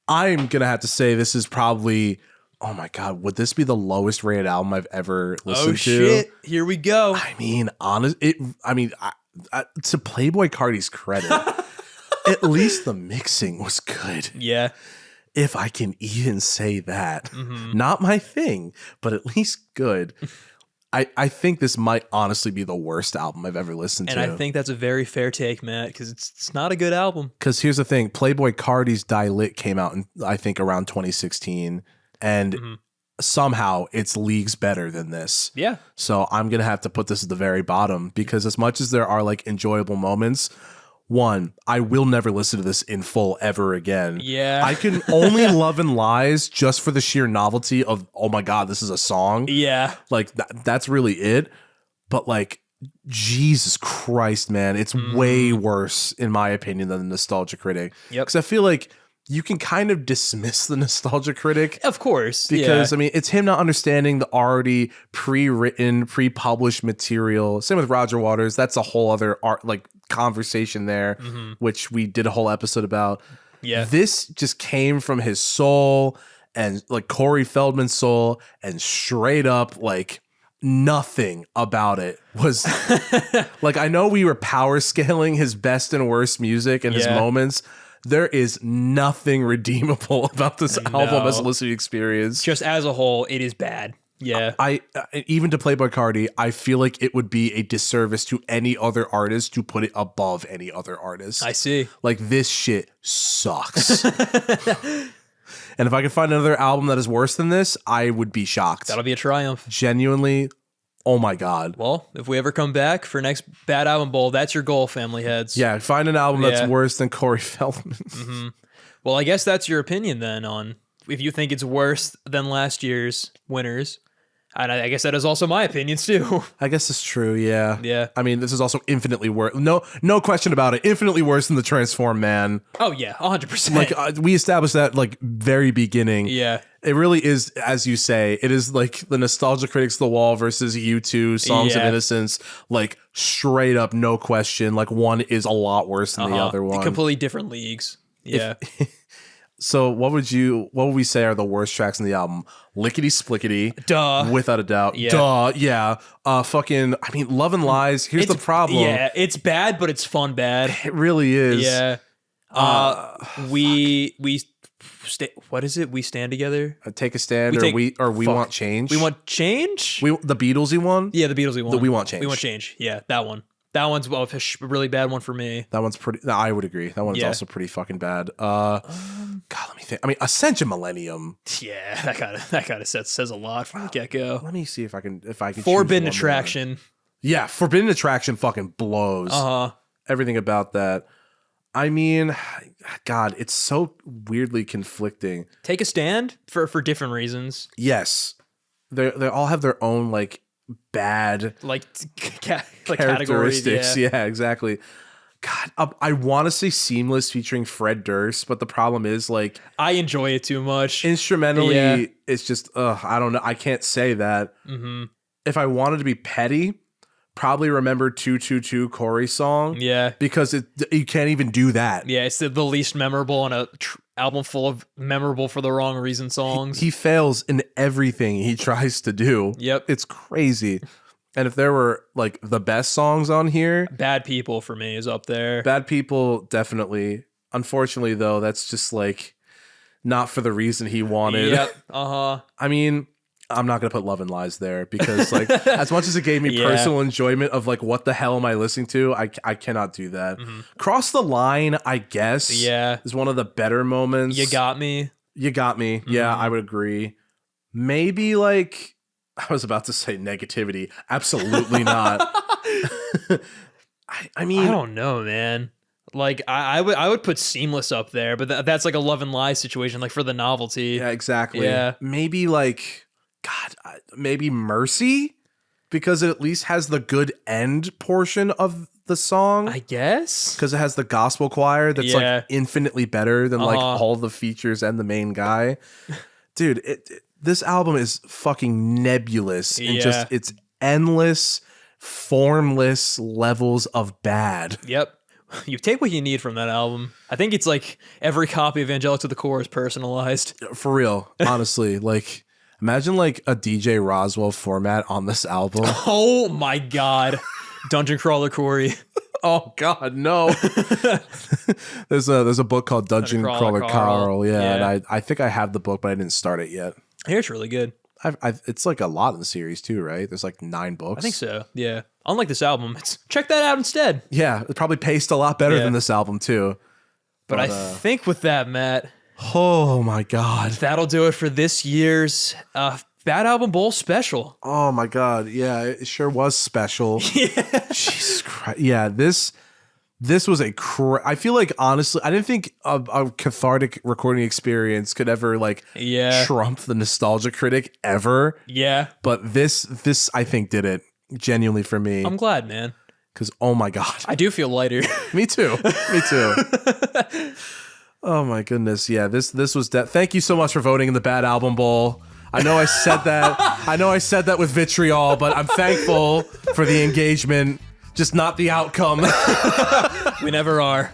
I'm gonna have to say this is probably, oh my God, would this be the lowest rated album I've ever listened to? Oh shit, here we go. I mean, to Playboy Cardi's credit, at least the mixing was good. Yeah. If I can even say that. Not my thing, but at least good. I think this might honestly be the worst album I've ever listened to. And I think that's a very fair take, Matt, because it's not a good album. Because here's the thing. Playboy Cardi's Die Lit came out in, I think, around 2016. And somehow it's leagues better than this. Yeah. So I'm going to have to put this at the very bottom because as much as there are like enjoyable moments, one, I will never listen to this in full ever again. Yeah. I can only Love and Lies just for the sheer novelty of, oh my God, this is a song. Yeah. Like that's really it. But like, Jesus Christ, man, it's way worse in my opinion than the Nostalgia Critic. Yep. Because I feel like you can kind of dismiss the Nostalgia Critic. Of course. Because, I mean, it's him not understanding the already pre-written, pre-published material. Same with Roger Waters. That's a whole other conversation there, which we did a whole episode about. Yeah. This just came from his soul and like Corey Feldman's soul, and straight up like nothing about it was like, I know we were power scaling his best and worst music and his moments. There is nothing redeemable about this album as a listening experience. Just as a whole, it is bad. Yeah. I even to Playboy Cardi, I feel like it would be a disservice to any other artist to put it above any other artist. I see. Like, this shit sucks. And if I could find another album that is worse than this, I would be shocked. That'll be a triumph. Genuinely. Oh my God. Well, if we ever come back for next Bad Album Bowl, that's your goal, family heads. Yeah, find an album that's worse than Corey Feldman. Well, I guess that's your opinion then on if you think it's worse than last year's winners. And I guess that is also my opinions too. I guess it's true, yeah. Yeah. I mean, this is also infinitely worse. No question about it. Infinitely worse than the Transform Man. Oh yeah, 100%. Like we established that like very beginning. Yeah. It really is, as you say, it is like the Nostalgia Critics The Wall versus U2 Songs of Innocence. Like straight up, no question. Like one is a lot worse than the other one. Completely different leagues. Yeah. So what would we say are the worst tracks in the album? Lickety Splickety. Duh. Without a doubt. Yeah. Duh. Yeah. I mean, Love and Lies. Here's the problem. Yeah, it's bad, but it's fun bad. It really is. Yeah. What is it? We Stand Together? Take a Stand, we Want Change. We Want Change? The Beatles one? Yeah, the Beatles one. We Want Change. We Want Change. Yeah, that one. That one's a really bad one for me. That one's pretty. I would agree. That one's also pretty fucking bad. God, let me think. I mean, Ascension Millennium. Yeah, that kind of says a lot from the get go. Let me see if I can. Forbidden Attraction. More. Yeah, Forbidden Attraction fucking blows. Everything about that. I mean, God, it's so weirdly conflicting. Take a Stand for different reasons. Yes, they all have their own like bad characteristics. Yeah, exactly. God, I want to say Seamless featuring Fred Durst, but the problem is like I enjoy it too much. Instrumentally, it's just I don't know. I can't say that. If I wanted to be petty, probably Remember 222 Corey song. Yeah, because you can't even do that. Yeah, it's the least memorable on album full of memorable for the wrong reason songs. He fails in everything he tries to do. Yep. It's crazy. And if there were like the best songs on here, Bad People for me is up there. Bad People, definitely. Unfortunately, though, that's just like not for the reason he wanted. Yep. I mean, I'm not going to put Love and Lies there because like as much as it gave me personal enjoyment of like what the hell am I listening to, I cannot do that. Cross the Line, I guess, is one of the better moments. You Got Me. Yeah, I would agree. Maybe like I was about to say Negativity. Absolutely not. I mean, I don't know, man. Like I would put Seamless up there, but that's like a Love and Lies situation, like for the novelty. Yeah, exactly. Yeah. Maybe like maybe Mercy, because it at least has the good end portion of the song. I guess because it has the gospel choir that's like infinitely better than like all the features and the main guy. Dude, this album is fucking nebulous and just it's endless, formless levels of bad. Yep. You take what you need from that album. I think it's like every copy of Angelic to the Core is personalized. For real, honestly. Like, imagine like a DJ Roswell format on this album. Oh my God. Dungeon Crawler Corey. Oh God, no. There's a book called Dungeon Crawler Carl. Yeah, and I think I have the book, but I didn't start it yet. I hear it's really good. It's like a lot in the series too, right? There's like 9 books. I think so. Yeah. Unlike this album, check that out instead. Yeah, it probably paced a lot better than this album too. But I think with that, Matt. Oh my God. That'll do it for this year's Bad Album Bowl special. Oh my God. Yeah, it sure was special. Yeah. Jesus Christ. Yeah, this was I feel like, honestly, I didn't think a cathartic recording experience could ever like trump the Nostalgia Critic ever. Yeah. But this I think did it genuinely for me. I'm glad, man. Because, oh my God. I do feel lighter. Me too. Oh my goodness. Yeah, this was thank you so much for voting in the Bad Album Bowl. I know I said that with vitriol, but I'm thankful for the engagement, just not the outcome. We never are.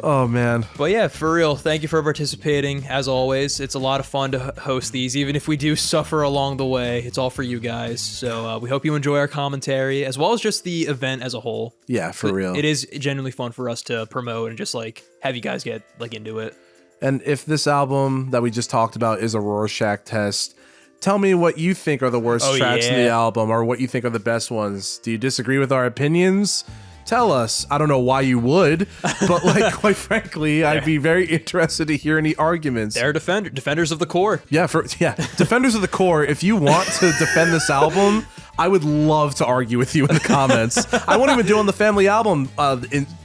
Oh man. But yeah, for real, thank you for participating. As always, it's a lot of fun to host these, even if we do suffer along the way. It's all for you guys. So we hope you enjoy our commentary as well as just the event as a whole. Yeah, for real. It is genuinely fun for us to promote and just like have you guys get like into it. And if this album that we just talked about is a Rorschach test, tell me what you think are the worst tracks in the album or what you think are the best ones. Do you disagree with our opinions? Tell us. I don't know why you would, but like, quite frankly, I'd be very interested to hear any arguments. They're defenders of the core. Yeah, defenders of the core. If you want to defend this album, I would love to argue with you in the comments. I won't even do it on the Family Album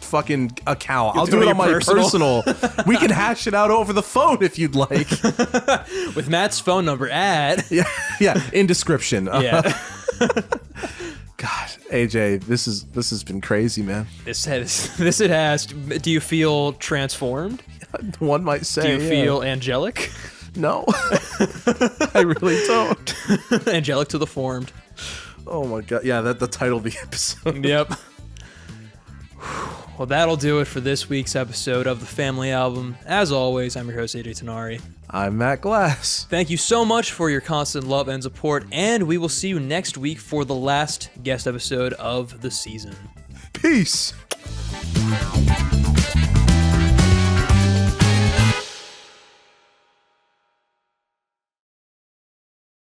fucking account. I'll do it on my personal. We can hash it out over the phone if you'd like. With Matt's phone number at in description. Yeah. God, AJ, this has been crazy, man. This it has. Do you feel transformed? One might say. Do you feel angelic? No, I really don't. Angelic to the formed. Oh my God, yeah, that's the title of the episode. Yep. Well, that'll do it for this week's episode of the Family Album. As always, I'm your host, AJ Tenari. I'm Matt Glass. Thank you so much for your constant love and support, and we will see you next week for the last guest episode of the season. Peace.